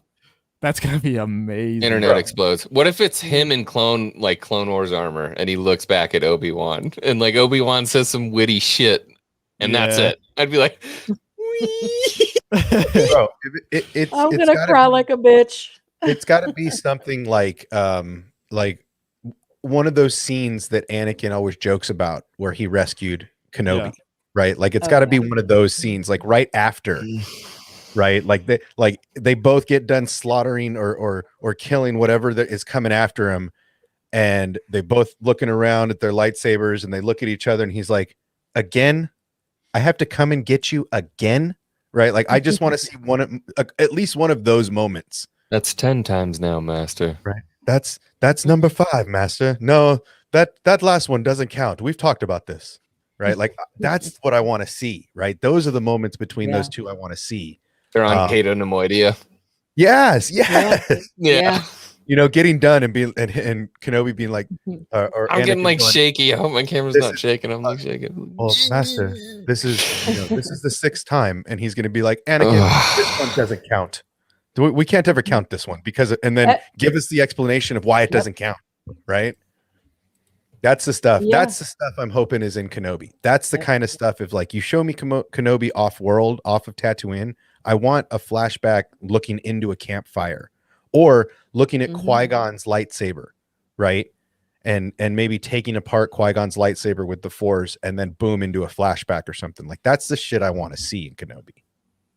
Speaker 6: That's gonna be amazing.
Speaker 3: Internet
Speaker 4: Bro.
Speaker 3: explodes. What if it's him in Clone Wars armor, and he looks back at Obi-Wan, and like Obi-Wan says some witty shit, and that's
Speaker 6: Yeah.
Speaker 3: it. I'd be like, "Wee."
Speaker 4: Bro, it's
Speaker 5: I'm
Speaker 4: it's
Speaker 5: gonna
Speaker 4: gotta
Speaker 5: cry
Speaker 4: be-
Speaker 5: like a bitch.
Speaker 4: it's got to be something like one of those scenes that Anakin always jokes about where he rescued Kenobi,
Speaker 6: Yeah.
Speaker 4: right? Like it's
Speaker 5: Oh,
Speaker 4: got to
Speaker 5: yeah.
Speaker 4: be one of those scenes, like right after, right? Like they both get done slaughtering or killing whatever that is coming after him, and they both looking around at their lightsabers, and they look at each other, and he's like, "Again, I have to come and get you again." Right? Like I just want to see at least one of those moments.
Speaker 3: That's 10 times now, Master.
Speaker 4: That's number 5, Master. No, that last one doesn't count. We've talked about this, right? Like that's what I want to see, right? Those are the moments between those two I want to see.
Speaker 3: They're on Cato Nemoidia.
Speaker 4: Yes.
Speaker 3: Yeah.
Speaker 4: You know, getting done and being and Kenobi being like, or
Speaker 3: I'm getting
Speaker 4: Anakin
Speaker 3: like
Speaker 4: going,
Speaker 3: shaky. I hope my camera's
Speaker 4: "This
Speaker 3: not
Speaker 4: is-
Speaker 3: shaking. I'm like shaking.
Speaker 4: Well, Master, this is the 6th time, and he's going to be like, Anakin, this one doesn't count. We can't ever count this one because, and then give us the explanation of why it doesn't count, right? That's the stuff.
Speaker 5: Yeah.
Speaker 4: That's the stuff I'm hoping is in Kenobi. That's the kind of stuff. If like you show me Kenobi off world, off of Tatooine, I want a flashback looking into a campfire, or looking at Qui-Gon's lightsaber, right? And maybe taking apart Qui-Gon's lightsaber with the Force, and then boom into a flashback or something. Like that's the shit I want to see in Kenobi.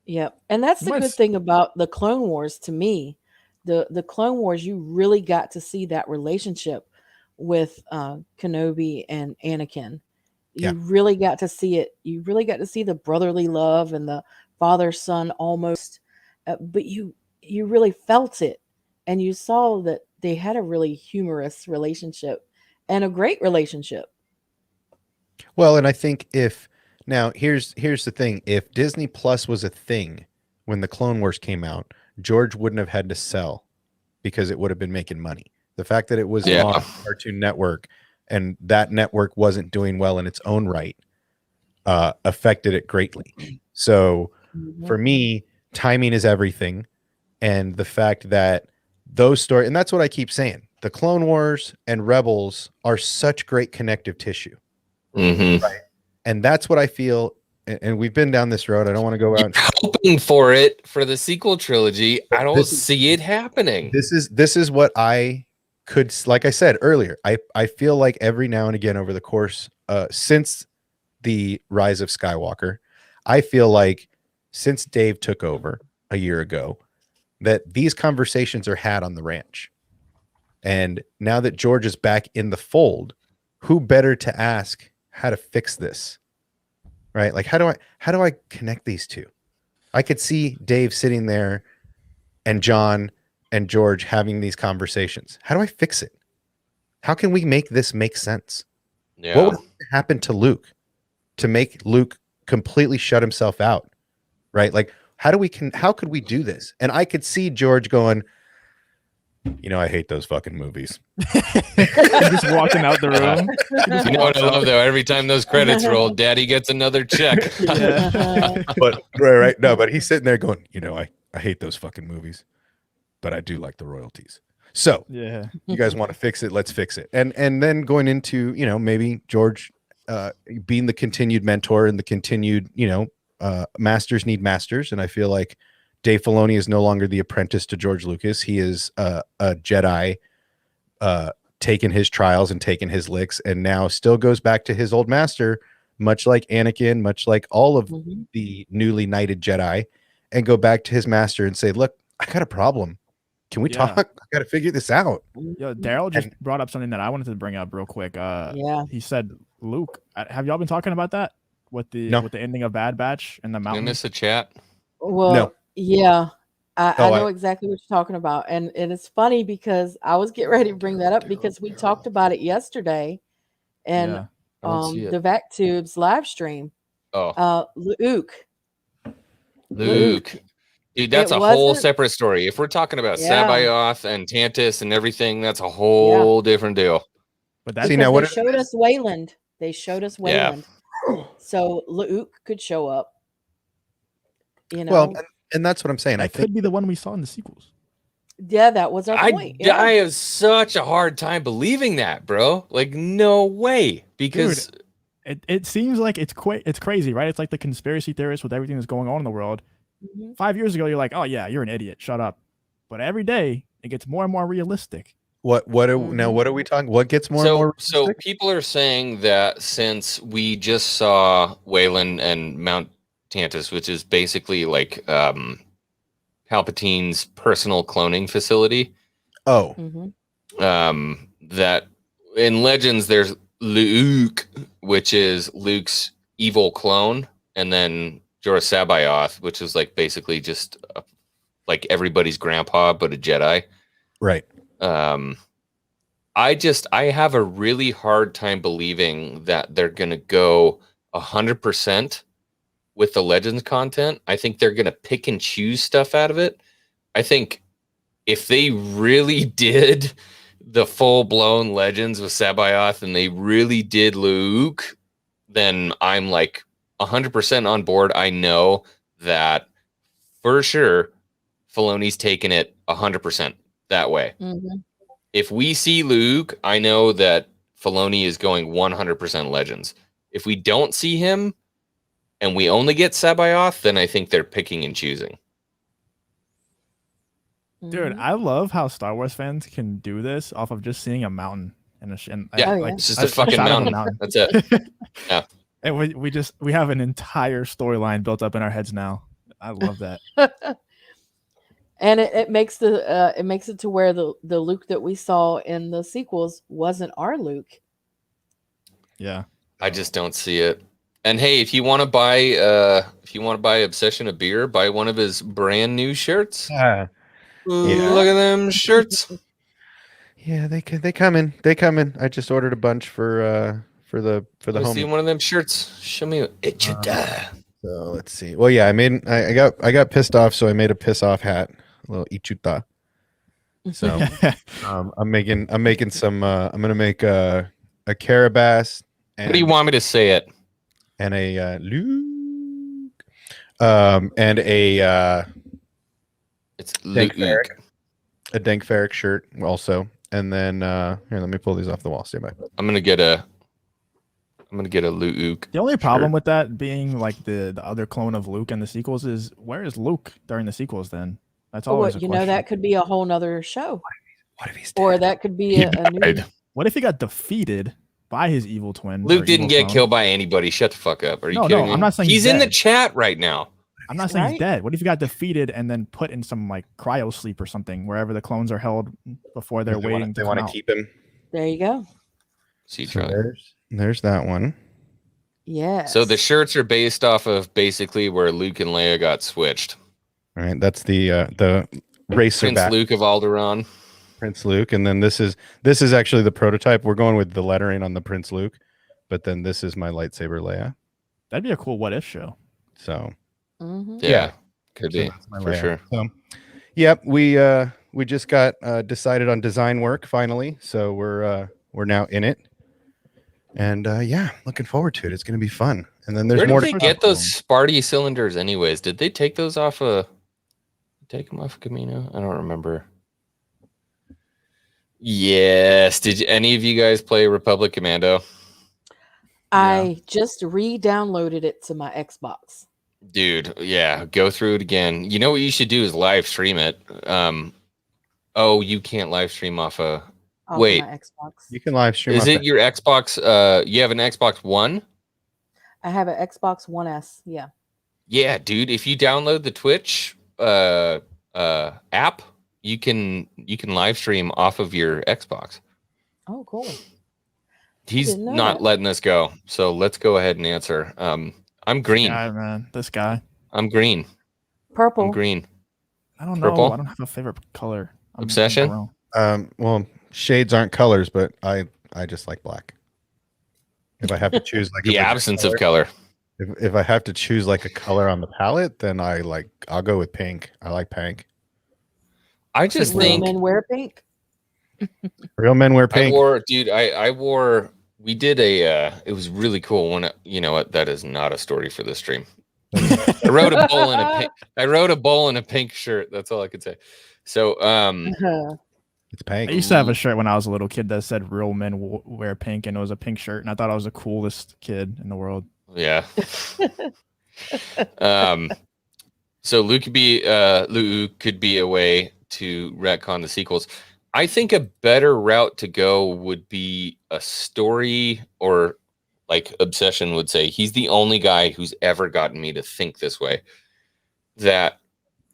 Speaker 5: Yep. And that's the good thing about the Clone Wars to me. The Clone Wars, you really got to see that relationship with Kenobi and Anakin. You really got to see it. You really got to see the brotherly love and the father-son almost. But you really felt it. And you saw that they had a really humorous relationship and a great relationship.
Speaker 4: Well, and I think here's the thing. If Disney Plus was a thing when the Clone Wars came out, George wouldn't have had to sell because it would have been making money. The fact that it was on Cartoon Network and that network wasn't doing well in its own right affected it greatly. So for me, timing is everything. And the fact that those stories, and that's what I keep saying, the Clone Wars and Rebels are such great connective tissue. Right. And that's what I feel. And we've been down this road. I don't want to go out.
Speaker 3: Hoping for it for the sequel trilogy. I don't see it happening.
Speaker 4: This is what I could, like I said earlier, I feel like every now and again over the course, since the Rise of Skywalker, I feel like since Dave took over a year ago, that these conversations are had on the ranch. And now that George is back in the fold, who better to ask how to fix this? Right? Like, how do I connect these two? I could see Dave sitting there and John and George having these conversations. How do I fix it? How can we make this make sense?
Speaker 3: Yeah.
Speaker 4: What would happen to Luke to make Luke completely shut himself out? Right? Like, how could we do this? And I could see George going, I hate those fucking movies.
Speaker 6: Just walking out the room.
Speaker 3: You know what I love though? Every time those credits roll, Daddy gets another check.
Speaker 4: But right. No, but he's sitting there going, I hate those fucking movies, but I do like the royalties. So you guys want to fix it? Let's fix it. And then going into, maybe George being the continued mentor and the continued, masters need masters. And I feel like Dave Filoni is no longer the apprentice to George Lucas. He is a Jedi, taking his trials and taking his licks, and now still goes back to his old master, much like Anakin, much like all of the newly knighted Jedi, and go back to his master and say, look, I got a problem. Can we talk? I got to figure this out.
Speaker 6: Yo, Daryl just brought up something that I wanted to bring up real quick. He said, Luke, have y'all been talking about that with the ending of Bad Batch and the mountain?
Speaker 3: In this a chat?
Speaker 5: Well,
Speaker 4: No.
Speaker 5: yeah. I know exactly what you're talking about. And it's funny because I was getting ready to bring that up because we talked about it yesterday in
Speaker 6: Yeah.
Speaker 3: I don't see it.
Speaker 5: the VacTubes live stream.
Speaker 3: Oh,
Speaker 5: Luke.
Speaker 3: Luke. Dude, that's
Speaker 5: It
Speaker 3: a whole
Speaker 5: wasn't.
Speaker 3: separate story. If we're talking about
Speaker 5: Yeah.
Speaker 3: Sabayoth and Tantus and everything, that's a whole different deal.
Speaker 6: But that's
Speaker 4: See,
Speaker 5: Because
Speaker 4: now,
Speaker 5: they
Speaker 4: what
Speaker 5: showed us Wayland. They showed us
Speaker 3: Yeah.
Speaker 5: Wayland. So Luke could show up. You know.
Speaker 4: well, and that's what I'm saying. I
Speaker 6: that
Speaker 4: think
Speaker 6: could be the one we saw in the sequels.
Speaker 5: Yeah, that was our point. Yeah.
Speaker 3: I have such a hard time believing that, bro. Like, no way. Because
Speaker 6: It seems like it's crazy, right? It's like the conspiracy theorists with everything that's going on in the world.
Speaker 5: Mhm.
Speaker 6: 5 years ago, you're like, oh yeah, you're an idiot. Shut up. But every day it gets more and more realistic.
Speaker 4: now what are we talking? What gets more and more
Speaker 3: so
Speaker 4: realistic?
Speaker 3: people are saying that since we just saw Wayland and Mount Tantus, which is basically like Palpatine's personal cloning facility,
Speaker 4: Oh,
Speaker 5: Mhm.
Speaker 3: that in Legends there's Luke, which is Luke's evil clone, and then Jorah Sabayoth, which is like basically just like everybody's grandpa but a Jedi.
Speaker 4: right.
Speaker 3: I have a really hard time believing that they're gonna go 100% with the Legends content. I think they're gonna pick and choose stuff out of it. I think if they really did the full-blown Legends with Sabayoth and they really did Luke, then I'm like 100% on board. I know that for sure Filoni's taking it 100% that way.
Speaker 5: Mhm.
Speaker 3: If we see Luke, I know that Filoni is going 100% Legends. If we don't see him and we only get Sabayoth, then I think they're picking and choosing.
Speaker 6: Dude,
Speaker 5: Mhm.
Speaker 6: I love how Star Wars fans can do this off of just seeing a mountain and
Speaker 3: Yeah.
Speaker 5: Oh, yeah.
Speaker 3: It's just a fucking
Speaker 6: shot of a
Speaker 3: mountain. That's it. Yeah.
Speaker 6: And we have an entire storyline built up in our heads now. I love that.
Speaker 5: And it makes it to where the Luke that we saw in the sequels wasn't our Luke.
Speaker 6: Yeah.
Speaker 3: I just don't see it. And hey, if you want to buy Obsession a beer, buy one of his brand new shirts.
Speaker 4: Yeah.
Speaker 3: Look at them shirts.
Speaker 4: Yeah, they come in. They come in. I just ordered a bunch for the
Speaker 3: Let's see
Speaker 4: homie.
Speaker 3: one of them shirts. Show me it should die.
Speaker 4: So let's see. Well, yeah, I got pissed off, so I made a piss off hat, a little ichuta. So I'm making some. I'm gonna make a Carabas. And,
Speaker 3: What do you want me to say it?
Speaker 4: And a Luke. And a
Speaker 3: It's
Speaker 4: Dank
Speaker 3: Luke.
Speaker 4: Ferric. A Dank Ferric shirt also. And then here, let me pull these off the wall. Stand by.
Speaker 3: I'm gonna get a Luke.
Speaker 6: The only problem with that being like the other clone of Luke in the sequels is where is Luke during the sequels then? That's always a question.
Speaker 5: That could be a whole nother show.
Speaker 4: What if he's dead?
Speaker 5: Or that could be a new.
Speaker 3: Died.
Speaker 6: What if he got defeated by his evil twin?
Speaker 3: Luke
Speaker 6: or
Speaker 3: didn't
Speaker 6: evil
Speaker 3: get
Speaker 6: clone?
Speaker 3: killed by anybody. Shut the fuck up. Are you
Speaker 6: No,
Speaker 3: kidding
Speaker 6: no,
Speaker 3: me?
Speaker 6: I'm not saying
Speaker 3: he's
Speaker 6: he's
Speaker 3: in the
Speaker 6: dead.
Speaker 3: chat right now.
Speaker 6: I'm not saying he's
Speaker 5: Right?
Speaker 6: dead. What if he got defeated and then put in some like cryo sleep or something, wherever the clones are held before they're waiting
Speaker 4: They
Speaker 6: to
Speaker 4: want
Speaker 6: come
Speaker 4: to
Speaker 6: out?
Speaker 4: keep him.
Speaker 5: There you go.
Speaker 3: See,
Speaker 4: So
Speaker 3: Charlie.
Speaker 4: there's that one.
Speaker 5: Yeah.
Speaker 3: So the shirts are based off of basically where Luke and Leia got switched.
Speaker 4: All right, that's the racer
Speaker 3: Prince
Speaker 4: back.
Speaker 3: Luke of Alderaan.
Speaker 4: Prince Luke, and then this is actually the prototype. We're going with the lettering on the Prince Luke, but then this is my lightsaber Leia.
Speaker 6: That'd be a cool what if show.
Speaker 4: So
Speaker 5: Mhm.
Speaker 3: Yeah, could
Speaker 4: so
Speaker 3: be
Speaker 4: that's my
Speaker 3: for
Speaker 4: Leia.
Speaker 3: sure.
Speaker 4: So, yep, we just got decided on design work finally, so we're now in it, and yeah, looking forward to it. It's going to be fun. And then there's
Speaker 3: Where
Speaker 4: more
Speaker 3: did
Speaker 4: to
Speaker 3: they
Speaker 4: come.
Speaker 3: get those Sparty cylinders anyways? Did they take those off take them off Camino? I don't remember. Yes. Did any of you guys play Republic Commando?
Speaker 5: I just re-downloaded it to my Xbox.
Speaker 3: Dude, yeah, go through it again. You know what you should do is live stream it. Oh, you can't live stream off
Speaker 5: Off
Speaker 3: Wait.
Speaker 5: my Xbox.
Speaker 4: You can live stream.
Speaker 3: Is
Speaker 4: off
Speaker 3: it
Speaker 4: that.
Speaker 3: your Xbox? You have an Xbox One?
Speaker 5: I have an Xbox One S. Yeah.
Speaker 3: Yeah, dude. If you download the Twitch app, you can live stream off of your Xbox.
Speaker 5: Oh, cool.
Speaker 3: He's
Speaker 5: didn't know
Speaker 3: not
Speaker 5: that.
Speaker 3: letting us go, so let's go ahead and answer. I'm green.
Speaker 6: Guy, man, this guy.
Speaker 3: I'm green.
Speaker 5: Purple.
Speaker 3: I'm green.
Speaker 6: I don't know.
Speaker 3: Purple?
Speaker 6: I don't have a favorite color. I'm
Speaker 3: Obsession?
Speaker 6: wrong.
Speaker 4: Well, shades aren't colors, but I just like black. If I have to choose like
Speaker 3: The absence of color.
Speaker 4: if I have to choose like a color on the palette, then I'll go with pink. I like pink.
Speaker 3: I just
Speaker 5: Real
Speaker 3: think
Speaker 5: men wear pink.
Speaker 4: Real men wear pink.
Speaker 3: I wore, we did it was really cool when, you know what, that is not a story for this stream. I rode a bull in a pink shirt. That's all I could say. So,
Speaker 4: It's pink.
Speaker 6: I used to have a shirt when I was a little kid that said "Real men wear pink," and it was a pink shirt, and I thought I was the coolest kid in the world.
Speaker 3: yeah. So Luke could be a way to retcon the sequels. I think a better route to go would be a story, or like Obsession would say, he's the only guy who's ever gotten me to think this way, that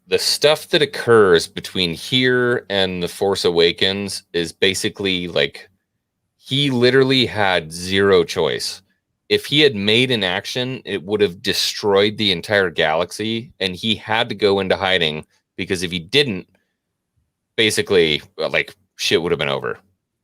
Speaker 3: the stuff that occurs between here and The Force Awakens is basically like he literally had zero choice. If he had made an action, it would have destroyed the entire galaxy, and he had to go into hiding, because if he didn't, basically, like, shit would have been over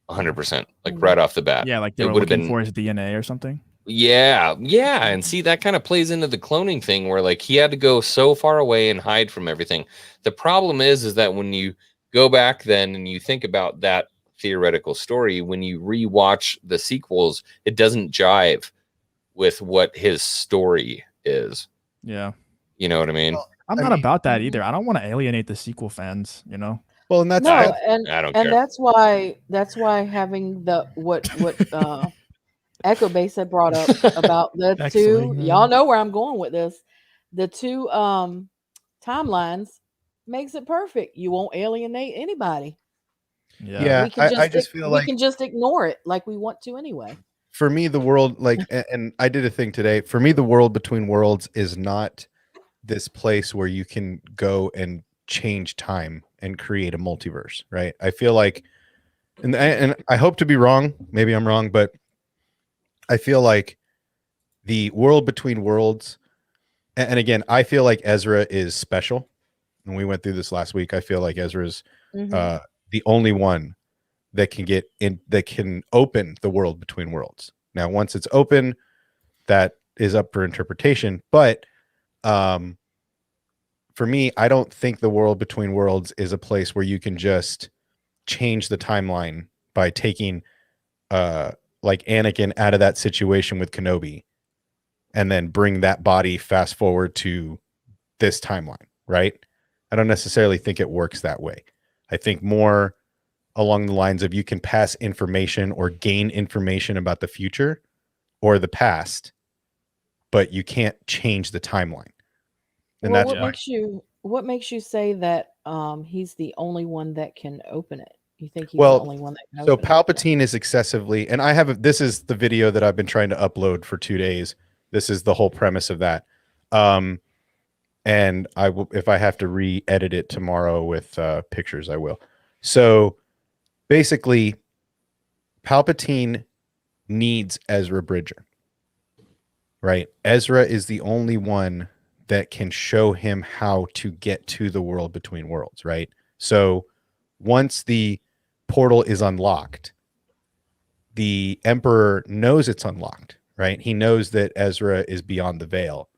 Speaker 3: 100%, like right off the bat.
Speaker 6: Yeah, like they
Speaker 3: it
Speaker 6: were
Speaker 3: would have
Speaker 6: looking
Speaker 3: been
Speaker 6: for his DNA or something.
Speaker 3: Yeah. And see, that kind of plays into the cloning thing, where like he had to go so far away and hide from everything. The problem is that when you go back then and you think about that theoretical story, when you rewatch the sequels, it doesn't jive with what his story is.
Speaker 6: Yeah.
Speaker 3: You know what I mean?
Speaker 4: Well,
Speaker 6: I'm not about that either. I don't want to alienate the sequel fans, you know?
Speaker 4: Well, and that's
Speaker 5: No,
Speaker 3: I don't care.
Speaker 5: and that's why having the what Echo Base had brought up about the two,
Speaker 6: Excellent.
Speaker 5: y'all know where I'm going with this. The two timelines makes it perfect. You won't alienate anybody.
Speaker 4: Yeah,
Speaker 5: We can
Speaker 4: I just feel like
Speaker 5: we can just ignore it like we want to anyway.
Speaker 4: for me, the world, like, and I did a thing today. For me, the world between worlds is not this place where you can go and change time and create a multiverse, right? I feel like, and I hope to be wrong. Maybe I'm wrong, but I feel like the world between worlds, and again, I feel like Ezra is special. And we went through this last week. I feel like Ezra's the only one that can get in, that can open the world between worlds. Now, once it's open, that is up for interpretation. But for me, I don't think the world between worlds is a place where you can just change the timeline by taking like Anakin out of that situation with Kenobi and then bring that body fast forward to this timeline, right? I don't necessarily think it works that way. I think more along the lines of you can pass information or gain information about the future or the past, but you can't change the timeline. And
Speaker 5: Well,
Speaker 4: that's
Speaker 5: what makes you say that he's the only one that can open it? You think he's
Speaker 4: Well,
Speaker 5: the only one that can
Speaker 4: so
Speaker 5: open it?
Speaker 4: Palpatine is excessively, and this is the video that I've been trying to upload for 2 days. This is the whole premise of that. And I will, if I have to re-edit it tomorrow with pictures, I will. So basically, Palpatine needs Ezra Bridger, right? Ezra is the only one that can show him how to get to the world between worlds, right? So once the portal is unlocked, the Emperor knows it's unlocked, right? He knows that Ezra is beyond the veil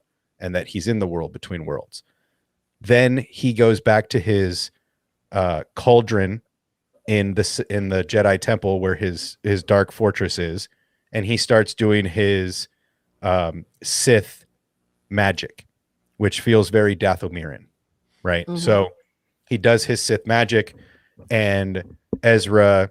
Speaker 4: and that he's in the world between worlds. Then he goes back to his cauldron in the Jedi Temple where his dark fortress is, and he starts doing his Sith magic, which feels very Dathomirian, right?
Speaker 5: Mhm.
Speaker 4: So he does his Sith magic, and Ezra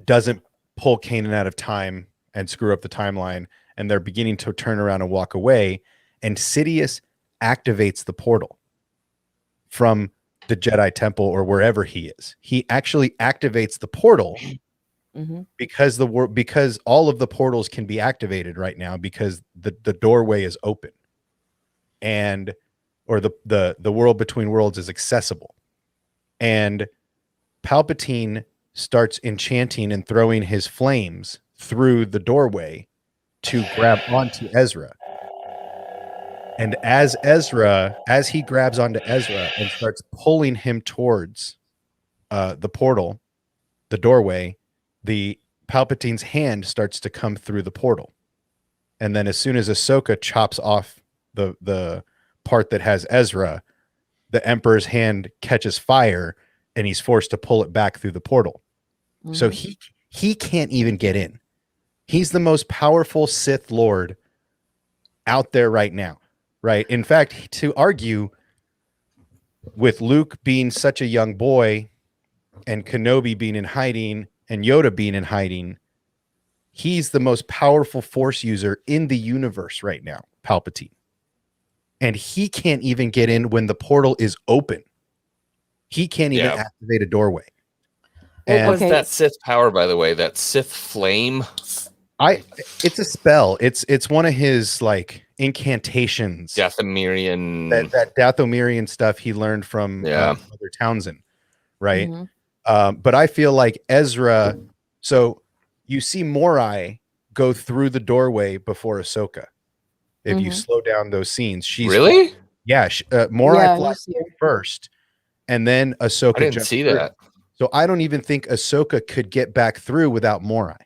Speaker 4: doesn't pull Kanan out of time and screw up the timeline, and they're beginning to turn around and walk away, and Sidious activates the portal from the Jedi Temple or wherever he is. He actually activates the portal because because all of the portals can be activated right now because the doorway is open, and or the world between worlds is accessible. And Palpatine starts enchanting and throwing his flames through the doorway to grab onto Ezra. And as he grabs onto Ezra and starts pulling him towards the portal, the doorway, the Palpatine's hand starts to come through the portal. And then as soon as Ahsoka chops off the part that has Ezra, the Emperor's hand catches fire and he's forced to pull it back through the portal. Mm-hmm. So he can't even get in. He's the most powerful Sith Lord out there right now, right? In fact, to argue with Luke being such a young boy and Kenobi being in hiding and Yoda being in hiding, he's the most powerful Force user in the universe right now, Palpatine. And he can't even get in when the portal is open. He can't even activate a doorway.
Speaker 3: And what's that Sith power, by the way? That Sith flame?
Speaker 4: It's a spell. It's one of his like incantations.
Speaker 3: Dathomirian.
Speaker 4: That Dathomirian stuff he learned from Mother Townsend, right? Mm-hmm. But I feel like Ezra. So you see Morai go through the doorway before Ahsoka. If you slow down those scenes, she's
Speaker 3: really
Speaker 4: Morai flies first, and then Ahsoka.
Speaker 3: I didn't see that.
Speaker 4: So I don't even think Ahsoka could get back through without Morai.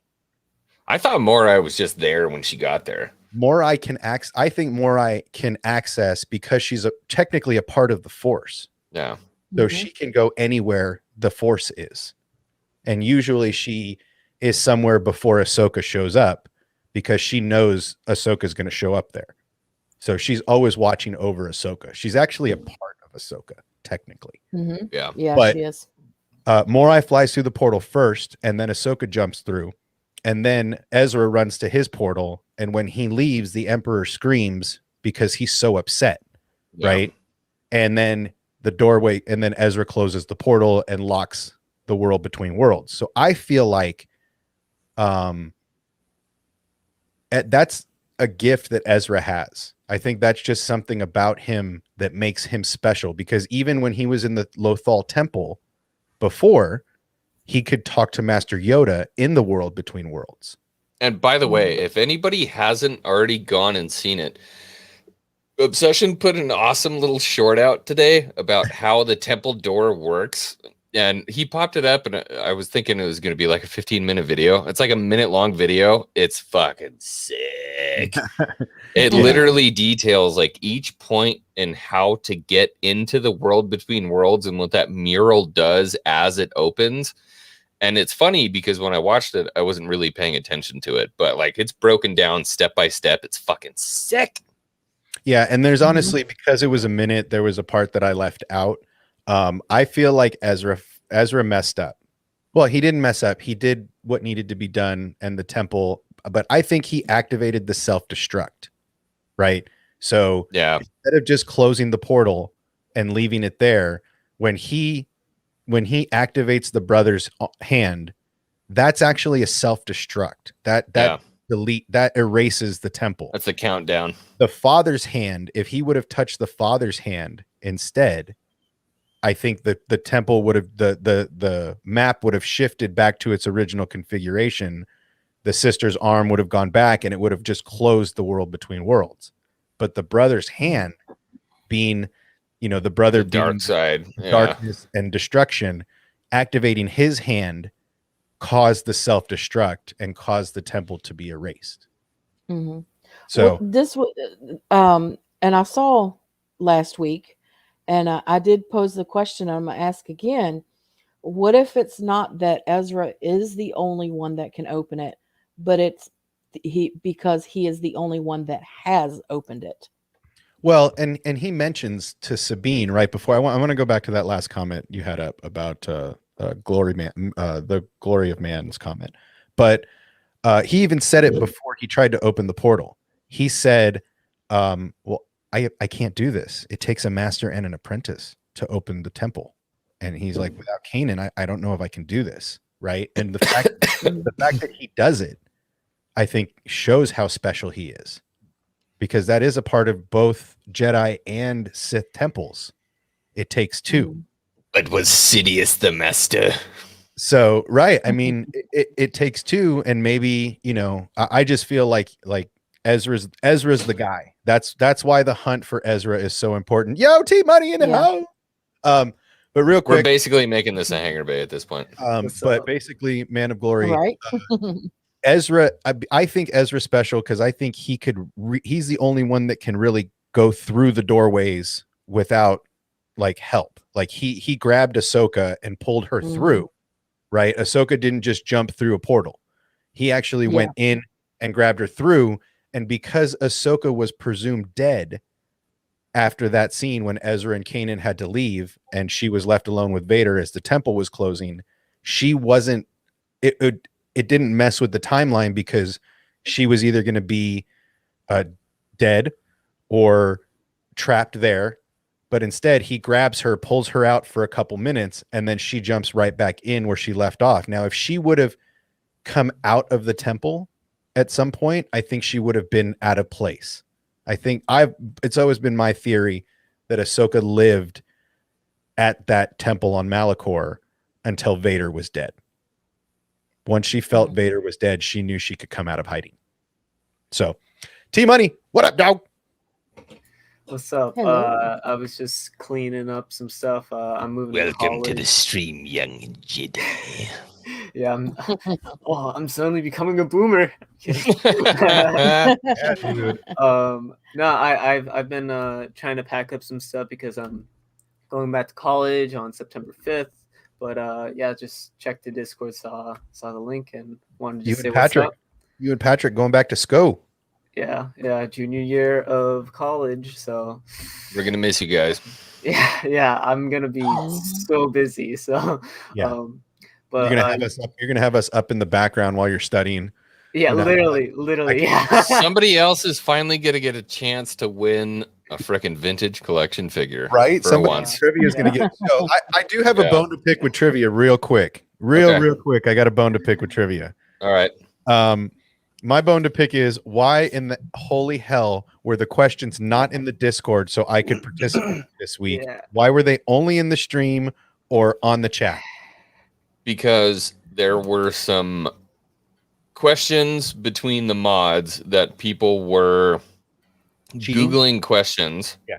Speaker 3: I thought Morai was just there when she got there.
Speaker 4: Morai can access. I think Morai can access because she's technically a part of the Force.
Speaker 3: Yeah.
Speaker 4: So she can go anywhere the Force is, and usually she is somewhere before Ahsoka shows up because she knows Ahsoka's going to show up there. So she's always watching over Ahsoka. She's actually a part of Ahsoka, technically.
Speaker 5: Mm-hmm.
Speaker 3: Yeah,
Speaker 4: but,
Speaker 5: she is.
Speaker 4: Morai flies through the portal first, and then Ahsoka jumps through. And then Ezra runs to his portal, and when he leaves, the Emperor screams because he's so upset, right? And then the doorway, and then Ezra closes the portal and locks the world between worlds. So I feel like that's a gift that Ezra has. I think that's just something about him that makes him special, because even when he was in the Lothal Temple before, he could talk to Master Yoda in the world between worlds.
Speaker 3: And by the way, if anybody hasn't already gone and seen it, Obsession put an awesome little short out today about how the temple door works. And he popped it up, and I was thinking it was going to be like a 15-minute video. It's like a minute-long video. It's fucking sick. It literally details like each point and how to get into the world between worlds and what that mural does as it opens. And it's funny because when I watched it, I wasn't really paying attention to it, but like it's broken down step by step. It's fucking sick.
Speaker 4: Yeah, and there's honestly, because it was a minute, there was a part that I left out. I feel like Ezra messed up. Well, he didn't mess up. He did what needed to be done and the temple, but I think he activated the self-destruct, right? So instead of just closing the portal and leaving it there, when he activates the brother's hand, that's actually a self-destruct. That erases the temple.
Speaker 3: That's a countdown.
Speaker 4: The father's hand, if he would have touched the father's hand instead, I think that the temple would have the map would have shifted back to its original configuration. The sister's arm would have gone back, and it would have just closed the world between worlds. But the brother's hand, being, the brother,
Speaker 3: the dark side,
Speaker 4: darkness and destruction, activating his hand caused the self-destruct and caused the temple to be erased.
Speaker 5: Mm-hmm.
Speaker 4: So
Speaker 5: this was, and I saw last week. And I did pose the question, I'm going to ask again, what if it's not that Ezra is the only one that can open it, but it's because he is the only one that has opened it?
Speaker 4: Well, and he mentions to Sabine right before, I want to go back to that last comment you had up about the glory of man's comment. But he even said it before he tried to open the portal. He said, well, I can't do this. It takes a master and an apprentice to open the temple. And he's like, without Kanan, I don't know if I can do this. Right. And the fact that he does it, I think shows how special he is, because that is a part of both Jedi and Sith temples. It takes two.
Speaker 3: But was Sidious the master?
Speaker 4: So, right. I mean, it takes two, and maybe, I just feel like Ezra's the guy That's why the hunt for Ezra is so important. Yo, T Money in the house. But real
Speaker 3: We're
Speaker 4: quick,
Speaker 3: basically making this a hanger bay at this point.
Speaker 4: but basically, Man of Glory,
Speaker 5: Right.
Speaker 4: Ezra. I think Ezra's special because I think he could. He's the only one that can really go through the doorways without like help. Like he grabbed Ahsoka and pulled her through. Right, Ahsoka didn't just jump through a portal. He actually went in and grabbed her through. And because Ahsoka was presumed dead after that scene when Ezra and Kanan had to leave and she was left alone with Vader as the temple was closing, she wasn't, it didn't mess with the timeline because she was either going to be dead or trapped there. But instead, he grabs her, pulls her out for a couple minutes, and then she jumps right back in where she left off. Now, if she would have come out of the temple at some point, I think she would have been out of place. I think it's always been my theory that Ahsoka lived at that temple on Malachor until Vader was dead. Once she felt Vader was dead, she knew she could come out of hiding. So, T Money, what up, dog?
Speaker 7: What's up?
Speaker 5: Hello.
Speaker 7: I was just cleaning up some stuff. I'm moving to
Speaker 8: Welcome to the
Speaker 7: college.
Speaker 8: stream, young Jedi.
Speaker 7: Yeah, I'm suddenly becoming a boomer.
Speaker 4: Yeah, dude.
Speaker 7: No, I've been trying to pack up some stuff because I'm going back to college on September 5th. But yeah, just checked the Discord, saw the link, and wanted to say what's up.
Speaker 4: You and Patrick going back to school.
Speaker 7: Yeah, junior year of college, so
Speaker 3: We're gonna miss you guys.
Speaker 7: yeah, I'm gonna be so busy. So
Speaker 4: Yeah.
Speaker 7: but
Speaker 4: You're gonna have us up in the background while you're studying.
Speaker 7: yeah,
Speaker 4: No,
Speaker 7: literally, yeah.
Speaker 3: Somebody else is finally gonna get a chance to win a freaking vintage collection figure,
Speaker 4: Right?
Speaker 3: For
Speaker 4: Somebody
Speaker 3: once.
Speaker 4: trivia is gonna get. So I do have a
Speaker 3: Yeah.
Speaker 4: bone to pick with trivia, real quick, real quick. I got a bone to pick with trivia.
Speaker 3: All right.
Speaker 4: My bone to pick is why in the holy hell were the questions not in the Discord so I could participate this week?
Speaker 7: Yeah.
Speaker 4: Why were they only in the stream or on the chat?
Speaker 3: Because there were some questions between the mods that people were
Speaker 4: Cheating?
Speaker 3: Googling questions.
Speaker 4: Yeah.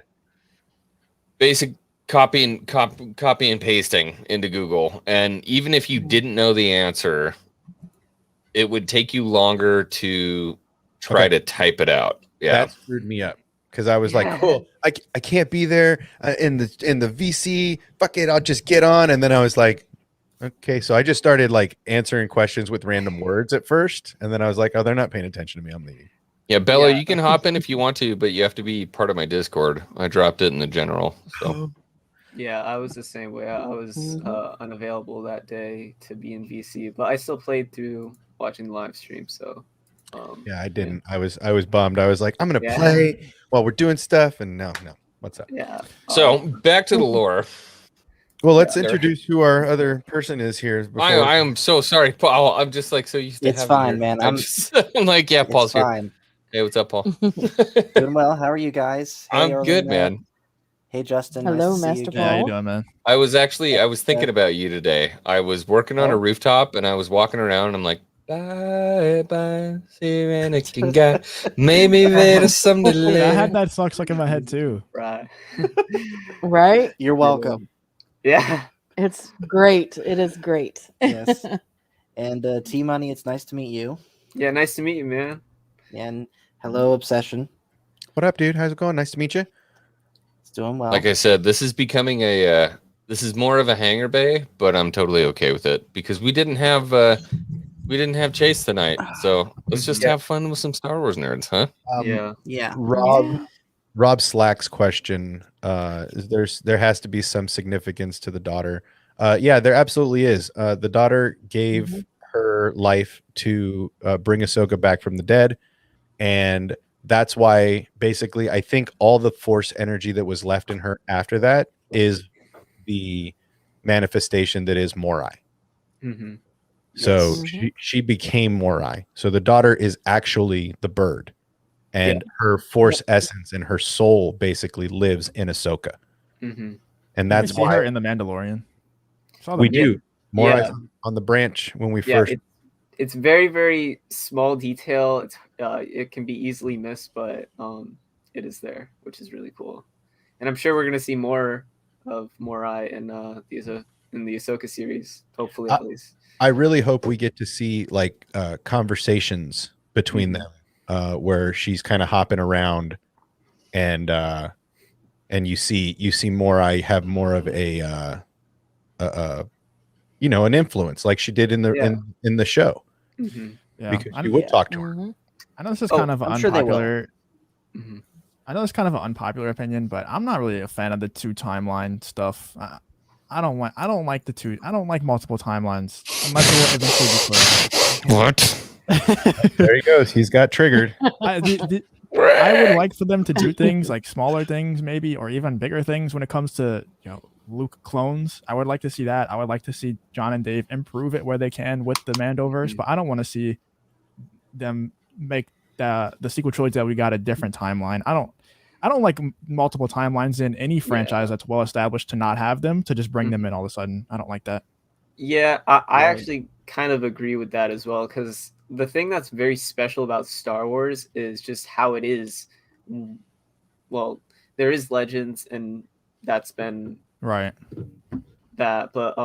Speaker 3: Basic copy and pasting into Google. And even if you didn't know the answer, it would take you longer to try to type it out. Yeah.
Speaker 4: That screwed me up because I was like, cool, I can't be there in the VC. Fuck it, I'll just get on. And then I was like, okay, so I just started like answering questions with random words at first, and then I was like, oh, they're not paying attention to me. I'm leaving.
Speaker 3: Yeah, Bella, you can hop in if you want to, but you have to be part of my Discord. I dropped it in the general. So
Speaker 7: Yeah, I was the same way. I was unavailable that day to be in VC, but I still played through watching the live stream. So
Speaker 4: yeah, I didn't. I was bummed. I was like, I'm gonna play while we're doing stuff, and no. What's up?
Speaker 7: Yeah.
Speaker 3: So back to the lore.
Speaker 4: Well, let's introduce who our other person is here.
Speaker 3: I am so sorry, Paul. I'm just like so used to.
Speaker 9: It's fine, man.
Speaker 3: I'm like, yeah, Paul's
Speaker 9: it's
Speaker 3: here.
Speaker 9: fine.
Speaker 3: Hey, what's up, Paul?
Speaker 9: Doing well. How are you guys? Hey,
Speaker 3: I'm
Speaker 9: Erlen,
Speaker 3: good, man.
Speaker 9: Hey, Justin.
Speaker 5: Hello,
Speaker 9: nice to see
Speaker 5: Master
Speaker 9: you
Speaker 6: Yeah, how you
Speaker 5: Paul.
Speaker 6: doing, man?
Speaker 3: I was thinking about you today. I was working on a rooftop and I was walking around and I'm like, bye, see you, Anakin guy. Maybe there's some
Speaker 6: Dude, I
Speaker 3: delay.
Speaker 6: had that song stuck in my head too.
Speaker 7: Right.
Speaker 5: Right?
Speaker 9: You're welcome.
Speaker 7: Yeah.
Speaker 5: It's great. It is great.
Speaker 9: Yes. And T Money, it's nice to meet you.
Speaker 7: Yeah. Nice to meet you, man.
Speaker 9: And hello, Obsession.
Speaker 4: What up, dude? How's it going? Nice to meet you.
Speaker 9: It's doing well.
Speaker 3: Like I said, this is becoming this is more of a hangar bay, but I'm totally okay with it because we didn't have Chase tonight, so let's just have fun with some Star Wars nerds, huh?
Speaker 7: Yeah.
Speaker 4: Rob Slack's question. There has to be some significance to the daughter. Yeah, there absolutely is. The daughter gave her life to bring Ahsoka back from the dead, and that's why basically I think all the Force energy that was left in her after that is the manifestation that is Morai.
Speaker 7: Mm-hmm.
Speaker 4: So
Speaker 5: Yes.
Speaker 4: she became Morai. So the daughter is actually the bird, and her Force essence and her soul basically lives in Ahsoka,
Speaker 7: Mm-hmm.
Speaker 4: and that's
Speaker 6: You see
Speaker 4: why
Speaker 6: her in the Mandalorian. Saw
Speaker 4: we
Speaker 6: that.
Speaker 4: do Morai
Speaker 7: Yeah.
Speaker 4: on the branch when we
Speaker 7: Yeah.
Speaker 4: first.
Speaker 7: It's very, very small detail. It's it can be easily missed, but it is there, which is really cool. And I'm sure we're gonna see more of Morai in the Ahsoka series, hopefully at least.
Speaker 4: I really hope we get to see like conversations between
Speaker 7: Mhm.
Speaker 4: them, where she's kind of hopping around, and you see Morai have more of a an influence like she did in the
Speaker 7: Yeah.
Speaker 4: in the show,
Speaker 7: Mhm.
Speaker 6: Yeah,
Speaker 4: because
Speaker 6: I
Speaker 4: you
Speaker 6: know,
Speaker 4: would talk to her.
Speaker 5: Mhm.
Speaker 6: I know this is
Speaker 7: Oh,
Speaker 6: kind of an
Speaker 9: I'm sure they will.
Speaker 6: unpopular.
Speaker 7: Mhm.
Speaker 6: I know it's kind of an unpopular opinion, but I'm not really a fan of the two timeline stuff. I don't like the two. I don't like multiple timelines unless it will eventually be clear.
Speaker 3: What?
Speaker 4: There he goes. He's got triggered.
Speaker 6: I would like for them to do things like smaller things, maybe, or even bigger things when it comes to Luke clones. I would like to see that. I would like to see John and Dave improve it where they can with the Mandoverse, but I don't want to see them make the sequel trilogy that we got a different timeline. I don't like multiple timelines in any franchise that's well established to not have them, to just bring them in all of a sudden. I don't like that.
Speaker 7: Yeah, I actually kind of agree with that as well, because the thing that's very special about Star Wars is just how it is. Well, there is Legends, and that's been
Speaker 6: Right.
Speaker 7: that, but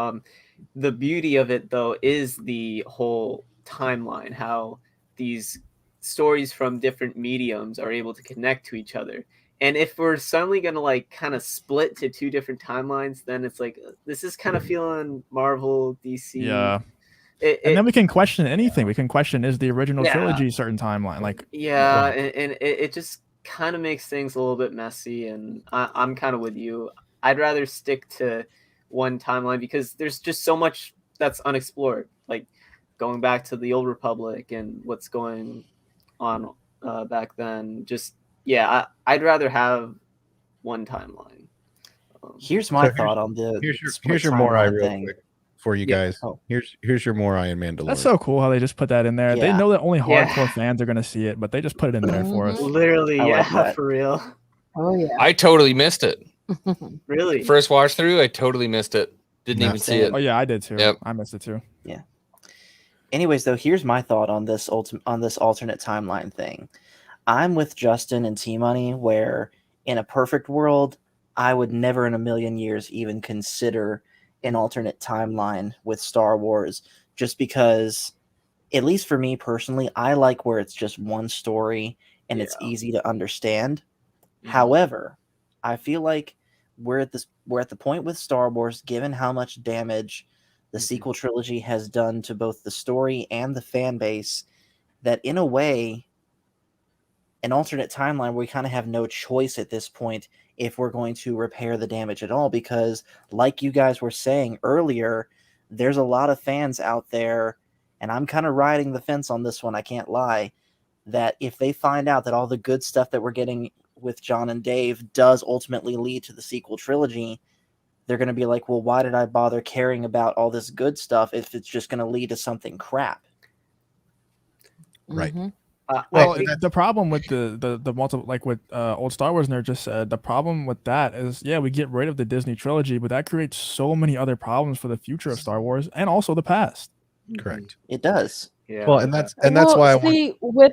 Speaker 7: the beauty of it though is the whole timeline, how these stories from different mediums are able to connect to each other. And if we're suddenly going to like kind of split to two different timelines, then it's like this is kind of feeling Marvel, DC.
Speaker 6: Yeah. And then we can question anything. We can question, is the original trilogy certain timeline? Like,
Speaker 7: yeah, and it just kind of makes things a little bit messy. And I'm kind of with you. I'd rather stick to one timeline because there's just so much that's unexplored. Like going back to the Old Republic and what's going on back then. Just I'd rather have one timeline.
Speaker 9: Here's my thought on the
Speaker 4: here's your Morai real
Speaker 9: thing.
Speaker 4: quick for you guys.
Speaker 9: Oh.
Speaker 4: Here's your Morai and Mandalorian.
Speaker 6: that's so cool how they just put that in there. They
Speaker 9: Yeah.
Speaker 6: know that only
Speaker 7: Yeah.
Speaker 6: hardcore fans are going to see it, but they just put it in there for us.
Speaker 7: Literally,
Speaker 9: I like
Speaker 7: yeah,
Speaker 9: that.
Speaker 7: for real.
Speaker 5: Oh yeah.
Speaker 3: I totally missed it.
Speaker 7: Really?
Speaker 3: First watch through, I totally missed it. Didn't
Speaker 4: No,
Speaker 3: even see it.
Speaker 6: Oh yeah, I did too.
Speaker 3: Yep.
Speaker 6: I missed it too.
Speaker 9: Anyways, though, here's my thought on this alternate timeline thing. I'm with Justin and T Money, where in a perfect world, I would never in a million years even consider an alternate timeline with Star Wars, just because, at least for me personally, I like where it's just one story and it's easy to understand. However, I feel like we're at the point with Star Wars, given how much damage the sequel trilogy has done to both the story and the fan base, that in a way, an alternate timeline where we kind of have no choice at this point if we're going to repair the damage at all, because like you guys were saying earlier, there's a lot of fans out there, and I'm kind of riding the fence on this one, I can't lie, that if they find out that all the good stuff that we're getting with John and Dave does ultimately lead to the sequel trilogy, they're going to be like, well, why did I bother caring about all this good stuff if it's just going to lead to something crap?
Speaker 4: Right.
Speaker 5: Mhm.
Speaker 6: Well, the problem with the multiple, like what old Star Wars nerd just said, the problem with that is, we get rid of the Disney trilogy, but that creates so many other problems for the future of Star Wars and also the past.
Speaker 4: Correct.
Speaker 9: It does.
Speaker 7: Yeah.
Speaker 4: Well, and that's why I want.
Speaker 5: see with.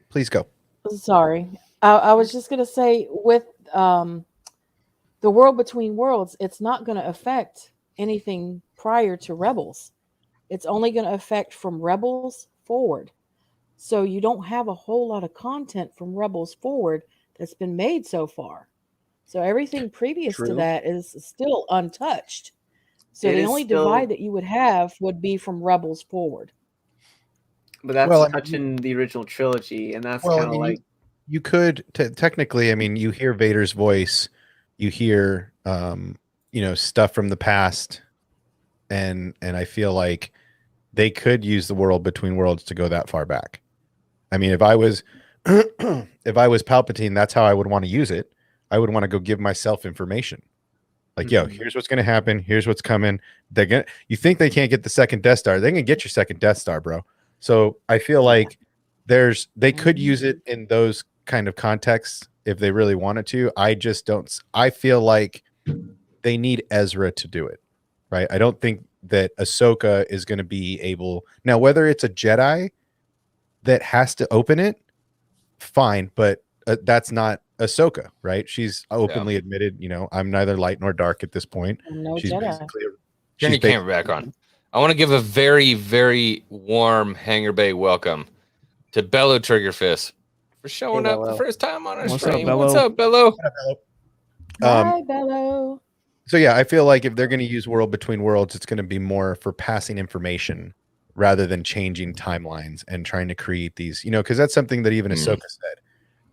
Speaker 4: Please go.
Speaker 5: Sorry, I was just gonna say with the World Between Worlds, it's not going to affect anything prior to Rebels. It's only going to affect from Rebels forward. So you don't have a whole lot of content from Rebels forward that's been made so far. So everything previous to
Speaker 9: True.
Speaker 5: that is still untouched. So
Speaker 7: It
Speaker 5: the
Speaker 7: is
Speaker 5: only
Speaker 7: still-
Speaker 5: divide that you would have would be from Rebels forward.
Speaker 7: But that's
Speaker 4: Well, I mean,
Speaker 7: touching the original trilogy, and that's
Speaker 4: Well, I
Speaker 7: kind of
Speaker 4: mean,
Speaker 7: like
Speaker 4: you could technically. I mean, you hear Vader's voice, you hear stuff from the past, and I feel like they could use the World Between Worlds to go that far back. I mean, if I was if I was Palpatine, that's how I would want to use it. I would want to go give myself information. Like, yo, here's what's going to happen. Here's what's coming. You think they can't get the second Death Star? They can get your second Death Star, bro. So I feel like they could use it in those kind of contexts if they really wanted to. I just don't. I feel like they need Ezra to do it, right? I don't think that Ahsoka is going to be able. Now, whether it's a Jedi that has to open it, fine. But Ahsoka, right? She's openly admitted, I'm neither light nor dark at this point.
Speaker 5: No
Speaker 4: She's
Speaker 5: Jedi.
Speaker 4: basically
Speaker 3: Turn your camera back on. I want to give a very, very warm Hangar Bay welcome to Bello Triggerfist for showing
Speaker 9: Hey,
Speaker 3: up the
Speaker 9: Bello.
Speaker 3: first time on our
Speaker 6: What's up,
Speaker 3: stream.
Speaker 6: Bello?
Speaker 3: What's up, Bello?
Speaker 5: Bye, Bello.
Speaker 4: So yeah, I feel like if they're going to use World Between Worlds, it's going to be more for passing information rather than changing timelines and trying to create these, because that's something that even Ahsoka said.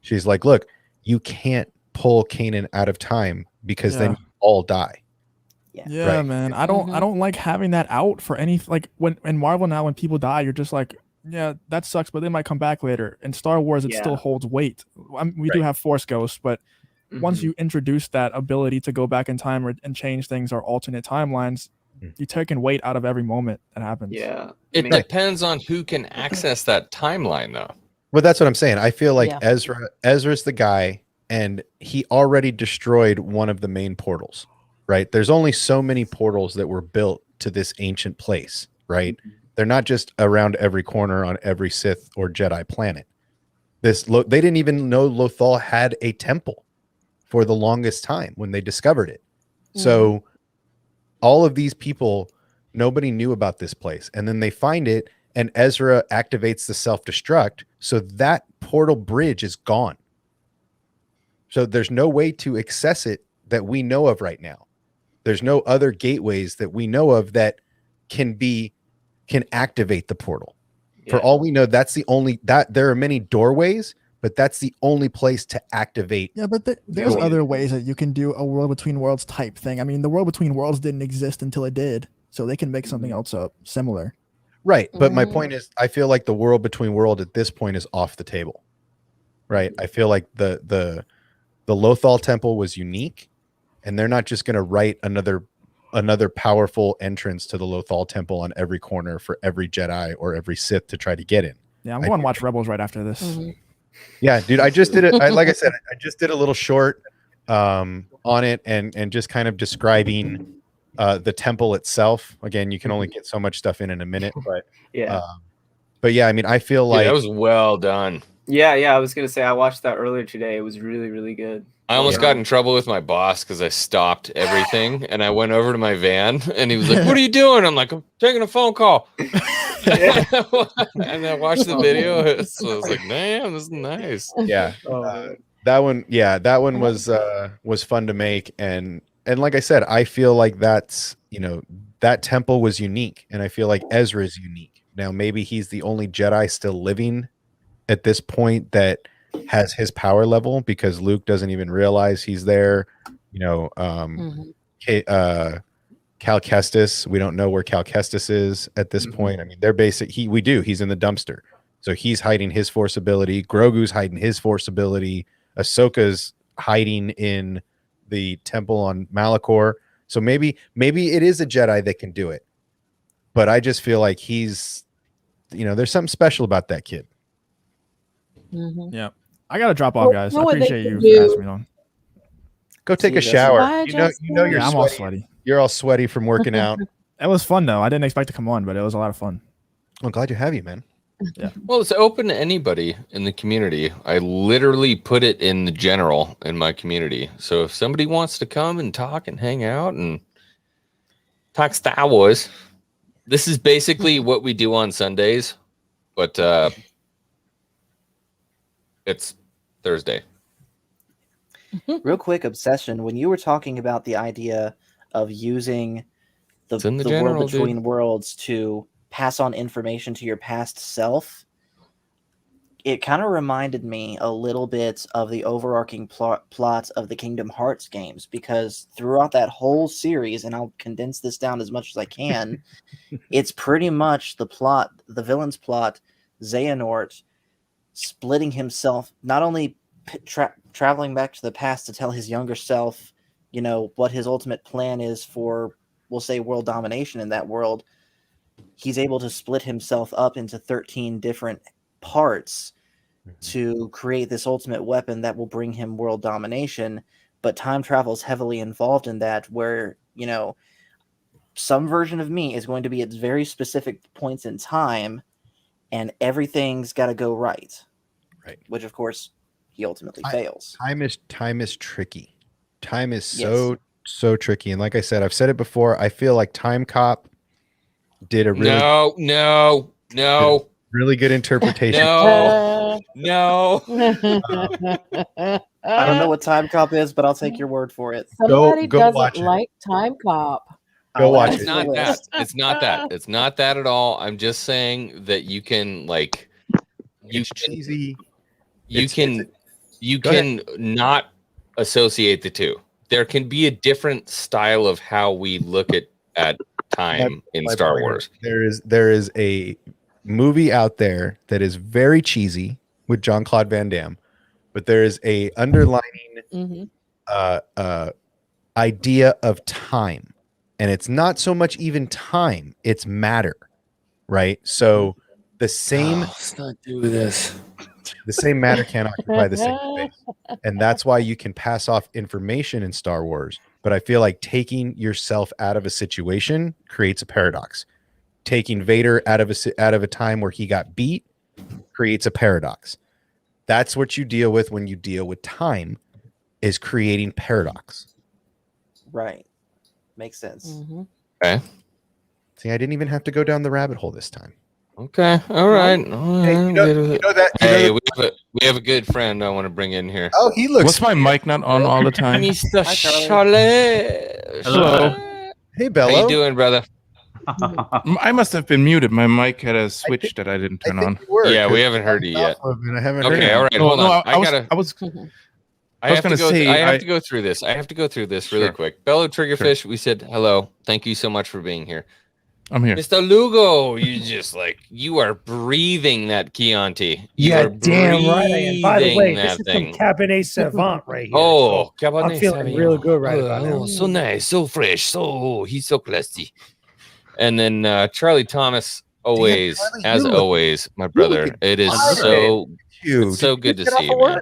Speaker 4: She's like, look, you can't pull Kanan out of time because then you all die.
Speaker 6: Yeah,
Speaker 4: Right.
Speaker 6: man. I don't like having that out for any, like, when in Marvel now, when people die, you're just like, yeah, that sucks, but they might come back later. In Star Wars, it still holds weight. We do have Force Ghosts, but once you introduce that ability to go back in time and change things or alternate timelines, you're taking weight out of every moment that happens.
Speaker 7: Yeah.
Speaker 3: It depends on who can access that timeline, though.
Speaker 4: Well, that's what I'm saying. I feel like Ezra's the guy, and he already destroyed one of the main portals, right? There's only so many portals that were built to this ancient place, right? They're not just around every corner on every Sith or Jedi planet. They didn't even know Lothal had a temple for the longest time when they discovered it. So all of these people, nobody knew about this place. And then they find it, and Ezra activates the self-destruct. So that portal bridge is gone. So there's no way to access it that we know of right now. There's no other gateways that we know of that can activate the portal. For all we know, that's the only there are many doorways, but that's the only place to activate.
Speaker 6: Yeah, but there's other ways that you can do a World Between Worlds type thing. I mean, the World Between Worlds didn't exist until it did, so they can make something else up similar.
Speaker 4: Right, but my point is, I feel like the World Between World at this point is off the table. Right, I feel like the Lothal Temple was unique, and they're not just going to write another powerful entrance to the Lothal Temple on every corner for every Jedi or every Sith to try to get in.
Speaker 6: Yeah, I'm going to watch Rebels right after this.
Speaker 4: Yeah, dude, I just did it. Like I said, I just did a little short on it and just kind of describing the temple itself. Again, you can only get so much stuff in a minute, but yeah, I mean, I feel like
Speaker 3: that was well done.
Speaker 7: Yeah, I was gonna say I watched that earlier today. It was really, really good.
Speaker 3: I almost got in trouble with my boss because I stopped everything and I went over to my van and he was like, "What are you doing?" I'm like, "I'm taking a phone call." And I watched the video. So I was like, "Damn, this is nice."
Speaker 4: Yeah, that one was fun to make, and like I said, I feel like that's that temple was unique, and I feel like Ezra is unique. Now maybe he's the only Jedi still living at this point that has his power level, because Luke doesn't even realize he's there. Cal Kestis, we don't know where Cal Kestis is at this point. I mean, they're he's in the dumpster, so he's hiding his force ability. Grogu's hiding his force ability. Ahsoka's hiding in the temple on Malachor. So maybe it is a Jedi that can do it, but I just feel like he's, there's something special about that kid.
Speaker 6: Yeah, I gotta drop off, guys. I appreciate you asking me on.
Speaker 4: Go take a shower.
Speaker 5: Bye,
Speaker 4: you're
Speaker 6: I'm
Speaker 4: sweaty.
Speaker 6: all sweaty.
Speaker 4: You're all sweaty from working out.
Speaker 6: It was fun though. I didn't expect to come on, but it was a lot of fun.
Speaker 4: I'm glad to have you, man.
Speaker 6: Yeah.
Speaker 3: Well, it's open to anybody in the community. I literally put it in the general in my community. So if somebody wants to come and talk and hang out and talk Star Wars, this is basically what we do on Sundays, but it's Thursday.
Speaker 9: Real quick, Obsession, when you were talking about the idea of using the
Speaker 3: general,
Speaker 9: World Between Worlds to pass on information to your past self, it kind of reminded me a little bit of the overarching plot of the Kingdom Hearts games, because throughout that whole series, and I'll condense this down as much as I can, it's pretty much the villain's plot, Xehanort splitting himself, not only traveling back to the past to tell his younger self, what his ultimate plan is for, we'll say, world domination in that world. He's able to split himself up into 13 different parts to create this ultimate weapon that will bring him world domination. But time travel is heavily involved in that, where, some version of me is going to be at very specific points in time, and everything's got to go right. Right. Which, of course, he ultimately fails.
Speaker 4: Time is tricky. Time is so tricky. And like I said, I've said it before. I feel like Time Cop did a really really good interpretation.
Speaker 3: No.
Speaker 9: I don't know what Time Cop is, but I'll take your word for it.
Speaker 5: Somebody
Speaker 4: go
Speaker 5: doesn't
Speaker 4: watch it.
Speaker 5: like Time Cop.
Speaker 4: Go watch
Speaker 3: It's
Speaker 4: it.
Speaker 3: not that. It's not that. It's not that at all. I'm just saying that you can like
Speaker 4: It's cheesy.
Speaker 3: You can not associate the two. There can be a different style of how we look at time in Star Wars.
Speaker 4: There is a movie out there that is very cheesy with Jean-Claude Van Damme, but there is a underlining idea of time, and it's not so much even time, it's matter, right? So the same
Speaker 3: Let's not do this.
Speaker 4: the same matter can't occupy the same space, and that's why you can pass off information in Star Wars. But I feel like taking yourself out of a situation creates a paradox. Taking Vader out of a time where he got beat creates a paradox. That's what you deal with when you deal with time, is creating paradox.
Speaker 9: Right. Makes sense.
Speaker 3: Okay.
Speaker 4: See, I didn't even have to go down the rabbit hole this time.
Speaker 3: Okay. All right.
Speaker 4: Hey, you know that.
Speaker 3: Hey, we have a good friend I want to bring in here.
Speaker 4: Oh, he looks.
Speaker 10: What's my mic not on all the time?
Speaker 3: Mr.
Speaker 9: Charlie.
Speaker 3: Chalet.
Speaker 10: Hello.
Speaker 4: Hey, Bello.
Speaker 3: How you doing, brother?
Speaker 10: I must have been muted. My mic had a switch that I didn't turn on.
Speaker 3: Yeah, we haven't heard you yet.
Speaker 4: I haven't heard
Speaker 3: Okay,
Speaker 4: it.
Speaker 3: all right. Hold on. I have to go through this. I have to go through this really quick. Bello Triggerfish, we said hello. Thank you so much for being here.
Speaker 10: I'm here.
Speaker 3: Mr. Lugo, you are breathing that Chianti.
Speaker 11: Yeah, damn right. And by the way, this is
Speaker 3: thing.
Speaker 11: some Cabernet Sauvant right here.
Speaker 3: Oh,
Speaker 11: so
Speaker 3: Cabernet
Speaker 11: I'm feeling
Speaker 3: Sauvignon.
Speaker 11: real good right about now.
Speaker 3: Oh, so nice, so fresh, he's so classy. And then Charlie Thomas, always, always, my brother. It is so good to see you, man.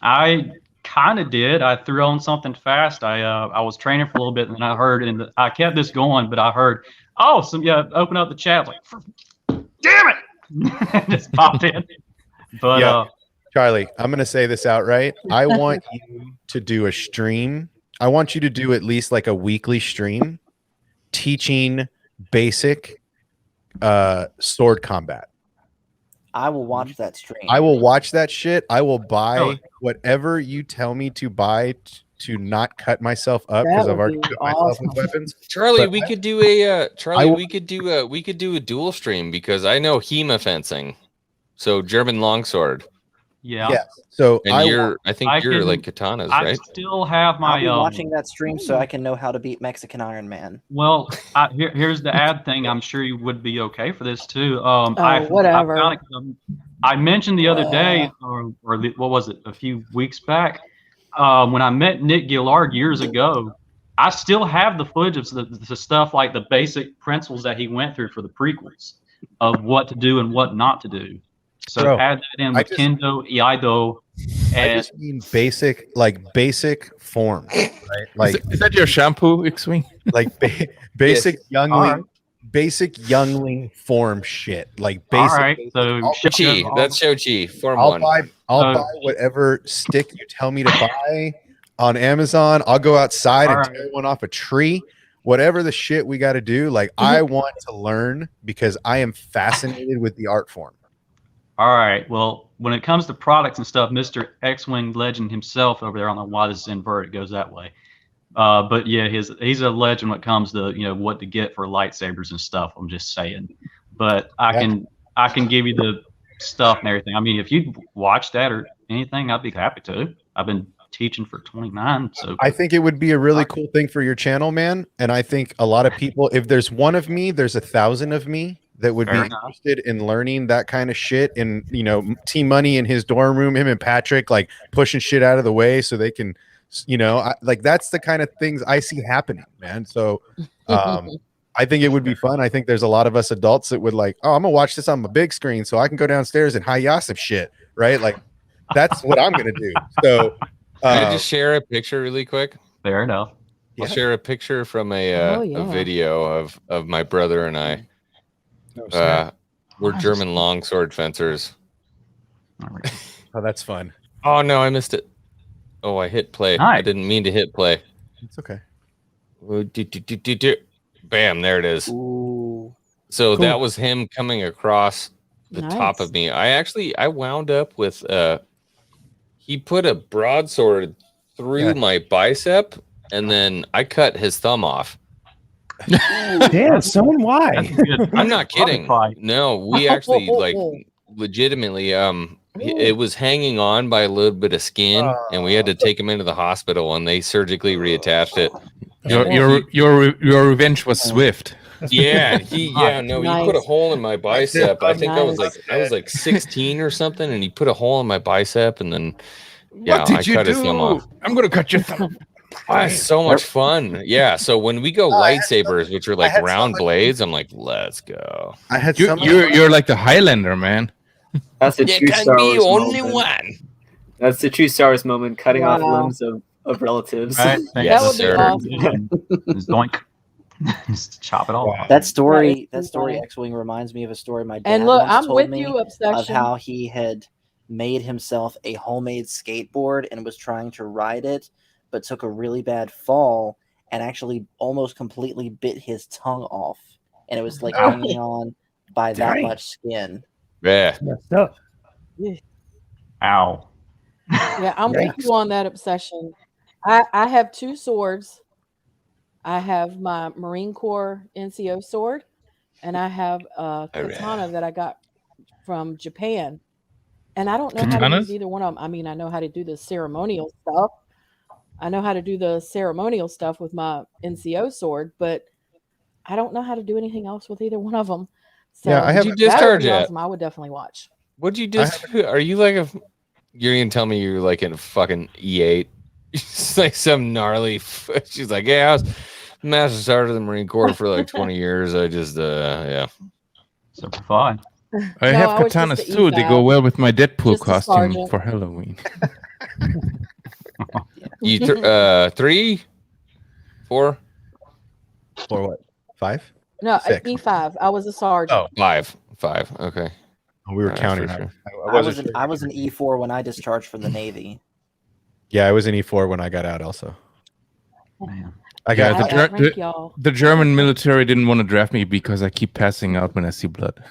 Speaker 12: I kind of did. I threw on something fast. I was training for a little bit, and then I heard, and I kept this going, but I heard, open up the chat. Like, damn it! Just popped in. But
Speaker 4: Charlie, I'm gonna say this outright. I want you to do a stream. I want you to do at least like a weekly stream teaching basic sword combat.
Speaker 9: I will watch that stream.
Speaker 4: I will watch that shit. I will buy whatever you tell me to buy to not cut myself up because I've already cut myself with weapons.
Speaker 3: Charlie, we could do we could do a dual stream because I know HEMA fencing. So German longsword.
Speaker 12: Yeah.
Speaker 4: Yes. So
Speaker 3: and I think you're like katanas, right?
Speaker 12: I still have my
Speaker 9: I'll be watching that stream so I can know how to beat Mexican Iron Man.
Speaker 12: Well, here's the ad thing. I'm sure you would be okay for this too.
Speaker 5: Whatever.
Speaker 12: I mentioned the other day, or what was it, a few weeks back, when I met Nick Gillard years ago. I still have the footage of the stuff, like the basic principles that he went through for the prequels of what to do and what not to do. So add that in with Kendo, Iaido, and
Speaker 4: I just mean basic form, right? Like,
Speaker 10: is that your shampoo, X-Wing?
Speaker 4: Like basic youngling, basic youngling form shit. Like basic.
Speaker 12: All right, so
Speaker 3: Chi, that's Shochi Form
Speaker 4: I'll
Speaker 3: 1.
Speaker 4: I'll buy whatever stick you tell me to buy on Amazon. I'll go outside and tear one off a tree. Whatever the shit we got to do. Like I want to learn because I am fascinated with the art form.
Speaker 12: All right. Well, when it comes to products and stuff, Mr. X-Wing Legend himself over there, I don't know why this is inverted, goes that way. But yeah, he's a legend when it comes to what to get for lightsabers and stuff. I'm just saying. But I can give you the stuff and everything. I mean, if you'd watch that or anything, I'd be happy to. I've been teaching for 29, so
Speaker 4: I think it would be a really cool thing for your channel, man. And I think a lot of people, if there's one of me, there's 1,000 of me that would be interested in learning that kind of shit. And T Money in his dorm room, him and Patrick like pushing shit out of the way so they can, like that's the kind of things I see happening, man. So I think it would be fun. I think there's a lot of us adults that would like, I'm gonna watch this on my big screen so I can go downstairs and hi-ya some shit, right? Like that's what I'm gonna do. So
Speaker 3: can I just share a picture really quick?
Speaker 12: Fair enough.
Speaker 3: I'll share a picture from a video of my brother and I. We're German longsword fencers.
Speaker 4: Oh, that's fun.
Speaker 3: Oh no, I missed it. Oh, I hit play. I
Speaker 12: Nice.
Speaker 3: didn't mean to hit play.
Speaker 4: It's okay.
Speaker 3: Bam, there it is.
Speaker 9: Ooh.
Speaker 3: So
Speaker 11: Cool.
Speaker 3: that was him coming across the top of me. I wound up with he put a broadsword through my bicep, and then I cut his thumb off.
Speaker 11: Damn, son, why?
Speaker 3: I'm not kidding. No, we actually like legitimately it was hanging on by a little bit of skin, and we had to take him into the hospital, and they surgically reattached it.
Speaker 10: Your revenge was swift.
Speaker 3: Yeah, he put a hole in my bicep. I think I was like 16 or something, and he put a hole in my bicep, and then
Speaker 10: What did you
Speaker 3: cut
Speaker 10: do?
Speaker 3: his thumb off.
Speaker 10: I'm gonna cut your thumb.
Speaker 3: It's so much fun. Yeah, so when we go lightsabers, which are like round blades, I'm like, let's go.
Speaker 4: I had
Speaker 10: you're like the Highlander, man.
Speaker 7: That's the
Speaker 3: There
Speaker 7: true
Speaker 3: can
Speaker 7: Star
Speaker 3: be
Speaker 7: Wars
Speaker 3: only
Speaker 7: moment.
Speaker 3: one.
Speaker 7: That's the true Star Wars moment, cutting off
Speaker 5: Wow.
Speaker 7: limbs of relatives.
Speaker 12: Right?
Speaker 3: Yes,
Speaker 5: That would be
Speaker 3: sir.
Speaker 5: awesome.
Speaker 12: Just doink. Just chop it all off.
Speaker 9: That story,
Speaker 5: That is funny.
Speaker 9: X-Wing reminds me of a story my dad
Speaker 5: And look,
Speaker 9: once
Speaker 5: I'm
Speaker 9: told
Speaker 5: with
Speaker 9: me
Speaker 5: you,
Speaker 9: of
Speaker 5: Obsession.
Speaker 9: how he had made himself a homemade skateboard and was trying to ride it, but took a really bad fall and actually almost completely bit his tongue off, and it was like hanging on by that
Speaker 11: Dang.
Speaker 9: much skin.
Speaker 3: Yeah.
Speaker 11: Messed up.
Speaker 12: Ow.
Speaker 5: Yeah, I'm with you on that, Obsession. I have two swords. I have my Marine Corps NCO sword, and I have a katana that I got from Japan. And I don't know how to use
Speaker 10: Katanas?
Speaker 5: either one of them. I mean, I know how to do the ceremonial stuff. I know how to do the ceremonial stuff with my NCO sword, but I don't know how to do anything else with either one of them. So
Speaker 4: Yeah, I have-
Speaker 3: Did you
Speaker 5: that would
Speaker 3: discharge
Speaker 5: be
Speaker 3: it?
Speaker 5: awesome. I would definitely watch.
Speaker 3: What'd you just? Are you like a? You're gonna tell me you're like in a fucking E8? It's like some gnarly. She's like, yeah, I was Master Sergeant of the Marine Corps for like 20 years. I just, yeah.
Speaker 12: Super fun.
Speaker 10: I
Speaker 5: No,
Speaker 10: have
Speaker 5: I was just
Speaker 10: katanas
Speaker 5: a
Speaker 10: too. They go
Speaker 5: E5.
Speaker 10: well with my Deadpool
Speaker 5: Just a
Speaker 10: costume
Speaker 5: sergeant.
Speaker 10: for Halloween.
Speaker 3: You 3, 4,
Speaker 4: For what? 5?
Speaker 5: No,
Speaker 4: Six.
Speaker 5: E5. I was a sergeant.
Speaker 4: Oh,
Speaker 3: 5. Okay.
Speaker 4: we were
Speaker 3: Alright,
Speaker 4: counting.
Speaker 3: for sure.
Speaker 9: I was an E4 when I discharged from the Navy.
Speaker 4: Yeah, I was in E4 when I got out. Also,
Speaker 12: Man.
Speaker 4: I
Speaker 10: Yeah,
Speaker 4: got
Speaker 5: I outrank y'all.
Speaker 10: the German military didn't want to draft me because I keep passing out when I see blood.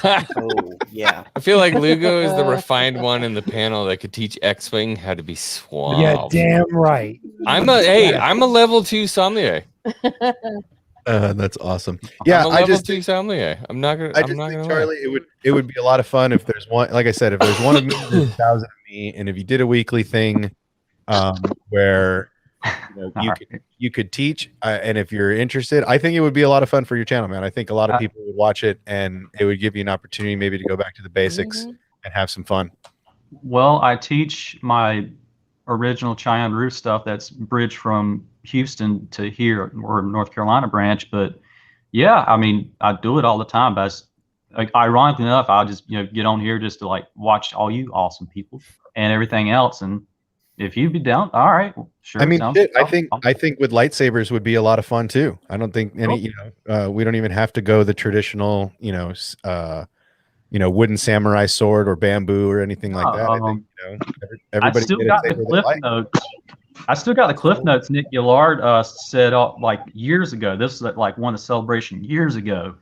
Speaker 9: Oh yeah.
Speaker 3: I feel like Lugo is the refined one in the panel that could teach X-Wing how to be suave.
Speaker 11: Yeah, damn right.
Speaker 3: I'm a level 2 sommelier.
Speaker 4: That's awesome. Yeah,
Speaker 3: I'm a level 2 sommelier. I'm not gonna.
Speaker 4: I just think, Charlie, it would be a lot of fun if there's one. Like I said, if there's one of me, there's 1,000 of me, and if you did a weekly thing, where you could teach, and if you're interested, I think it would be a lot of fun for your channel, man. I think a lot of people would watch it, and it would give you an opportunity maybe to go back to the basics and have some fun.
Speaker 12: Well, I teach my original Cheyenne Roof stuff that's bridged from Houston to here or North Carolina branch. But yeah, I mean, I do it all the time. But like, ironically enough, I'll just get on here just to like watch all you awesome people and everything else. And if you'd be down, all right, well, sure.
Speaker 4: I mean,
Speaker 12: sounds
Speaker 4: shit,
Speaker 12: good.
Speaker 4: I think with lightsabers would be a lot of fun too. I don't think any, we don't even have to go the traditional, wooden samurai sword or bamboo or anything like that. I think, everybody.
Speaker 12: I still got the cliff notes. I still got the cliff notes Nick Gillard said like years ago. This is like one of the celebration years ago,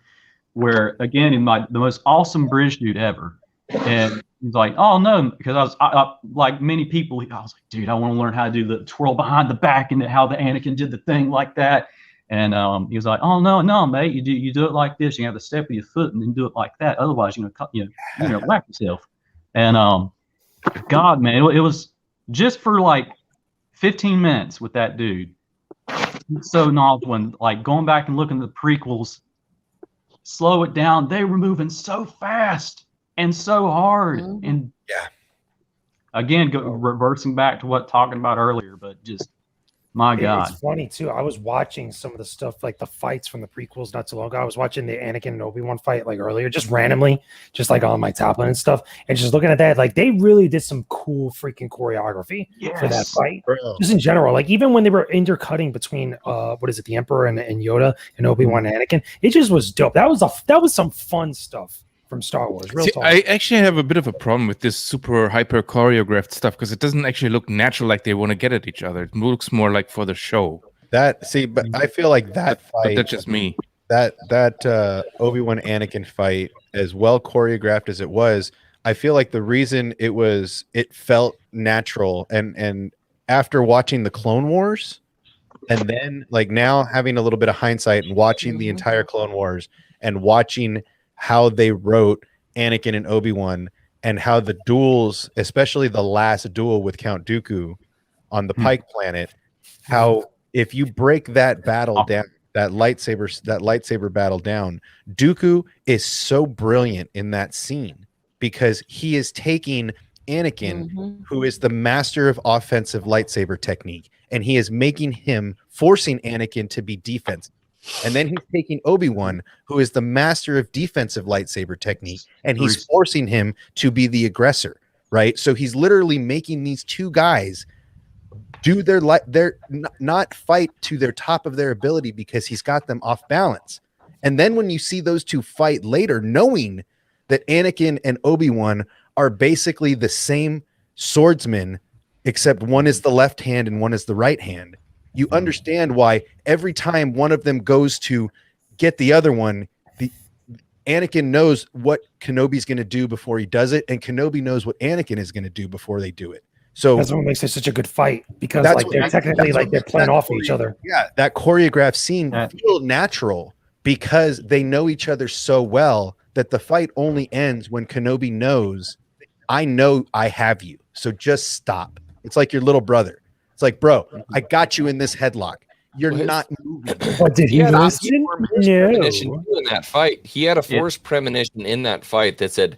Speaker 12: where again in the most awesome bridge dude ever, and he's like, oh no, because I like many people, I was like, dude, I want to learn how to do the twirl behind the back and how the Anakin did the thing like that. And he was like, oh no, mate, you do it like this. You have to step with your foot and then do it like that. Otherwise, you're gonna whack yourself. And God, man, it was just for like 15 minutes with that dude. It's so knowledgeable. And like going back and looking at the prequels, slow it down. They were moving so fast and so hard. And again, reversing back to what talking about earlier, but just my God.
Speaker 11: It's funny too. I was watching some of the stuff like the fights from the prequels not too long ago. I was watching the Anakin and Obi-Wan fight like earlier, just randomly, just like on my tablet and stuff, and just looking at that, like they really did some cool freaking choreography for that fight. Just in general, like even when they were intercutting between the Emperor and Yoda and Obi-Wan and Anakin, it just was dope. That was some fun stuff from Star Wars. Real
Speaker 10: See,
Speaker 11: talk.
Speaker 10: I actually have a bit of a problem with this super hyper choreographed stuff because it doesn't actually look natural, like they want to get at each other. It looks more like for the show.
Speaker 4: But I feel like that
Speaker 10: But
Speaker 4: fight.
Speaker 10: that's just me.
Speaker 4: That Obi-Wan Anakin fight, as well choreographed as it was, I feel like the reason it felt natural, and after watching the Clone Wars, and then like now having a little bit of hindsight and watching the entire Clone Wars and watching how they wrote Anakin and Obi-Wan and how the duels, especially the last duel with Count Dooku on the Pike planet, how if you break that battle down, that lightsaber battle down, Dooku is so brilliant in that scene because he is taking Anakin, who is the master of offensive lightsaber technique, and he is forcing Anakin to be defensive. And then he's taking Obi-Wan, who is the master of defensive lightsaber technique, and he's forcing him to be the aggressor, right? So he's literally making these two guys do their not fight to their top of their ability because he's got them off balance. And then when you see those two fight later, knowing that Anakin and Obi-Wan are basically the same swordsman, except one is the left hand and one is the right hand, you understand why every time one of them goes to get the other one, Anakin knows what Kenobi's going to do before he does it, and Kenobi knows what Anakin is going to do before they do it. So
Speaker 11: that's what makes it such a good fight, because like they're technically like they're playing off each other.
Speaker 4: Yeah, that choreographed scene feels natural because they know each other so well that the fight only ends when Kenobi knows, I know I have you, so just stop. It's like your little brother. It's like, bro, I got you in this headlock. You're not moving.
Speaker 11: What did he listen?
Speaker 3: Premonition in that fight. He had a force premonition in that fight that said,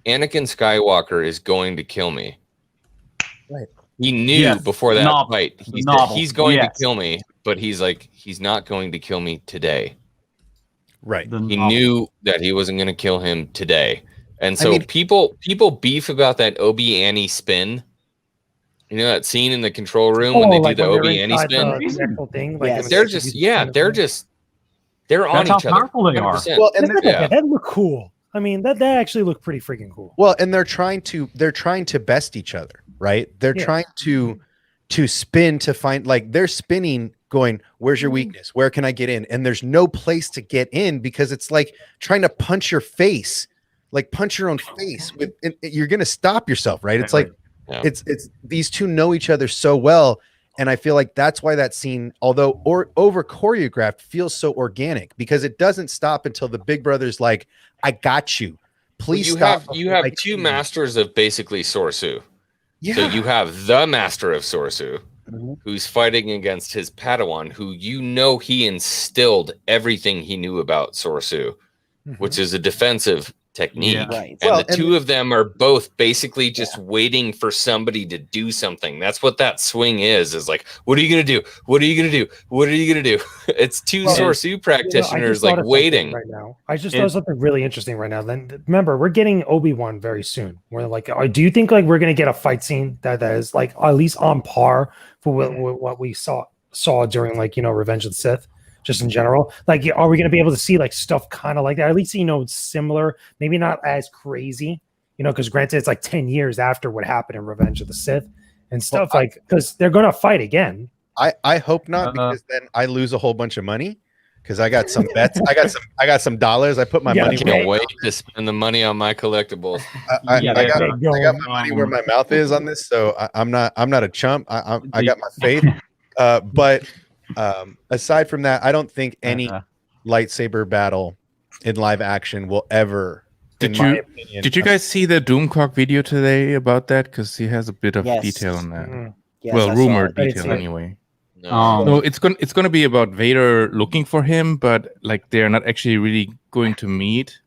Speaker 3: Anakin Skywalker is going to kill me.
Speaker 4: Right.
Speaker 3: He knew before that fight. He's going to kill me, but he's like, he's not going to kill me today.
Speaker 4: Right.
Speaker 3: He knew that he wasn't going to kill him today. And so people beef about that Obi Annie spin. You know that scene in the control room when they do the Obi Annie spin? They're on each other.
Speaker 11: Powerful they are. Well, and that looked cool. I mean, that actually looked pretty freaking cool.
Speaker 4: Well, and they're trying to best each other, right? They're trying to spin to find, like, they're spinning going, where's your weakness? Where can I get in? And there's no place to get in because it's like trying to punch your face, like punch your own face with, you're going to stop yourself, right? It's like, it's these two know each other so well. And I feel like that's why that scene, although over choreographed, feels so organic because it doesn't stop until the big brother's like, I got you. Please stop.
Speaker 3: You have two masters of basically Sorsu. Yeah. So you have the master of Sorsu, who's fighting against his Padawan, who he instilled everything he knew about Sorsu, which is a defensive technique. Yeah. Right. And the two of them are both basically just waiting for somebody to do something. That's what that swing is like, what are you going to do? What are you going to do? What are you going to do? It's two Sorsu practitioners like waiting.
Speaker 11: Right now. I just thought something really interesting right now. Then remember, we're getting Obi-Wan very soon. We're like, do you think like we're going to get a fight scene that is like at least on par for what we saw during like, Revenge of the Sith? Just in general, like, are we going to be able to see like stuff kind of like that? At least, similar, maybe not as crazy, because granted, it's like 10 years after what happened in Revenge of the Sith and stuff because they're going to fight again.
Speaker 4: I hope not, because then I lose a whole bunch of money because I got some bets. I got some dollars. I put my money.
Speaker 3: I can't wait to spend the money on my collectibles.
Speaker 4: I got my money where my mouth is on this, so I'm not a chump. I got my faith, but. Aside from that, I don't think any lightsaber battle in live action will ever.
Speaker 10: Did you guys see the Doomcock video today about that? Because he has a bit of detail on that.
Speaker 9: Yes,
Speaker 10: well, rumored detail anyway. No. So it's going to be about Vader looking for him, but like they're not actually really going to meet.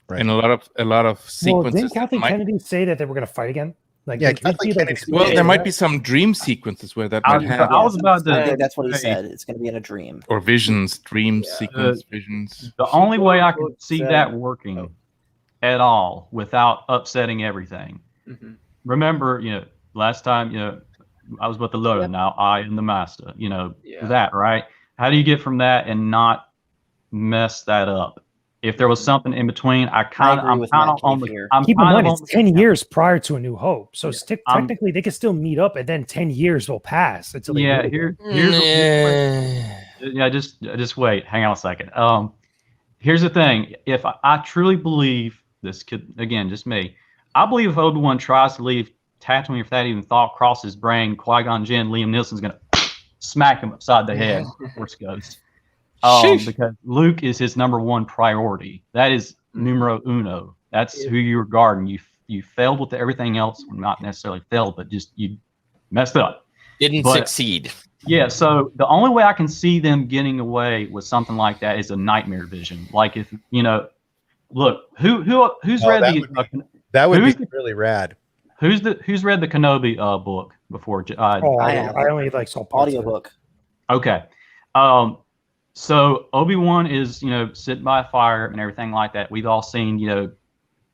Speaker 10: Right. And a lot of sequences.
Speaker 11: Well, didn't Kathleen Kennedy say that they were going to fight again? Like,
Speaker 10: there might be some dream sequences where that might happen.
Speaker 9: I think that's what he said. It's going to be in a dream.
Speaker 10: Or visions, dream sequence, visions.
Speaker 12: The only way I could see that working at all without upsetting everything. Remember, last time, I was with the Loda. Now I am the master. That right? How do you get from that and not mess that up? If there was something in between, I'm
Speaker 9: agree
Speaker 12: kind of
Speaker 9: with
Speaker 12: on
Speaker 9: Matt
Speaker 12: the.
Speaker 9: Cave here.
Speaker 12: I'm
Speaker 11: Keep in
Speaker 12: kind of
Speaker 11: mind,
Speaker 12: on
Speaker 11: it's 10 years prior to A New Hope. So
Speaker 12: I'm-
Speaker 11: technically, they could still meet up, and then 10 years will pass until they
Speaker 12: Yeah,
Speaker 11: meet again.
Speaker 12: yeah. Just wait. Hang on a second. Here's the thing. If I truly believe this could, again, just me, I believe if Obi-Wan tries to leave Tatooine, if that even thought crosses his brain, Qui-Gon Jinn, Liam Neeson's gonna smack him upside the head. Force Ghost. Because Luke is his number one priority. That is numero uno. That's who you're guarding. You failed with everything else. Well, not necessarily failed, but just you messed up.
Speaker 3: Didn't succeed.
Speaker 12: Yeah. So the only way I can see them getting away with something like that is a nightmare vision. Like if look, who's read
Speaker 4: that would be really rad.
Speaker 12: Who's read the Kenobi book before?
Speaker 11: I only saw parts
Speaker 9: audiobook.
Speaker 12: Okay. So Obi-Wan is, sitting by a fire and everything like that. We've all seen,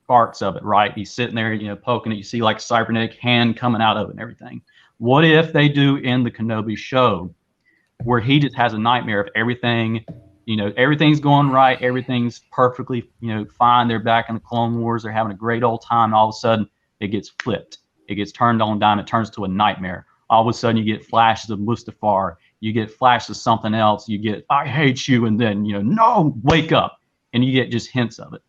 Speaker 12: parts of it, right? He's sitting there, poking it. You see like cybernetic hand coming out of it and everything. What if they do in the Kenobi show where he just has a nightmare of everything, everything's going right. Everything's perfectly, fine. They're back in the Clone Wars. They're having a great old time. And all of a sudden it gets flipped. It gets turned on dime. It turns to a nightmare. All of a sudden you get flashes of Mustafar. You get flashes of something else. You get, I hate you. And then, no, wake up. And you get just hints of it.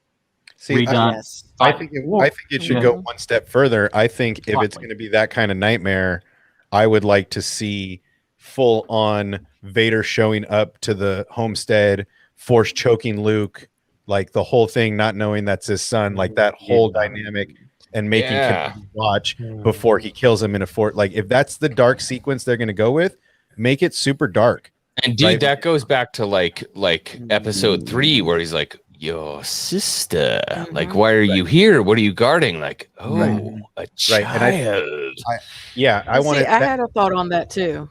Speaker 4: See,
Speaker 12: redone.
Speaker 4: I think it should go one step further. I think if it's going to be that kind of nightmare, I would like to see full on Vader showing up to the homestead, force choking Luke, like the whole thing, not knowing that's his son, like that whole dynamic, and making him watch before he kills him in a fort. Like if that's the dark sequence they're going to go with, make it super dark.
Speaker 3: And dude, that goes back to like episode 3 where he's like, your sister, like, why are you here? What are you guarding? Like, a child.
Speaker 4: And I want to.
Speaker 5: I had a thought on that too.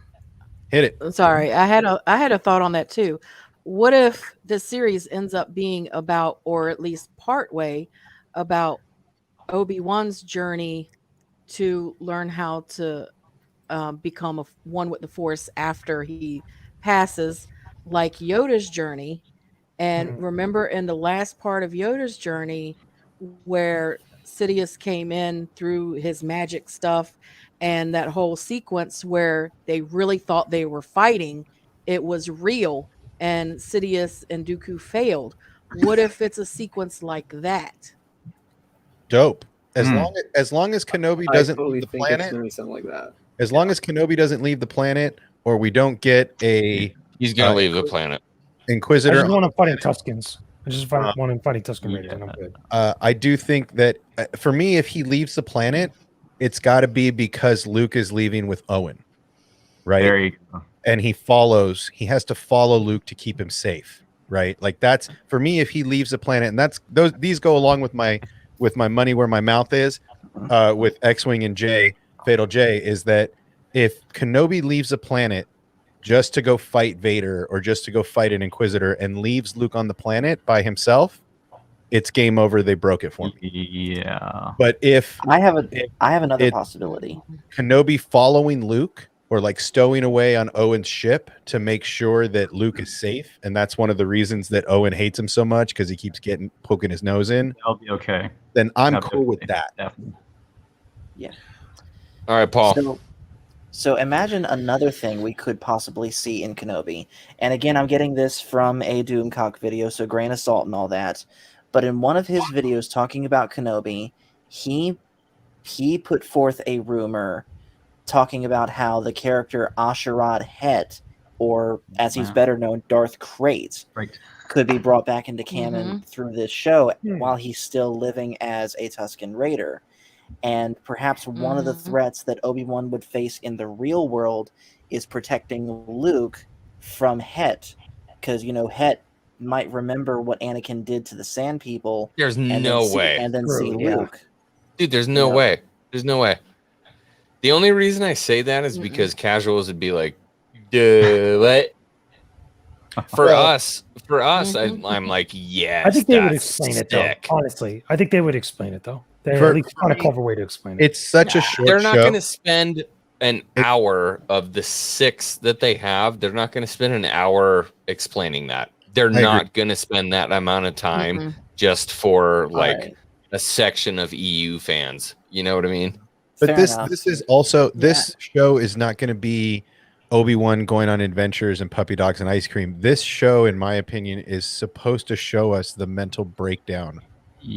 Speaker 4: Hit it.
Speaker 5: Sorry, I had a thought on that too. What if the series ends up being about, or at least part way, about Obi-Wan's journey to learn how to become one with the Force after he passes, like Yoda's journey. And remember in the last part of Yoda's journey where Sidious came in through his magic stuff and that whole sequence where they really thought they were fighting, it was real, and Sidious and Dooku failed. What if it's a sequence like that?
Speaker 4: Dope. As long as Kenobi doesn't leave the planet,
Speaker 7: it's gonna be something like that.
Speaker 4: As long as Kenobi doesn't leave the planet, or we don't get
Speaker 3: he's gonna leave the planet.
Speaker 4: Inquisitor.
Speaker 11: I just want to fight in Tuskens. I just want him fighting Tusken Raiders, and I'm good.
Speaker 4: I do think that for me, if he leaves the planet, it's got to be because Luke is leaving with Owen, right?
Speaker 12: There you go.
Speaker 4: And he has to follow Luke to keep him safe, right? Like that's for me. If he leaves the planet, and these go along with my money where my mouth is, with X-Wing and Fatal J, is that if Kenobi leaves a planet just to go fight Vader or just to go fight an Inquisitor and leaves Luke on the planet by himself, it's game over. They broke it for me.
Speaker 12: Yeah.
Speaker 4: But if
Speaker 9: I have another possibility,
Speaker 4: Kenobi following Luke or like stowing away on Owen's ship to make sure that Luke is safe, and that's one of the reasons that Owen hates him so much because he keeps poking his nose in.
Speaker 12: That'll be okay.
Speaker 4: Then I'm cool with that.
Speaker 12: Definitely.
Speaker 9: Yeah.
Speaker 3: All right, Paul.
Speaker 9: So imagine another thing we could possibly see in Kenobi. And again, I'm getting this from a Doomcock video, so grain of salt and all that. But in one of his videos talking about Kenobi, he put forth a rumor talking about how the character Asherad Het, or as he's better known, Darth Krayt, could be brought back into canon through this show while he's still living as a Tusken Raider. And perhaps one of the threats that Obi-Wan would face in the real world is protecting Luke from Het. Because, Het might remember what Anakin did to the Sand People.
Speaker 3: There's no way.
Speaker 9: And then see Luke.
Speaker 3: Dude, there's no way. There's no way. The only reason I say that is because casuals would be like, duh, what? For us, I'm like, yes.
Speaker 11: I think they would explain it, though. Honestly, I think they would explain it, though. They at least find a clever way to explain it.
Speaker 4: It's such a short
Speaker 3: They're not
Speaker 4: show.
Speaker 3: going to spend an hour of the 6 that they have. They're not going to spend an hour explaining that. they're
Speaker 4: agree.
Speaker 3: not going to spend that amount of time just for like
Speaker 9: right.
Speaker 3: a section of EU fans. You know what I mean?
Speaker 4: But
Speaker 9: Fair
Speaker 4: this
Speaker 9: enough.
Speaker 4: this is also this show is not going to be Obi-Wan going on adventures and puppy dogs and ice cream. This show, in my opinion, is supposed to show us the mental breakdown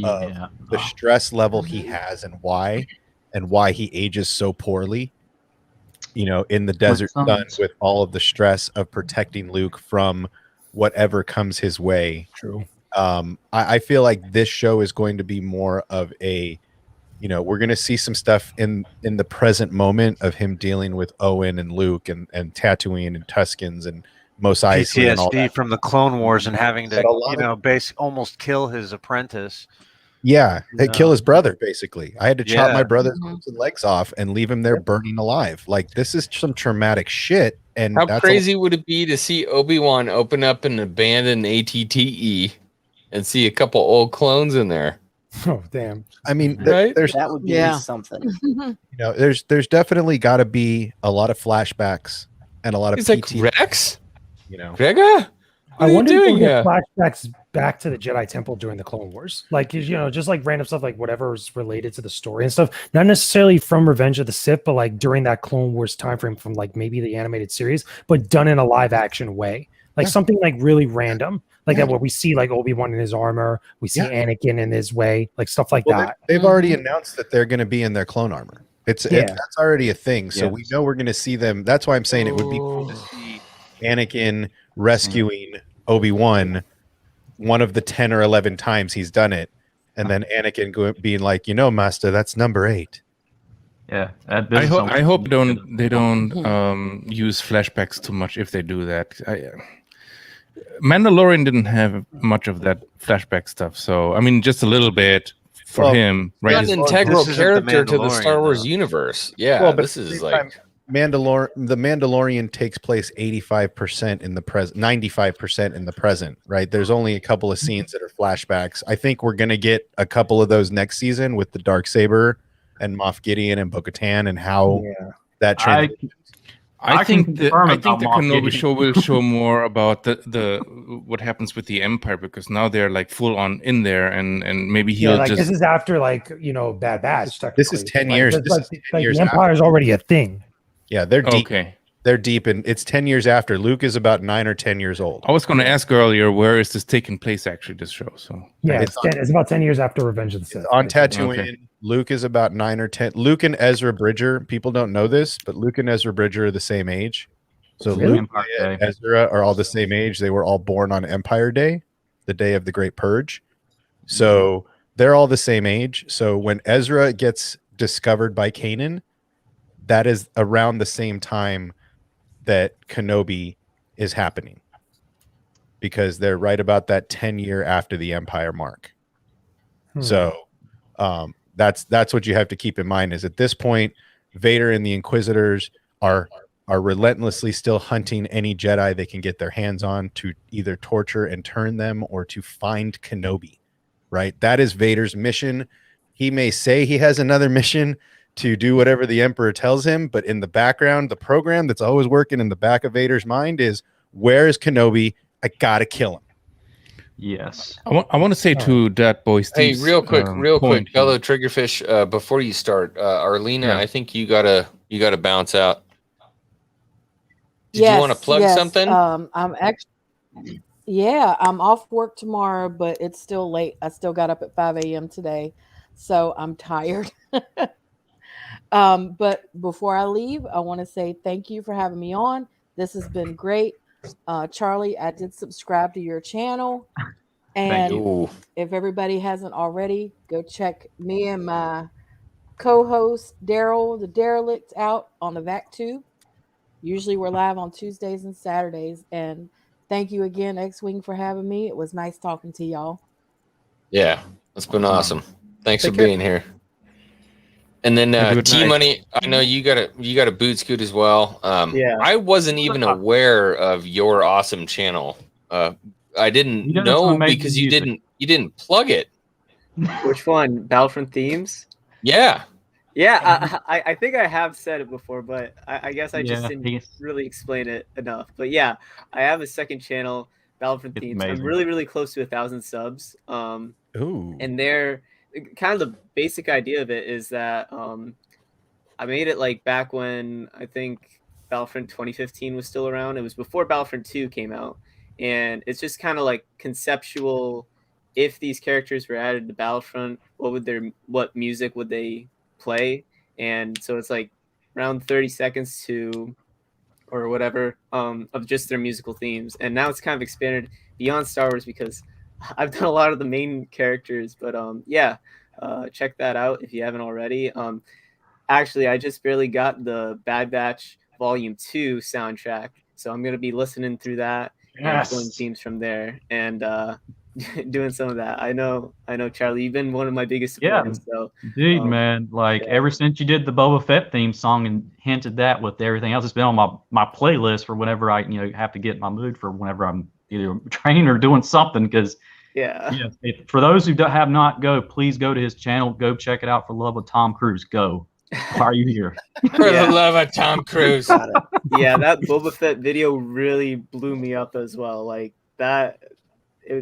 Speaker 4: of the stress level he has and why he ages so poorly. You know, in the desert sun with all of the stress of protecting Luke from whatever comes his way.
Speaker 11: True.
Speaker 4: I feel like this show is going to be more of a, you know, we're going to see some stuff in the present moment of him dealing with Owen and Luke and Tatooine and Tuskens and Mos Eisley and all
Speaker 13: PTSD
Speaker 4: that.
Speaker 13: from the Clone Wars and having to,
Speaker 4: But a lot
Speaker 13: you know, almost kill his apprentice.
Speaker 4: Yeah, kill his brother, basically. I had to chop my brother's
Speaker 9: Mhm.
Speaker 4: arms and legs off and leave him there burning alive. Like, this is some traumatic shit. And
Speaker 3: How
Speaker 4: that's
Speaker 3: crazy would it be to see Obi-Wan open up an abandoned ATTE and see a couple old clones in there?
Speaker 11: Oh, damn.
Speaker 4: I mean,
Speaker 3: Right?
Speaker 4: there's
Speaker 9: That would be something.
Speaker 4: you know, there's definitely got to be a lot of flashbacks and a lot of
Speaker 3: He's like,
Speaker 4: PT.
Speaker 3: Rex?
Speaker 4: You know,
Speaker 3: Gregor?
Speaker 11: I
Speaker 3: What are you
Speaker 11: wonder if
Speaker 3: doing
Speaker 11: we'll get
Speaker 3: here?
Speaker 11: flashbacks back to the Jedi Temple during the Clone Wars, like, you know, just like random stuff, like whatever's related to the story and stuff. Not necessarily from Revenge of the Sith, but like during that Clone Wars time frame from like maybe the animated series, but done in a live action way, like something like really random, like that. Where we see like Obi-Wan in his armor, we see Anakin in his way, like stuff like that.
Speaker 4: They've already announced that they're going to be in their clone armor. That's already a thing. So
Speaker 11: Yes.
Speaker 4: we know we're going to see them. That's why I'm saying it would be cool to see Anakin rescuing Obi-Wan one of the 10 or 11 times he's done it, and then Anakin being like, you know, Master, that's number 8.
Speaker 12: Yeah,
Speaker 10: I hope they don't use flashbacks too much if they do that. Mandalorian didn't have much of that flashback stuff, so I mean, just a little bit for him.
Speaker 3: Right,
Speaker 10: Right,
Speaker 3: an integral character to the Star Wars universe. Yeah,
Speaker 4: Well, but
Speaker 3: this
Speaker 4: at the
Speaker 3: is
Speaker 4: same
Speaker 3: like
Speaker 4: time, the Mandalorian takes place 85% in the present, 95% in the present, right? There's only a couple of scenes that are flashbacks. I think we're going to get a couple of those next season with the Darksaber and Moff Gideon and Bo-Katan and how that transitions.
Speaker 10: I think the
Speaker 12: about Moff
Speaker 10: Kenobi
Speaker 12: Gideon.
Speaker 10: show will show more about the what happens with the Empire, because now they're like full on in there, and maybe he'll
Speaker 11: like
Speaker 10: just
Speaker 11: this is after like, you know, Bad Batch.
Speaker 4: This is 10 years.
Speaker 11: Like,
Speaker 4: This is 10 years
Speaker 11: the Empire is already a thing.
Speaker 4: Yeah, they're deep.
Speaker 10: Okay.
Speaker 4: They're deep, and it's 10 years after. Luke is about 9 or 10 years old.
Speaker 10: I was going to ask earlier, where is this taking place actually? This show, so
Speaker 11: Yeah, it's about 10 years after Revenge of the Sith.
Speaker 4: On Tatooine.
Speaker 10: Okay.
Speaker 4: Luke is about 9 or 10. Luke and Ezra Bridger, people don't know this, but Luke and Ezra Bridger are the same age. So
Speaker 12: Yeah,
Speaker 4: Luke
Speaker 12: Empire
Speaker 4: and
Speaker 12: Day.
Speaker 4: Ezra are all the same age. They were all born on Empire Day, the day of the Great Purge. So they're all the same age. So when Ezra gets discovered by Kanan, that is around the same time that Kenobi is happening, because they're right about that 10-year after the Empire mark. So that's what you have to keep in mind, is at this point, Vader and the Inquisitors are relentlessly still hunting any Jedi they can get their hands on to either torture and turn them or to find Kenobi, right? That is Vader's mission. He may say he has another mission to do whatever the Emperor tells him, but in the background, the program that's always working in the back of Vader's mind is, where is Kenobi? I gotta kill him.
Speaker 12: Yes.
Speaker 10: I want to say to that boy
Speaker 3: hey,
Speaker 10: Steve's,
Speaker 3: real quick,
Speaker 10: point,
Speaker 3: fellow Triggerfish, before you start, Arlena,
Speaker 10: Yeah.
Speaker 3: I think you gotta bounce out. Did you want to plug something?
Speaker 5: I'm actually, I'm off work tomorrow, but it's still late. I still got up at 5 a.m. today, so I'm tired. But before I leave, I want to say thank you for having me on. This has been great. Charlie, I did subscribe to your channel. And if everybody hasn't already, go check me and my co-host Daryl, the Derelict, out on the VacTube. Usually we're live on Tuesdays and Saturdays. And thank you again, X-Wing, for having me. It was nice talking to y'all.
Speaker 3: Yeah, it's been awesome. Thanks for being here. And then T Money, I know you got a boot scoot as well. I wasn't even aware of your awesome channel. I didn't know because you didn't plug it.
Speaker 7: Which one? Battlefront Themes?
Speaker 3: Yeah.
Speaker 7: Yeah, I think I have said it before, but I guess I just didn't really explain it enough. But yeah, I have a second channel Battlefront
Speaker 12: It's
Speaker 7: themes. I'm
Speaker 12: amazing.
Speaker 7: really, really close to 1,000 subs.
Speaker 4: Ooh.
Speaker 7: And they're kind of the basic idea of it is that I made it like back when I think Battlefront 2015 was still around. It was before Battlefront 2 came out. And it's just kind of like conceptual. If these characters were added to Battlefront, what music would they play? And so it's like around 30 seconds to or whatever of just their musical themes. And now it's kind of expanded beyond Star Wars because I've done a lot of the main characters. But check that out if you haven't already. Actually, I just barely got the Bad Batch Volume 2 soundtrack, so I'm gonna be listening through that and pulling themes from there and doing some of that. I know, Charlie, you've been one of my biggest supporters. So,
Speaker 12: dude, man, like ever since you did the Boba Fett theme song and hinted that with everything else, it's been on my playlist for whenever I have to get in my mood for whenever I'm either training or doing something. Because for those who have not please go to his channel, go check it out. For the love of Tom Cruise, go. Why are you here?
Speaker 3: For the love of Tom Cruise.
Speaker 7: Yeah, that Boba Fett video really blew me up as well. Like that,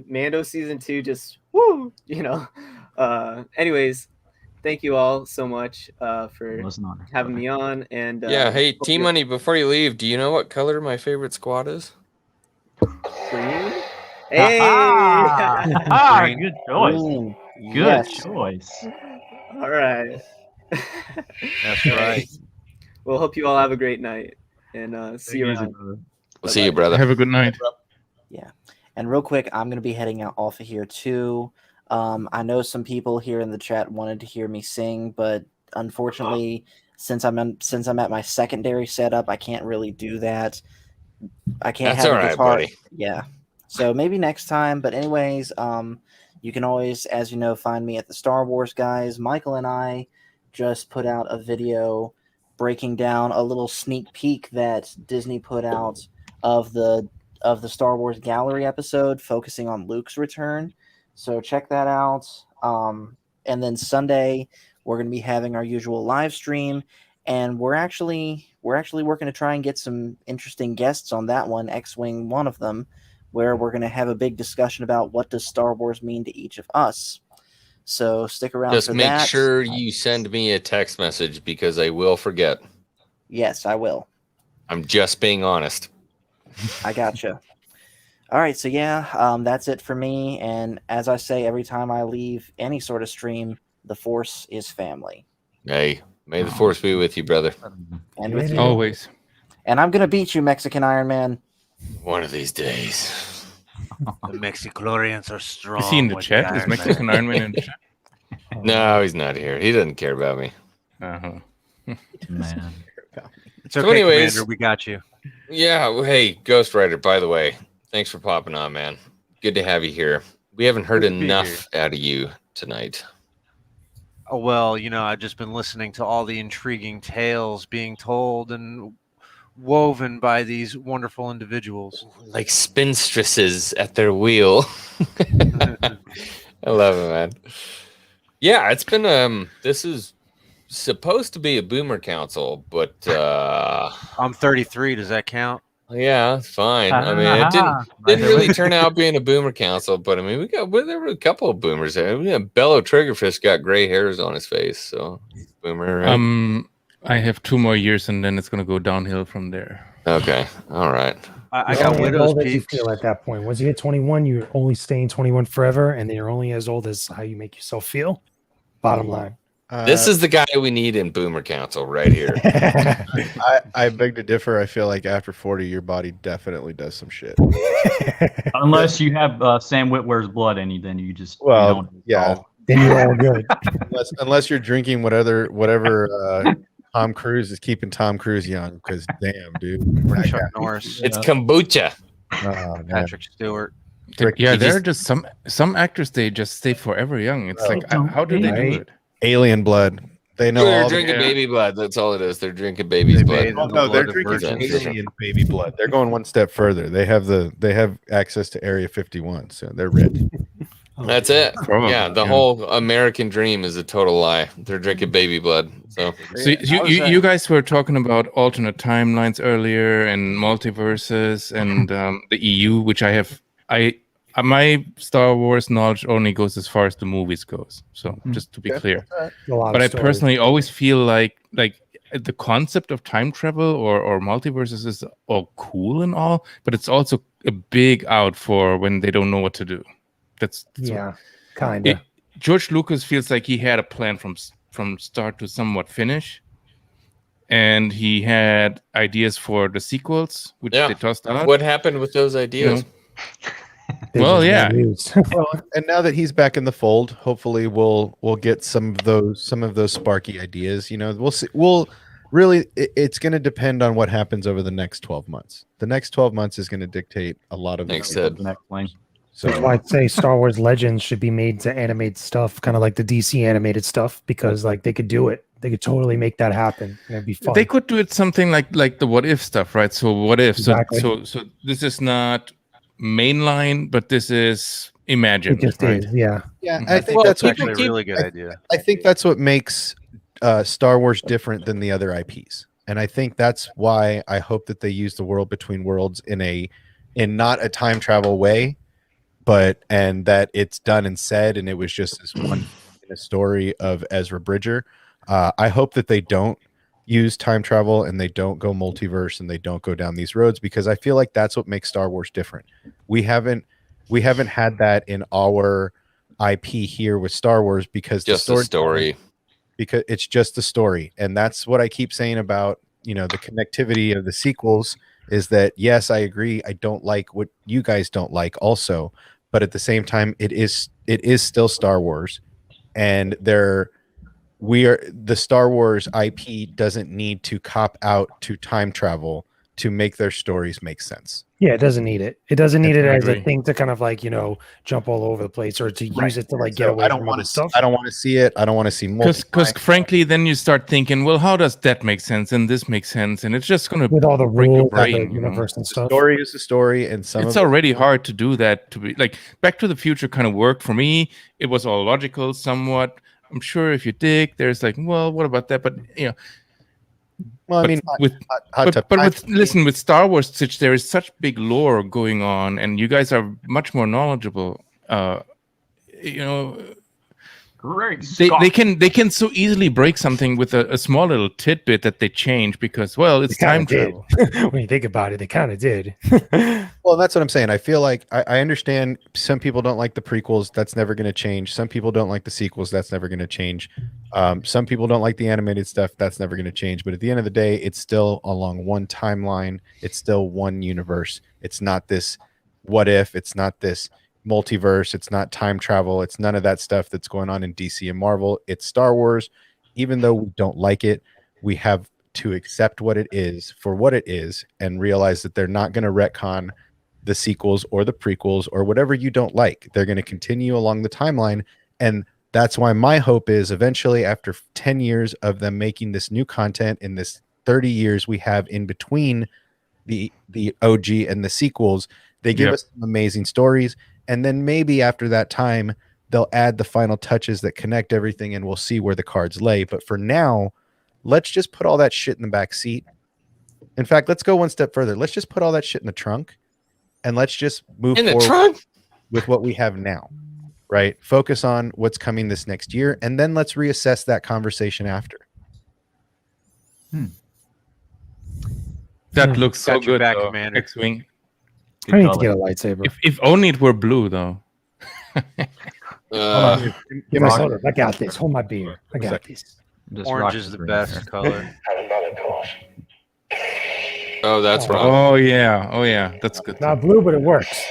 Speaker 7: Mando season 2 just woo, Anyways, thank you all so much for having me on. And
Speaker 3: hey, T Money, before you leave, do you know what color my favorite squad is?
Speaker 7: Green. Hey,
Speaker 12: good choice. Good choice.
Speaker 7: All right.
Speaker 13: That's right.
Speaker 7: Well, hope you all have a great night and see you around.
Speaker 3: We'll see you, brother.
Speaker 10: Have a good night.
Speaker 9: Yeah. And real quick, I'm going to be heading out off of here too. I know some people here in the chat wanted to hear me sing, but unfortunately, since I'm at my secondary setup, I can't really do that. I can't
Speaker 3: That's
Speaker 9: have
Speaker 3: all
Speaker 9: a
Speaker 3: right,
Speaker 9: guitar.
Speaker 3: buddy.
Speaker 9: Yeah. So maybe next time. But anyways, you can always, as you know, find me at the Star Wars Guys. Michael and I just put out a video breaking down a little sneak peek that Disney put out of the Star Wars Gallery episode focusing on Luke's return. So check that out. And then Sunday we're going to be having our usual live stream, and we're actually working to try and get some interesting guests on that one, X-Wing one of them, where we're going to have a big discussion about what does Star Wars mean to each of us. So stick around.
Speaker 3: Just
Speaker 9: for
Speaker 3: make
Speaker 9: that.
Speaker 3: sure you send me a text message because I will forget.
Speaker 9: Yes, I will.
Speaker 3: I'm just being honest.
Speaker 9: I gotcha. All right, so that's it for me. And as I say every time I leave any sort of stream, the Force is family.
Speaker 3: Hey, may the Force be with you, brother.
Speaker 9: And with you.
Speaker 10: Always.
Speaker 9: And I'm gonna beat you, Mexican Iron Man.
Speaker 3: One of these days.
Speaker 13: The Mexiclorians are strong.
Speaker 10: Is he in the
Speaker 13: with
Speaker 10: chat? Is
Speaker 13: Iron
Speaker 10: Mexican
Speaker 13: Man.
Speaker 10: Iron Man in the chat?
Speaker 3: No, he's not here. He doesn't care about me.
Speaker 10: Uh-huh.
Speaker 12: Man.
Speaker 13: It's okay,
Speaker 3: So anyways,
Speaker 13: Commander, we got you.
Speaker 3: Yeah, well, hey, Ghost Rider, by the way, thanks for popping on, man. Good to have you here. We haven't heard
Speaker 13: Good to be
Speaker 3: enough out of you tonight.
Speaker 13: Oh, well, I've just been listening to all the intriguing tales being told and woven by these wonderful individuals.
Speaker 3: Like spinstresses at their wheel. I love it, man. Yeah, it's been this is supposed to be a boomer council, but
Speaker 13: I'm 33. Does that count?
Speaker 3: yeah, it's fine. I mean, it didn't really turn out being a boomer council, but I mean, there were a couple of boomers there. Bello Triggerfish got gray hairs on his face, so he's a boomer. Right?
Speaker 10: I have 2 more years, and then it's gonna go downhill from there.
Speaker 3: Okay, all right.
Speaker 13: I got widow's
Speaker 11: that you
Speaker 13: peaks.
Speaker 11: feel at that point. Once you hit 21, you're only staying 21 forever, and then you're only as old as how you make yourself feel. Bottom line.
Speaker 3: This is the guy we need in Boomer Council right here.
Speaker 4: I beg to differ. I feel like after 40, your body definitely does some shit.
Speaker 12: Unless you have Sam Witwer's blood in you, then you just
Speaker 4: yeah.
Speaker 11: Then you're all good.
Speaker 4: unless you're drinking whatever Tom Cruise is keeping Tom Cruise young. Because damn, dude,
Speaker 13: Chuck Norris.
Speaker 3: It's kombucha.
Speaker 4: Oh,
Speaker 13: Patrick Stewart.
Speaker 10: Yeah, there are just some actors, they just stay forever young. It's like, how do they do it?
Speaker 4: Alien blood. They know
Speaker 3: They're
Speaker 4: all
Speaker 3: drinking baby blood. That's all it is. They're drinking baby's blood.
Speaker 4: Oh, no, they're drinking alien baby blood. They're going one step further. They have access to Area 51, so they're rich.
Speaker 3: That's it. Yeah, the whole American dream is a total lie. They're drinking baby blood. So
Speaker 10: you guys were talking about alternate timelines earlier and multiverses and the EU, which I have My Star Wars knowledge only goes as far as the movies goes. So just to be clear, but I personally always feel like the concept of time travel or multiverses is all cool and all, but it's also a big out for when they don't know what to do. That's
Speaker 11: kind of.
Speaker 10: George Lucas feels like he had a plan from start to somewhat finish, and he had ideas for the sequels, which they tossed out.
Speaker 3: What happened with those ideas?
Speaker 10: Well, yeah.
Speaker 4: Well, and now that he's back in the fold, hopefully we'll get some of those sparky ideas. We'll see. It's going to depend on what happens over the next 12 months. The next 12 months is going to dictate a lot of
Speaker 3: Thanks,
Speaker 4: things.
Speaker 3: Ed.
Speaker 4: So
Speaker 11: that's why I'd say Star Wars Legends should be made to animate stuff, kind of like the DC animated stuff, because like they could do it. They could totally make that happen. It'd be fun.
Speaker 10: They could do it something like the what if stuff, right? So what if?
Speaker 11: Exactly.
Speaker 10: So this is not mainline, but this is imagined.
Speaker 11: It just
Speaker 10: right?
Speaker 11: is, yeah.
Speaker 4: Yeah, I think that's
Speaker 13: actually a really good idea.
Speaker 4: I think that's what makes Star Wars different than the other IPs, and I think that's why I hope that they use the World Between Worlds in not a time travel way, and that it's done and said, and it was just this one in a story of Ezra Bridger. I hope that they don't use time travel and they don't go multiverse and they don't go down these roads, because I feel like that's what makes Star Wars different. We haven't had that in our IP here with Star Wars, because
Speaker 3: Just the story.
Speaker 4: Because it's just the story. And that's what I keep saying about, the connectivity of the sequels, is that yes, I agree, I don't like what you guys don't like also, but at the same time it is still Star Wars, and the Star Wars IP doesn't need to cop out to time travel to make their stories make sense.
Speaker 11: Yeah, it doesn't need it. It doesn't need it as
Speaker 10: agree.
Speaker 11: a thing to kind of like, jump all over the place, or to use it to like get away from other stuff.
Speaker 4: I don't want to see it. I don't want to see more.
Speaker 10: Because frankly, then you start thinking, well, how does that make sense and this makes sense, and it's just going to
Speaker 11: With all the
Speaker 10: break your
Speaker 11: rules of the
Speaker 10: brain.
Speaker 11: universe and stuff.
Speaker 4: Story is the story, and
Speaker 10: It's already hard to do that. To be like Back to the Future kind of worked for me. It was all logical, somewhat. I'm sure if you dig, there's like, well, what about that? But
Speaker 4: well, I mean,
Speaker 10: with Star Wars, there is such big lore going on, and you guys are much more knowledgeable.
Speaker 12: Great.
Speaker 10: They can so easily break something with a small little tidbit that they change because, well, it's time travel.
Speaker 11: When you think about it, they kind of did.
Speaker 4: Well, that's what I'm saying. I feel like I understand some people don't like the prequels. That's never going to change. Some people don't like the sequels. That's never going to change. Some people don't like the animated stuff. That's never going to change. But at the end of the day, it's still along one timeline. It's still one universe. It's not this what if. It's not this multiverse. It's not time travel. It's none of that stuff that's going on in DC and Marvel. It's Star Wars. Even though we don't like it, we have to accept what it is for what it is and realize that they're not going to retcon the sequels or the prequels or whatever you don't like. They're going to continue along the timeline. And that's why my hope is eventually, after 10 years of them making this new content in this 30 years we have in between the OG and the sequels, they give us some amazing stories. And then maybe after that time, they'll add the final touches that connect everything, and we'll see where the cards lay. But for now, let's just put all that shit in the back seat. In fact, let's go one step further. Let's just put all that shit in the trunk, and let's just move forward with what we have now, right? Focus on what's coming this next year, and then let's reassess that conversation after.
Speaker 10: That looks so good,
Speaker 13: back,
Speaker 10: though.
Speaker 13: Commander.
Speaker 10: X-Wing.
Speaker 11: I need to get a lightsaber.
Speaker 10: If only it were blue, though.
Speaker 11: Hold on. Give me soda. I got this. Hold my beer. I got this.
Speaker 13: Orange is the best color.
Speaker 3: Oh, that's right.
Speaker 10: Oh yeah, that's good.
Speaker 11: Not blue, but it works.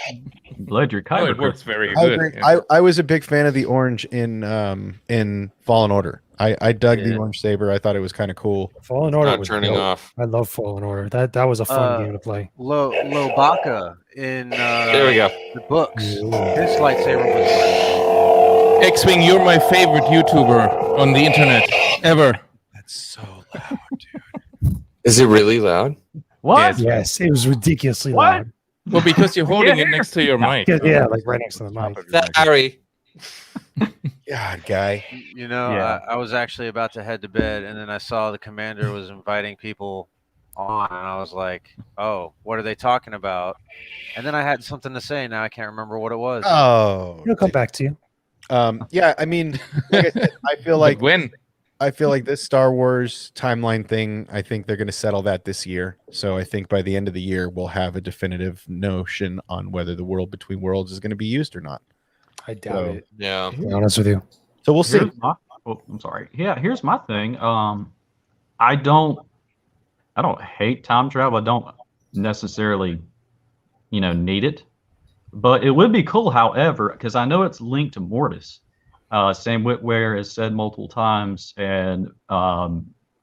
Speaker 12: Blood your
Speaker 10: Oh, it works very
Speaker 4: I
Speaker 10: good.
Speaker 4: agree.
Speaker 10: Yeah.
Speaker 4: I was a big fan of the orange in Fallen Order. I dug the orange saber. I thought it was kind of cool.
Speaker 11: Fallen Order
Speaker 3: Not
Speaker 11: was
Speaker 3: turning
Speaker 11: dope.
Speaker 3: off.
Speaker 11: I love Fallen Order. That was a fun game to play.
Speaker 13: Lobaka in
Speaker 3: There we go.
Speaker 13: the books. His lightsaber was
Speaker 10: X-Wing, you're my favorite YouTuber on the internet ever.
Speaker 4: That's so loud, dude.
Speaker 3: Is it really loud?
Speaker 12: What?
Speaker 11: Yes, it was ridiculously
Speaker 12: What?
Speaker 11: loud.
Speaker 10: Well, because you're holding it next to your mic.
Speaker 11: Yeah, like right next to the mic.
Speaker 3: Sorry.
Speaker 4: God, guy.
Speaker 13: You know,
Speaker 12: Yeah.
Speaker 13: I was actually about to head to bed, and then I saw the commander was inviting people on, and I was like, "Oh, what are they talking about?" And then I had something to say. Now I can't remember what it was.
Speaker 4: Oh,
Speaker 11: It'll come back to you.
Speaker 4: Yeah, I mean, like I said, I feel
Speaker 10: But
Speaker 4: like
Speaker 10: when?
Speaker 4: I feel like this Star Wars timeline thing, I think they're going to settle that this year. So I think by the end of the year, we'll have a definitive notion on whether the World Between Worlds is going to be used or not.
Speaker 11: I doubt it.
Speaker 3: Yeah.
Speaker 11: To be honest with you.
Speaker 4: So we'll see.
Speaker 12: I'm sorry. Yeah, here's my thing. I don't hate time travel. I don't necessarily, need it. But it would be cool, however, because I know it's linked to Mortis. Sam Witwer has said multiple times, and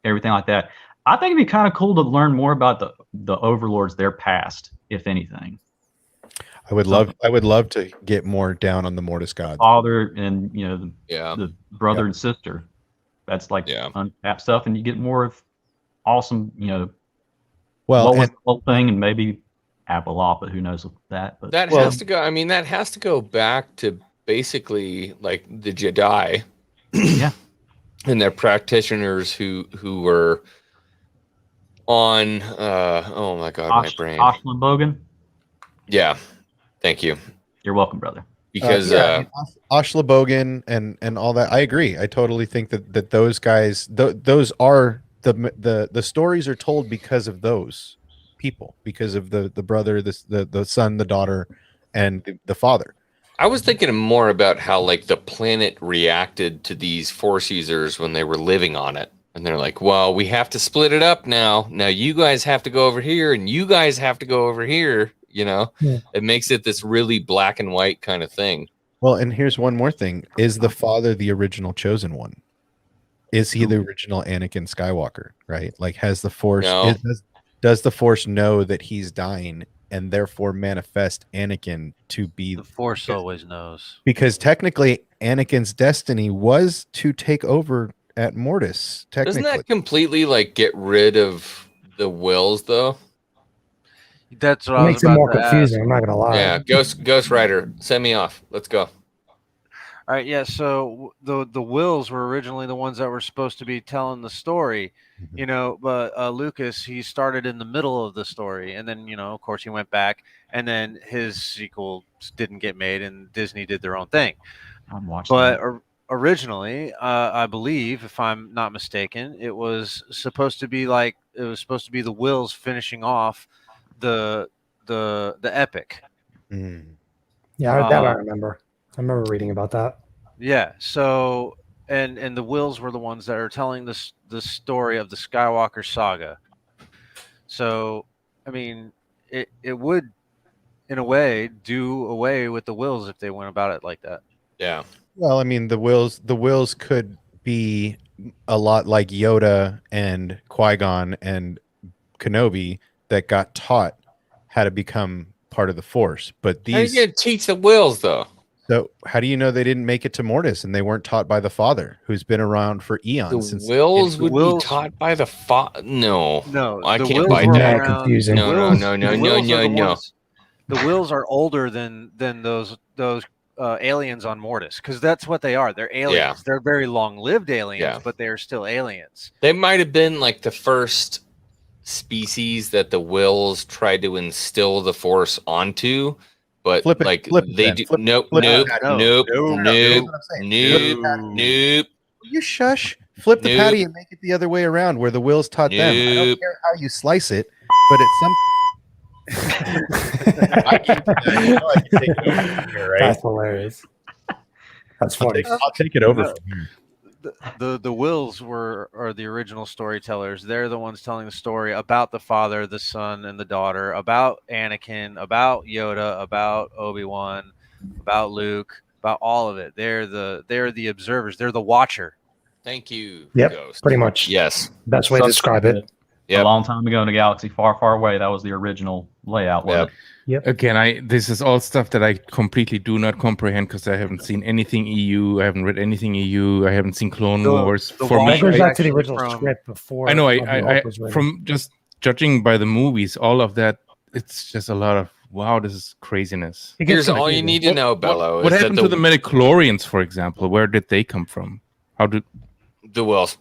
Speaker 12: everything like that. I think it'd be kind of cool to learn more about the overlords, their past, if anything.
Speaker 4: I would love to get more down on the Mortis gods.
Speaker 12: Father and the brother and sister. That's like untapped stuff, and you get more of awesome. What was the whole thing, and maybe Apollo, who knows that? But
Speaker 3: that has to go. I mean, that has to go back to basically like the Jedi, and their practitioners who were on. Oh my God, my brain.
Speaker 12: Ashland Bogan.
Speaker 3: Yeah, thank you.
Speaker 12: You're welcome, brother.
Speaker 3: Because
Speaker 4: Ashla Bogan and all that, I agree. I totally think that those guys, those are the stories are told because of those people, because of the brother, the son, the daughter, and the father.
Speaker 3: I was thinking more about how like the planet reacted to these Force users when they were living on it. And they're like, well, we have to split it up now. Now you guys have to go over here and you guys have to go over here. It makes it this really black and white kind of thing.
Speaker 4: Well, and here's one more thing. Is the father the original chosen one? Is he the original Anakin Skywalker, right? Like, has the Force, does the Force know that he's dying and therefore manifest Anakin to be
Speaker 13: the Force always knows?
Speaker 4: Because technically Anakin's destiny was to take over at Mortis. Technically.
Speaker 3: Doesn't that completely like get rid of the wills though?
Speaker 13: That's what
Speaker 11: it makes it more confusing. I'm not gonna lie.
Speaker 3: Yeah, Ghost Rider, send me off. Let's go.
Speaker 13: All right, yeah. So the wills were originally the ones that were supposed to be telling the story, but Lucas, he started in the middle of the story, and then of course he went back, and then his sequel didn't get made, and Disney did their own thing.
Speaker 12: I'm watching.
Speaker 13: But originally, I believe, if I'm not mistaken, it was supposed to be the wills finishing off the epic.
Speaker 11: Yeah, that I remember. I remember reading about that.
Speaker 13: Yeah. So and the wills were the ones that are telling the story of the Skywalker saga. So I mean, it would in a way do away with the wills if they went about it like that.
Speaker 3: Yeah.
Speaker 4: Well, I mean, the wills could be a lot like Yoda and Qui-Gon and Kenobi that got taught how to become part of the Force. But these,
Speaker 3: how are you gonna teach the wills though?
Speaker 4: So how do you know they didn't make it to Mortis and they weren't taught by the father, who's been around for eons?
Speaker 3: The wills would be taught by the father. No, I can't buy that.
Speaker 11: Confusing.
Speaker 3: No.
Speaker 13: The wills are older than those aliens on Mortis, because that's what they are. They're aliens.
Speaker 3: Yeah.
Speaker 13: They're very long-lived aliens, but they're still aliens.
Speaker 3: They might have been like the first species that the wills tried to instill the Force onto, but nope.
Speaker 4: You shush. Flip the patty and make it the other way around, where the wills taught them. I don't care how you slice it, but it's some. I can take it over from here, right?
Speaker 11: That's hilarious. That's funny.
Speaker 4: I'll take it over from here.
Speaker 13: The wills are the original storytellers. They're the ones telling the story about the father, the son, and the daughter, about Anakin, about Yoda, about Obi-Wan, about Luke, about all of it. They're the observers. They're the watcher.
Speaker 3: Thank you.
Speaker 11: Yep,
Speaker 3: Ghost.
Speaker 11: pretty much.
Speaker 3: Yes.
Speaker 11: Best way to describe it.
Speaker 12: A long time ago in a galaxy far, far away, that was the original layout.
Speaker 11: Yep.
Speaker 10: Again, this is all stuff that I completely do not comprehend because I haven't seen anything EU. I haven't read anything EU. I haven't seen Clone Wars.
Speaker 11: For me, goes back to the original script before.
Speaker 10: I know. I from just judging by the movies, all of that, it's just a lot of wow. This is craziness.
Speaker 3: Here's all you need to know, Bello.
Speaker 10: What happened to the midichlorians, for example? Where did they come from? How did
Speaker 3: the wills?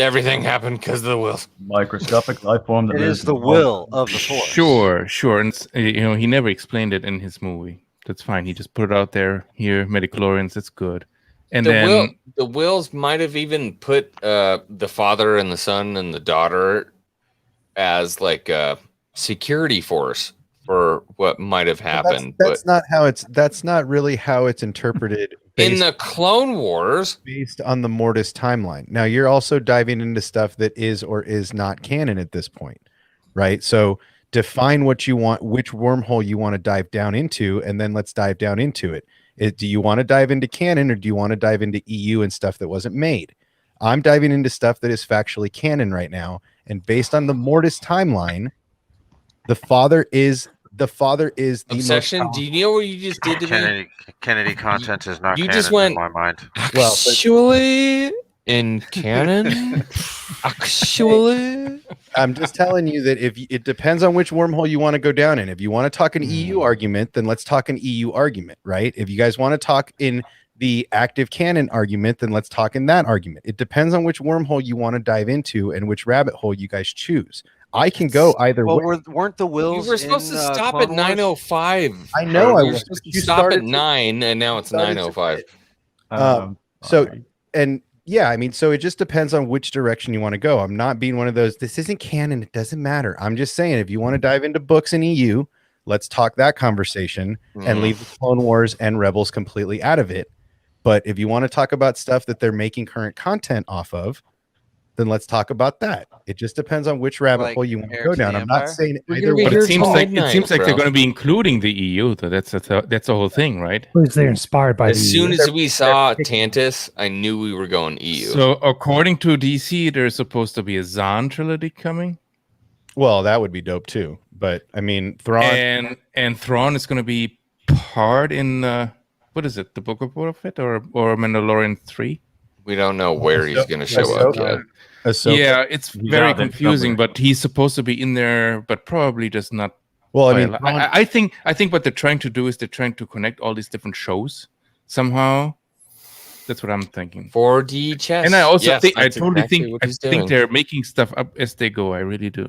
Speaker 3: Everything happened because of the wills.
Speaker 12: Microscopic life form.
Speaker 13: It is the will of the Force.
Speaker 10: Sure, and he never explained it in his movie. That's fine. He just put it out there. Here, midichlorians. That's good. And
Speaker 3: the wills might have even put the father and the son and the daughter as like a security force for what might have happened.
Speaker 4: That's not really how it's interpreted
Speaker 3: in the Clone Wars,
Speaker 4: based on the Mortis timeline. Now you're also diving into stuff that is or is not canon at this point, right? So define what you want, which wormhole you want to dive down into, and then let's dive down into it. Do you want to dive into canon, or do you want to dive into EU and stuff that wasn't made? I'm diving into stuff that is factually canon right now, and based on the Mortis timeline, the father is the
Speaker 3: obsession. Do you know what you just did to me?
Speaker 13: Kennedy content is not
Speaker 3: you
Speaker 13: canon
Speaker 3: just went
Speaker 13: in my mind.
Speaker 3: Well, actually, in canon, actually,
Speaker 4: I'm just telling you that if it depends on which wormhole you want to go down in. If you want to talk an EU argument, then let's talk an EU argument, right? If you guys want to talk in the active canon argument, then let's talk in that argument. It depends on which wormhole you want to dive into and which rabbit hole you guys choose. I can go either way.
Speaker 13: Weren't the wills?
Speaker 3: You were supposed to stop at 9:05.
Speaker 4: I know.
Speaker 3: You were supposed to stop at 9, and now it's 9:05.
Speaker 4: Yeah, I mean, so it just depends on which direction you want to go. I'm not being one of those, this isn't canon, it doesn't matter. I'm just saying, if you want to dive into books and EU, let's talk that conversation and leave the Clone Wars and Rebels completely out of it. But if you want to talk about stuff that they're making current content off of, then let's talk about that. It just depends on which rabbit hole you want to go down. I'm not saying either way.
Speaker 10: But it seems like they're going to be including the EU. Though that's the whole thing, right?
Speaker 11: They're inspired by.
Speaker 3: As soon as we saw Tantus, I knew we were going EU.
Speaker 10: So according to DC, there's supposed to be a Zahn trilogy coming.
Speaker 4: Well, that would be dope too. But I mean, Thrawn
Speaker 10: and Thrawn is going to be part in what is it? The Book of Boba Fett or Mandalorian 3?
Speaker 3: We don't know where he's going to show up yet.
Speaker 10: Yeah, it's very confusing, but he's supposed to be in there, but probably just not.
Speaker 4: Well, I mean,
Speaker 10: I think what they're trying to do is they're trying to connect all these different shows somehow. That's what I'm thinking.
Speaker 3: 4D chess.
Speaker 10: And I also think I
Speaker 3: think
Speaker 10: they're making stuff up as they go. I really do.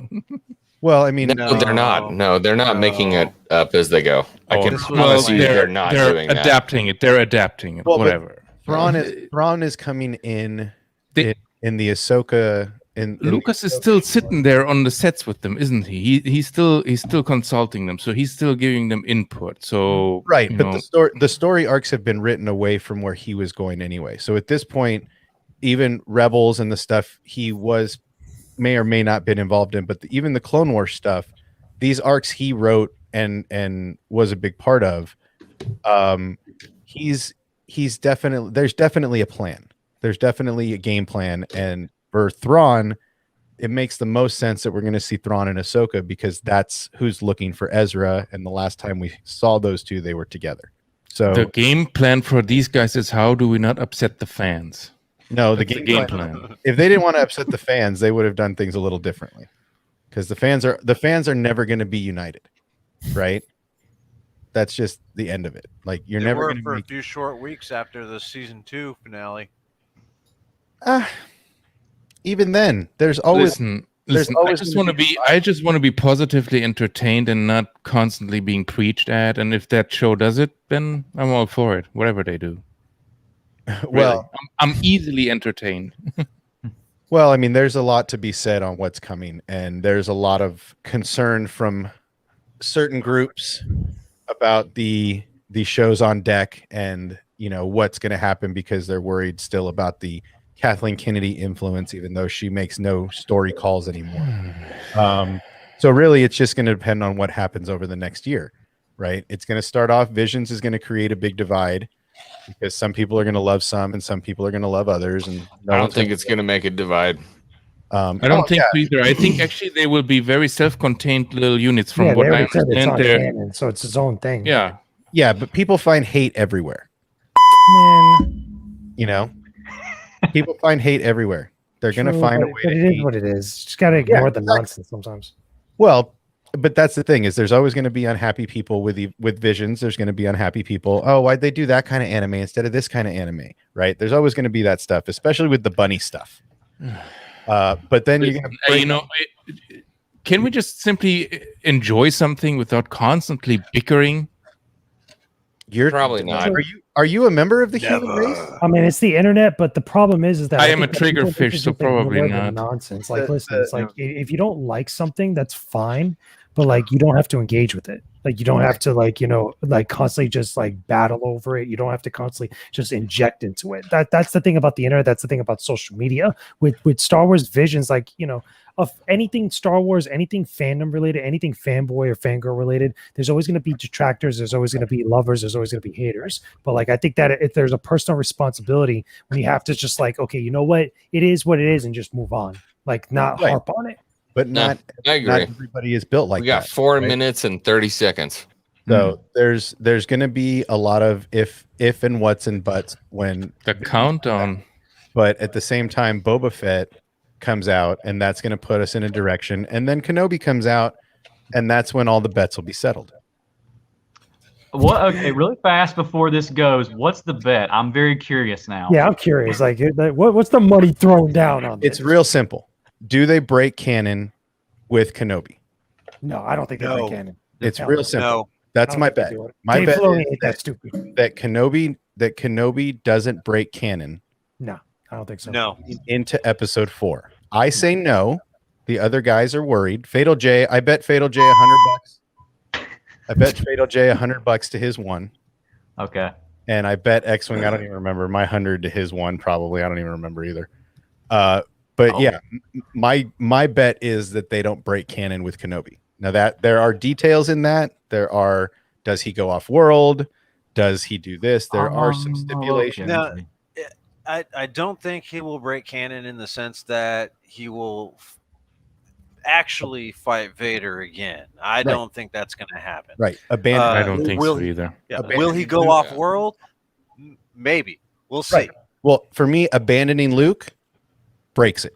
Speaker 4: Well, I mean,
Speaker 3: no, they're not. No, they're not making it up as they go. I can promise you they're not doing that.
Speaker 10: They're adapting it. Whatever.
Speaker 4: Thrawn is coming in the Ahsoka.
Speaker 10: Lucas is still sitting there on the sets with them, isn't he? He's still consulting them, so he's still giving them input. So
Speaker 4: right, but the story arcs have been written away from where he was going anyway. So at this point, even Rebels and the stuff he may or may not been involved in, but even the Clone Wars stuff, these arcs he wrote and was a big part of. There's definitely a plan. There's definitely a game plan, and for Thrawn, it makes the most sense that we're going to see Thrawn and Ahsoka because that's who's looking for Ezra. And the last time we saw those two, they were together. So
Speaker 10: the game plan for these guys is how do we not upset the fans?
Speaker 4: No, the game plan. If they didn't want to upset the fans, they would have done things a little differently. Because the fans are never going to be united, right? That's just the end of it. Like you're never going to
Speaker 13: for a few short weeks after the season 2 finale.
Speaker 4: Even then, there's always.
Speaker 10: Listen, I just want to be positively entertained and not constantly being preached at. And if that show does it, then I'm all for it. Whatever they do.
Speaker 4: Well,
Speaker 10: really. I'm easily entertained.
Speaker 4: Well, I mean, there's a lot to be said on what's coming, and there's a lot of concern from certain groups about the shows on deck, and what's going to happen because they're worried still about the Kathleen Kennedy influence, even though she makes no story calls anymore. So really, it's just going to depend on what happens over the next year, right? It's going to start off. Visions is going to create a big divide because some people are going to love some and some people are going to love others. And
Speaker 3: I don't think it's going to make a divide.
Speaker 10: I don't think so either. I think actually they will be very self-contained little units from what I understand.
Speaker 11: Canon, so it's its own thing.
Speaker 10: Yeah.
Speaker 4: Yeah, but people find hate everywhere.
Speaker 11: Man.
Speaker 4: People find hate everywhere. They're going to find a way.
Speaker 11: But it is what it is. You just got to ignore the nonsense sometimes.
Speaker 4: Well, but that's the thing is there's always going to be unhappy people with Visions. There's going to be unhappy people. Oh, why'd they do that kind of anime instead of this kind of anime? Right? There's always going to be that stuff, especially with the bunny stuff. But then you're gonna
Speaker 10: you know, can we just simply enjoy something without constantly bickering?
Speaker 4: You're
Speaker 3: Probably not.
Speaker 4: Are you a member of the human race?
Speaker 11: I mean, it's the internet, but the problem is that
Speaker 10: I am a
Speaker 11: think that
Speaker 10: trigger
Speaker 11: people
Speaker 10: fish,
Speaker 11: just
Speaker 10: so probably
Speaker 11: ignore the
Speaker 10: not.
Speaker 11: nonsense. Like, listen, it's like if you don't like something, that's fine, but like you don't have to engage with it. Like you don't have to like constantly just like battle over it. You don't have to constantly just inject into it. That's the thing about the internet. That's the thing about social media. With Star Wars Visions, like of anything Star Wars, anything fandom related, anything fanboy or fangirl related, there's always going to be detractors, there's always going to be lovers, there's always going to be haters. But like I think that if there's a personal responsibility when you have to just like, okay, you know what, it is what it is, and just move on, like not harp on it.
Speaker 4: But
Speaker 3: I agree.
Speaker 4: not everybody is built like that.
Speaker 3: We got 4
Speaker 4: right?
Speaker 3: minutes and 30 seconds.
Speaker 4: So there's going to be a lot of if and what's and buts when
Speaker 10: the countdown.
Speaker 4: But at the same time, Boba Fett comes out, and that's going to put us in a direction. And then Kenobi comes out, and that's when all the bets will be settled.
Speaker 12: What? Okay, really fast before this goes. What's the bet? I'm very curious now.
Speaker 11: Yeah, I'm curious. Like, what's the money thrown down on this?
Speaker 4: It's real simple. Do they break canon with Kenobi?
Speaker 11: No, I don't think they break canon.
Speaker 4: It's real simple.
Speaker 11: No.
Speaker 4: That's my bet. My
Speaker 11: Dave
Speaker 4: bet
Speaker 11: Filoni
Speaker 4: is
Speaker 11: ain't that stupid.
Speaker 4: that Kenobi doesn't break canon.
Speaker 11: No, I don't think so.
Speaker 13: No.
Speaker 4: Into episode 4. I say no. The other guys are worried. Fatal J, I bet Fatal J $100. I bet Fatal J $100 to his 1.
Speaker 12: Okay.
Speaker 4: And I bet X-Wing, I don't even remember, my 100 to his 1 probably. I don't even remember either. But yeah, my bet is that they don't break canon with Kenobi. Now that there are details in that. There are, does he go off world? Does he do this? There are some stipulations.
Speaker 13: Now, I don't think he will break canon in the sense that he will actually fight Vader again. I don't think that's going to happen.
Speaker 4: Right. Abandon.
Speaker 10: I don't think so either.
Speaker 13: Yeah. Will he go off world? Maybe. We'll see.
Speaker 4: Right. Well, for me, abandoning Luke breaks it.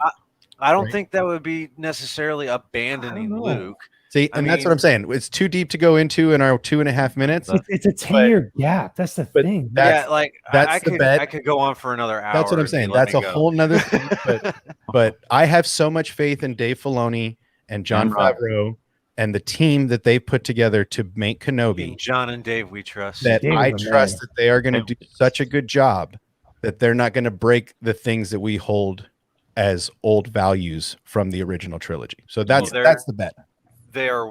Speaker 13: I don't think that would be necessarily abandoning Luke.
Speaker 4: See, and that's what I'm saying. It's too deep to go into in our 2.5 minutes.
Speaker 11: It's a 10-year gap. That's the thing.
Speaker 4: That's
Speaker 13: I
Speaker 4: the bet.
Speaker 13: I could go on for another hour.
Speaker 4: That's what I'm saying. That's a whole nother thing. But I have so much faith in Dave Filoni and John Favreau and the team that they put together to make Kenobi.
Speaker 13: John and Dave, we trust.
Speaker 4: That I trust that they are going to do such a good job that they're not going to break the things that we hold as old values from the original trilogy. So that's the bet.
Speaker 13: They're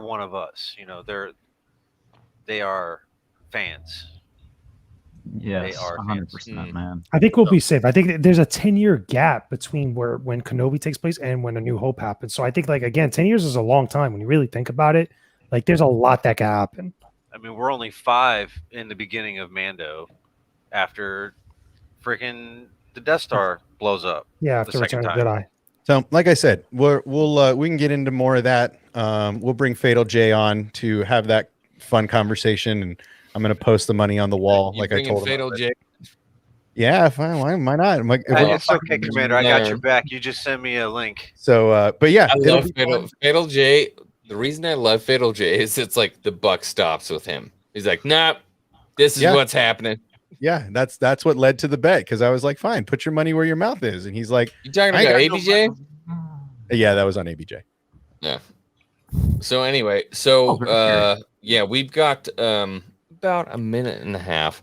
Speaker 13: one of us. They are fans.
Speaker 12: Yes,
Speaker 13: they are
Speaker 12: 100%, man.
Speaker 11: I think we'll be safe. I think there's a 10-year gap between when Kenobi takes place and when A New Hope happens. So I think, like, again, 10 years is a long time when you really think about it. Like, there's a lot that can happen.
Speaker 13: I mean, we're only 5 in the beginning of Mando after freaking the Death Star blows up.
Speaker 11: Yeah, after Return of the Jedi.
Speaker 4: So, like I said, we can get into more of that. We'll bring Fatal J on to have that fun conversation, and I'm going to post the money on the wall, like I told him.
Speaker 3: Fatal J.
Speaker 4: Yeah, fine. Why not?
Speaker 13: It's okay, Commander. I got your back. You just send me a link.
Speaker 4: So, but yeah,
Speaker 3: I love Fatal J. The reason I love Fatal J is it's like the buck stops with him. He's like, nah, this is what's happening.
Speaker 4: Yeah, that's what led to the bet, because I was like, fine, put your money where your mouth is. And he's like,
Speaker 3: you talking about ABJ?
Speaker 4: Yeah, that was on ABJ.
Speaker 3: Yeah. So anyway, yeah, we've got about a minute and a half.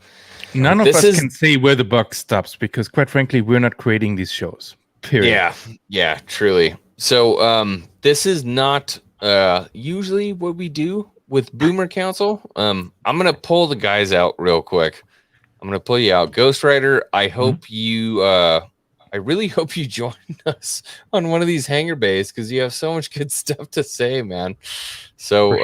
Speaker 10: None of us can say where the buck stops because, quite frankly, we're not creating these shows. Period.
Speaker 3: Yeah, truly. So this is not usually what we do with Boomer Council. I'm gonna pull the guys out real quick. I'm gonna pull you out, Ghost Rider. I hope you. I really hope you join us on one of these hangar bays because you have so much good stuff to say, man. So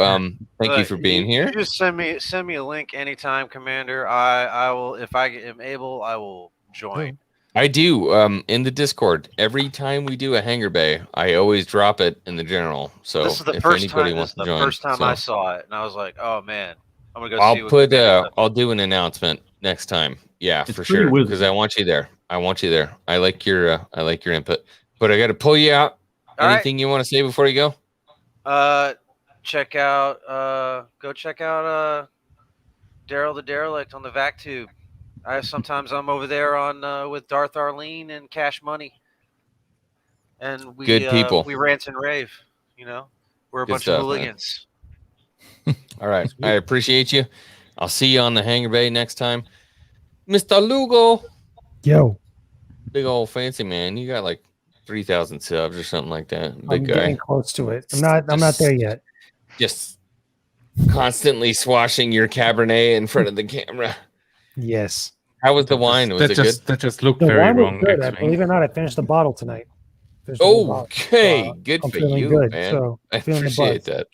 Speaker 3: thank you for being here.
Speaker 13: You just send me a link anytime, Commander. I will, if I am able, I will join.
Speaker 3: I do in the Discord. Every time we do a hangar bay, I always drop it in the general. So
Speaker 13: this is the
Speaker 3: if
Speaker 13: first
Speaker 3: anybody
Speaker 13: time.
Speaker 3: wants
Speaker 13: This is
Speaker 3: to
Speaker 13: the
Speaker 3: join,
Speaker 13: first time I saw it, and I was like, "Oh man, I'm gonna go."
Speaker 3: I'll do an announcement next time. Yeah, for sure. Because I want you there. I I like your input. But I got to pull you out. Anything you want to say before you go?
Speaker 13: Go check out Daryl the Derelict on the Vac Tube. Sometimes I'm over there on with Darth Arlene and Cash Money. and we
Speaker 3: Good people.
Speaker 13: we rant and rave. You know, we're a
Speaker 3: Good
Speaker 13: bunch
Speaker 3: stuff,
Speaker 13: of
Speaker 3: man.
Speaker 13: hooligans.
Speaker 3: All right. I appreciate you. I'll see you on the hangar bay next time. Mr. Lugo.
Speaker 11: Yo.
Speaker 3: Big old fancy man. You got like 3,000 subs or something like that. Big
Speaker 11: I'm
Speaker 3: guy.
Speaker 11: getting close to it. I'm not there yet.
Speaker 3: Just constantly swashing your Cabernet in front of the camera.
Speaker 11: Yes.
Speaker 3: How was the wine? Was it good?
Speaker 10: That just looked
Speaker 11: The
Speaker 10: very
Speaker 11: wine was
Speaker 10: wrong.
Speaker 11: good.
Speaker 10: X-Wing.
Speaker 11: Believe it or not, I finished the bottle tonight. Finished the whole bottle.
Speaker 3: Okay, good
Speaker 11: I'm
Speaker 3: for
Speaker 11: feeling
Speaker 3: you,
Speaker 11: good,
Speaker 3: man.
Speaker 11: so
Speaker 3: I
Speaker 11: feeling the
Speaker 3: appreciate
Speaker 11: buzz.
Speaker 3: that.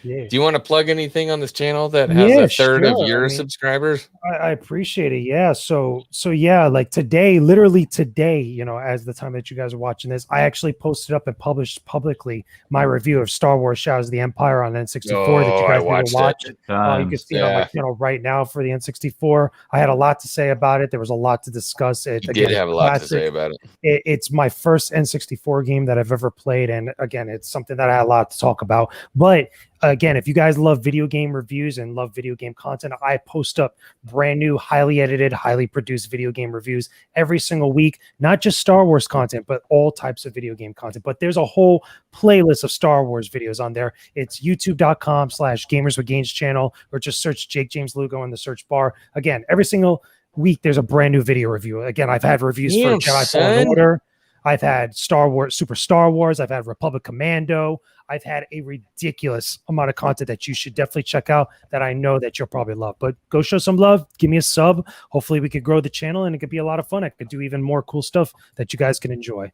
Speaker 11: Yeah.
Speaker 3: Do you want to plug anything on this channel that has
Speaker 11: Yeah,
Speaker 3: a third of
Speaker 11: sure.
Speaker 3: your
Speaker 11: I mean,
Speaker 3: subscribers?
Speaker 11: I appreciate it. Yeah. So yeah, like today, literally today, you know, as the time that you guys are watching this, I actually posted up and published publicly my review of Star Wars Shadows of the Empire on N64 that you
Speaker 3: Oh,
Speaker 11: guys
Speaker 3: I
Speaker 11: need to
Speaker 3: watched
Speaker 11: watch.
Speaker 3: it.
Speaker 11: You can see it on my
Speaker 3: Yeah.
Speaker 11: channel right now for the N64. I had a lot to say about it. There was a lot to discuss. It
Speaker 3: You did have a lot to
Speaker 11: classic.
Speaker 3: say about it.
Speaker 11: It's my first N64 game that I've ever played, and again, it's something that I had a lot to talk about. But again, if you guys love video game reviews and love video game content, I post up brand new, highly edited, highly produced video game reviews every single week. Not just Star Wars content, but all types of video game content. But there's a whole playlist of Star Wars videos on there. It's youtube.com/Gamers with Gains channel, or just search Jake James Lugo in the search bar. Again, every single week there's a brand new video review. Again, I've had reviews for
Speaker 3: Damn,
Speaker 11: Jedi
Speaker 3: son.
Speaker 11: Fallen Order. I've had Star Wars, Super Star Wars. I've had Republic Commando. I've had a ridiculous amount of content that you should definitely check out that I know that you'll probably love. But go show some love. Give me a sub. Hopefully we could grow the channel and it could be a lot of fun. I could do even more cool stuff that you guys can enjoy.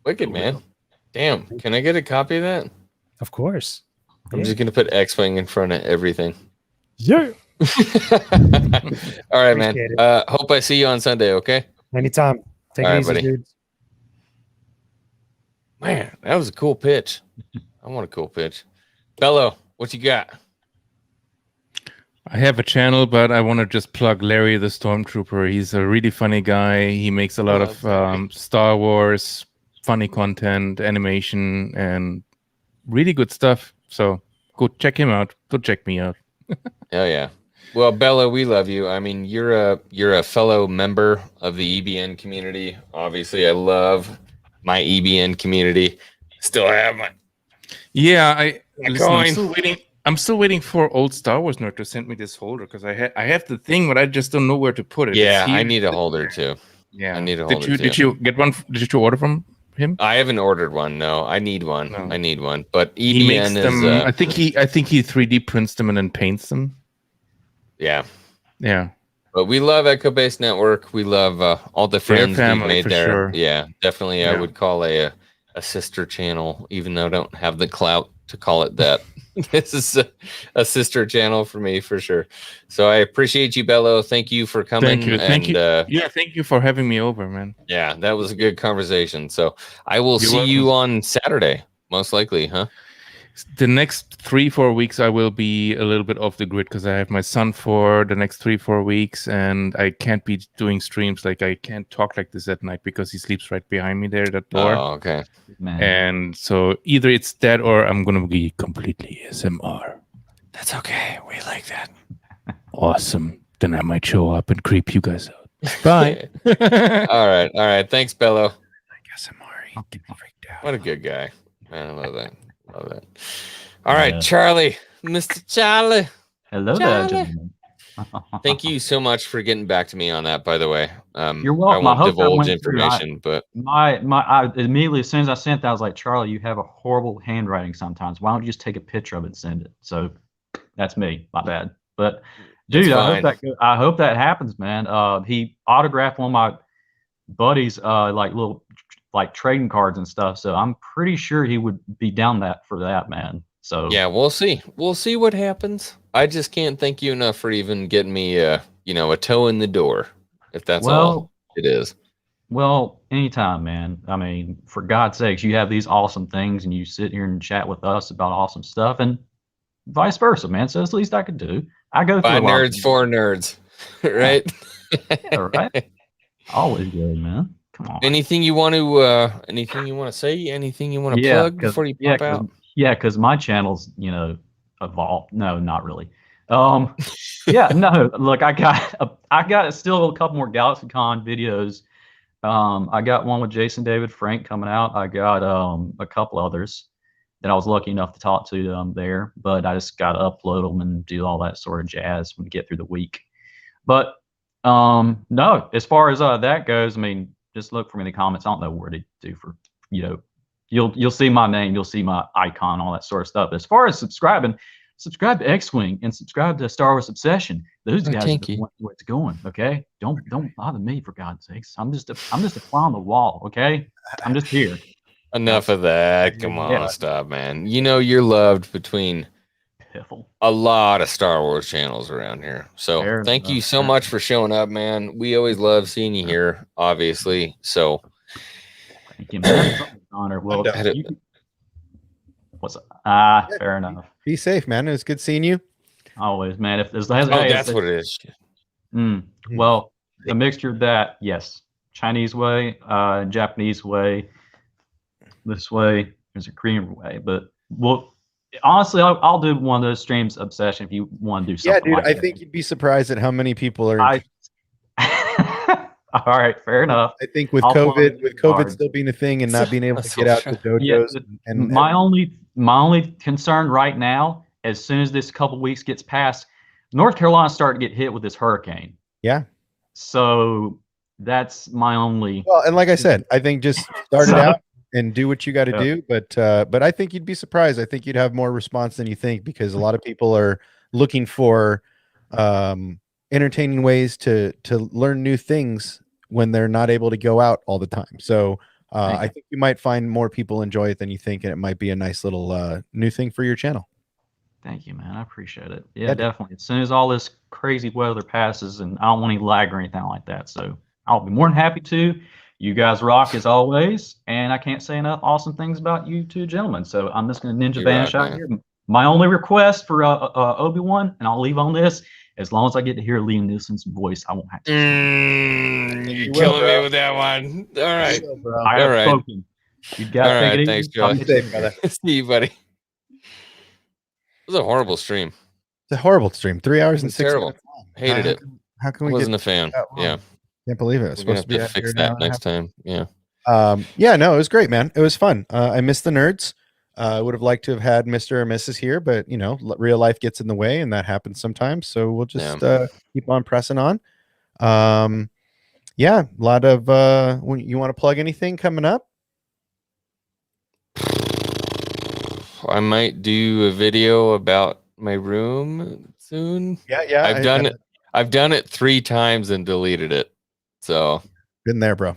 Speaker 3: Wicked, man. Damn. Can I get a copy of that?
Speaker 11: Of course.
Speaker 3: I'm just going to put X-Wing in front of everything.
Speaker 11: Yeah.
Speaker 3: All right, man.
Speaker 11: Appreciate it.
Speaker 3: Hope I see you on Sunday, okay?
Speaker 11: Anytime. Take
Speaker 3: All
Speaker 11: it
Speaker 3: right,
Speaker 11: easy,
Speaker 3: buddy.
Speaker 11: dudes.
Speaker 3: Man, that was a cool pitch. I want a cool pitch. Bello, what you got?
Speaker 10: I have a channel, but I want to just plug Larry the Stormtrooper. He's a really funny guy. He makes a lot of Star Wars funny content, animation, and really good stuff. So go check him out. Go check me out.
Speaker 3: Hell yeah. Well, Bella, we love you. I mean, you're a fellow member of the EBN community. Obviously, I love my EBN community. Still have my
Speaker 10: I'm still waiting for old Star Wars nerd to send me this holder because I have the thing, but I just don't know where to put it.
Speaker 3: Yeah,
Speaker 10: It's here.
Speaker 3: I need a holder too.
Speaker 10: Yeah,
Speaker 3: I need a holder too.
Speaker 10: Did you get one? Did you order from him?
Speaker 3: I haven't ordered one. No, I need one.
Speaker 10: No.
Speaker 3: I need one. But EBN
Speaker 10: He makes them.
Speaker 3: is.
Speaker 10: I think he 3D prints them and then paints them.
Speaker 3: Yeah.
Speaker 10: Yeah.
Speaker 3: But we love Echo Base Network. We love all the friends we've
Speaker 10: family,
Speaker 3: made
Speaker 10: for
Speaker 3: there.
Speaker 10: sure.
Speaker 3: Yeah, definitely. I
Speaker 10: Yeah.
Speaker 3: would call a sister channel, even though I don't have the clout to call it that. This is a sister channel for me, for sure. So I appreciate you, Bello. Thank you for coming.
Speaker 10: Thank you. Thank you. Thank you for having me over, man.
Speaker 3: Yeah, that was a good conversation. So I will
Speaker 10: You're
Speaker 3: see
Speaker 10: welcome.
Speaker 3: you on Saturday, most likely, huh?
Speaker 10: The next 3-4 weeks, I will be a little bit off the grid because I have my son for the next 3-4 weeks, and I can't be doing streams. Like I can't talk like this at night because he sleeps right behind me there at that door.
Speaker 3: Oh, okay.
Speaker 12: Man.
Speaker 10: And so either it's that or I'm gonna be completely ASMR.
Speaker 3: That's okay. We like that.
Speaker 10: Awesome. Then I might show up and creep you guys out. Bye.
Speaker 3: All right. All right. Thanks, Bello.
Speaker 10: ASMR. Get me freaked out.
Speaker 3: What a good guy. Man, I love that. Love that. All right, Charlie. Mr. Charlie.
Speaker 12: Hello
Speaker 3: Charlie.
Speaker 12: there, gentlemen.
Speaker 3: Thank you so much for getting back to me on that, by the way.
Speaker 12: You're welcome.
Speaker 3: I
Speaker 12: I
Speaker 3: won't
Speaker 12: hope that
Speaker 3: divulge
Speaker 12: went through.
Speaker 3: information, but
Speaker 12: I immediately, as soon as I sent that, I was like, Charlie, you have a horrible handwriting sometimes. Why don't you just take a picture of it and send it? So that's me. My bad. But dude, I hope that happens, man. He autographed one of my buddies, like little trading cards and stuff. So I'm pretty sure he would be down for that, man. So
Speaker 3: yeah, we'll see. We'll see what happens. I just can't thank you enough for even getting me a toe in the door, if that's all it is.
Speaker 12: Well, anytime, man. I mean, for God's sakes, you have these awesome things and you sit here and chat with us about awesome stuff and vice versa, man. So it's the least I could do. I go through
Speaker 3: By
Speaker 12: a lot of
Speaker 3: nerds for nerds, right?
Speaker 12: Yeah, right. Always good, man. Come on.
Speaker 3: Anything you want to say? Anything you want to plug before you pop out?
Speaker 12: Yeah, because my channel's evolved. No, not really. Yeah, no. Look, I got still a couple more GalaxyCon videos I got one with Jason David Frank coming out. I got a couple others that I was lucky enough to talk to there, but I just got to upload them and do all that sort of jazz when we get through the week. But no, as far as that goes, I mean, just look for me in the comments. I don't know where to do for, you'll see my name, you'll see my icon, all that sort of stuff. But as far as subscribe to X-Wing and subscribe to Star Wars Obsession. Those guys are the ones where it's going. Okay, don't bother me, for God's sakes. I'm just a fly on the wall. Okay, I'm just here.
Speaker 3: Enough of that. Come on, stop, man. You're loved between a lot of Star Wars channels around here. So thank you so much for showing up, man. We always love seeing you here, obviously. So
Speaker 12: thank you, man. It's an honor. Well, fair enough.
Speaker 4: Be safe, man. It was good seeing you.
Speaker 12: Always, man. If there's
Speaker 3: that's what it is.
Speaker 12: Well, a mixture of that, yes. Chinese way, Japanese way, this way, there's a Korean way. But honestly, I'll do one of those streams, Obsession, if you want to do something.
Speaker 4: Yeah, dude, I think you'd be surprised at how many people are.
Speaker 12: All right, fair enough.
Speaker 4: I think with COVID still being a thing and not being able to get out to dojos. And
Speaker 12: my only concern right now, as soon as this couple weeks gets past, North Carolina's starting to get hit with this hurricane.
Speaker 4: Yeah.
Speaker 12: So that's my only.
Speaker 4: Well, and like I said, I think just start it out and do what you got to do. But I think you'd be surprised. I think you'd have more response than you think, because a lot of people are looking for entertaining ways to learn new things when they're not able to go out all the time. So I think you might find more people enjoy it than you think, and it might be a nice little new thing for your channel.
Speaker 12: Thank you, man. I appreciate it. Yeah, definitely. As soon as all this crazy weather passes, and I don't want any lag or anything like that, so I'll be more than happy to. You guys rock as always, and I can't say enough awesome things about you two gentlemen. So I'm just going to ninja vanish out here. My only request for Obi-Wan, and I'll leave on this, as long as I get to hear Liam Neeson's voice, I won't have to.
Speaker 3: You're killing me with that one. All right.
Speaker 12: I have spoken. You got to take it
Speaker 3: thanks,
Speaker 12: easy.
Speaker 3: Josh. See you, buddy. It was a horrible stream.
Speaker 4: It's a horrible stream. 3 hours and 6 minutes.
Speaker 3: Hated it.
Speaker 4: How can we
Speaker 3: wasn't a fan. Yeah.
Speaker 4: Can't believe it. It's
Speaker 3: We're
Speaker 4: supposed
Speaker 3: gonna have to fix that next time. Yeah.
Speaker 4: Yeah, no, it was great, man. It was fun. I missed the nerds. I would have liked to have had Mr. or Mrs. here, but real life gets in the way, and that happens sometimes. So we'll just keep on pressing on. Yeah, a lot of you want to plug anything coming up?
Speaker 3: I might do a video about my room soon.
Speaker 4: Yeah.
Speaker 3: I've done it 3 times and deleted it. So
Speaker 4: been there, bro.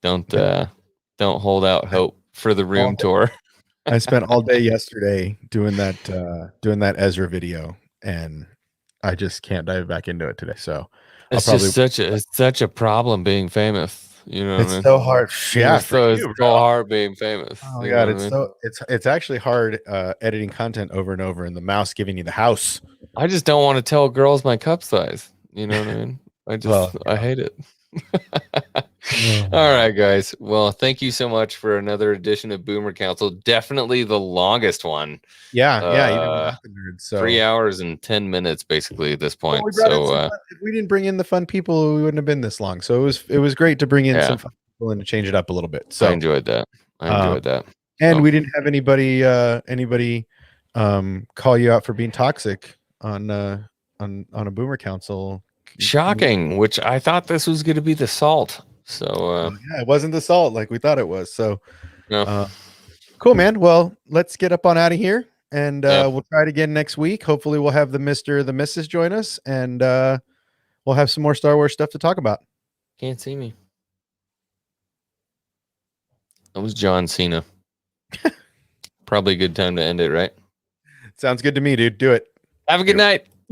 Speaker 3: Don't hold out hope for the room tour.
Speaker 4: I spent all day yesterday doing that Ezra video, and I just can't dive back into it today. So
Speaker 3: it's just such a problem being famous. You know,
Speaker 4: it's so hard. Yeah,
Speaker 3: it's so hard being famous.
Speaker 4: Oh my God, it's actually hard editing content over and over, and the mouse giving you the house.
Speaker 3: I just don't want to tell girls my cup size. You know what I mean? I hate it. All right, guys. Well, thank you so much for another edition of Boomer Council. Definitely the longest one.
Speaker 4: Yeah.
Speaker 3: 3 hours and 10 minutes, basically, at this point.
Speaker 4: If we didn't bring in the fun people, we wouldn't have been this long. So it was great to bring in some fun people and to change it up a little bit. So
Speaker 3: I enjoyed that.
Speaker 4: And we didn't have anybody call you out for being toxic on a Boomer Council.
Speaker 3: Shocking, which I thought this was going to be the salt. So
Speaker 4: it wasn't the salt like we thought it was. So
Speaker 3: no.
Speaker 4: Cool, man. Well, let's get up on out of here, and we'll try it again next week. Hopefully we'll have the Mr. or the Mrs. join us, and we'll have some more Star Wars stuff to talk about.
Speaker 3: Can't see me. That was John Cena. Probably a good time to end it, right?
Speaker 4: Sounds good to me, dude. Do it.
Speaker 3: Have a good night.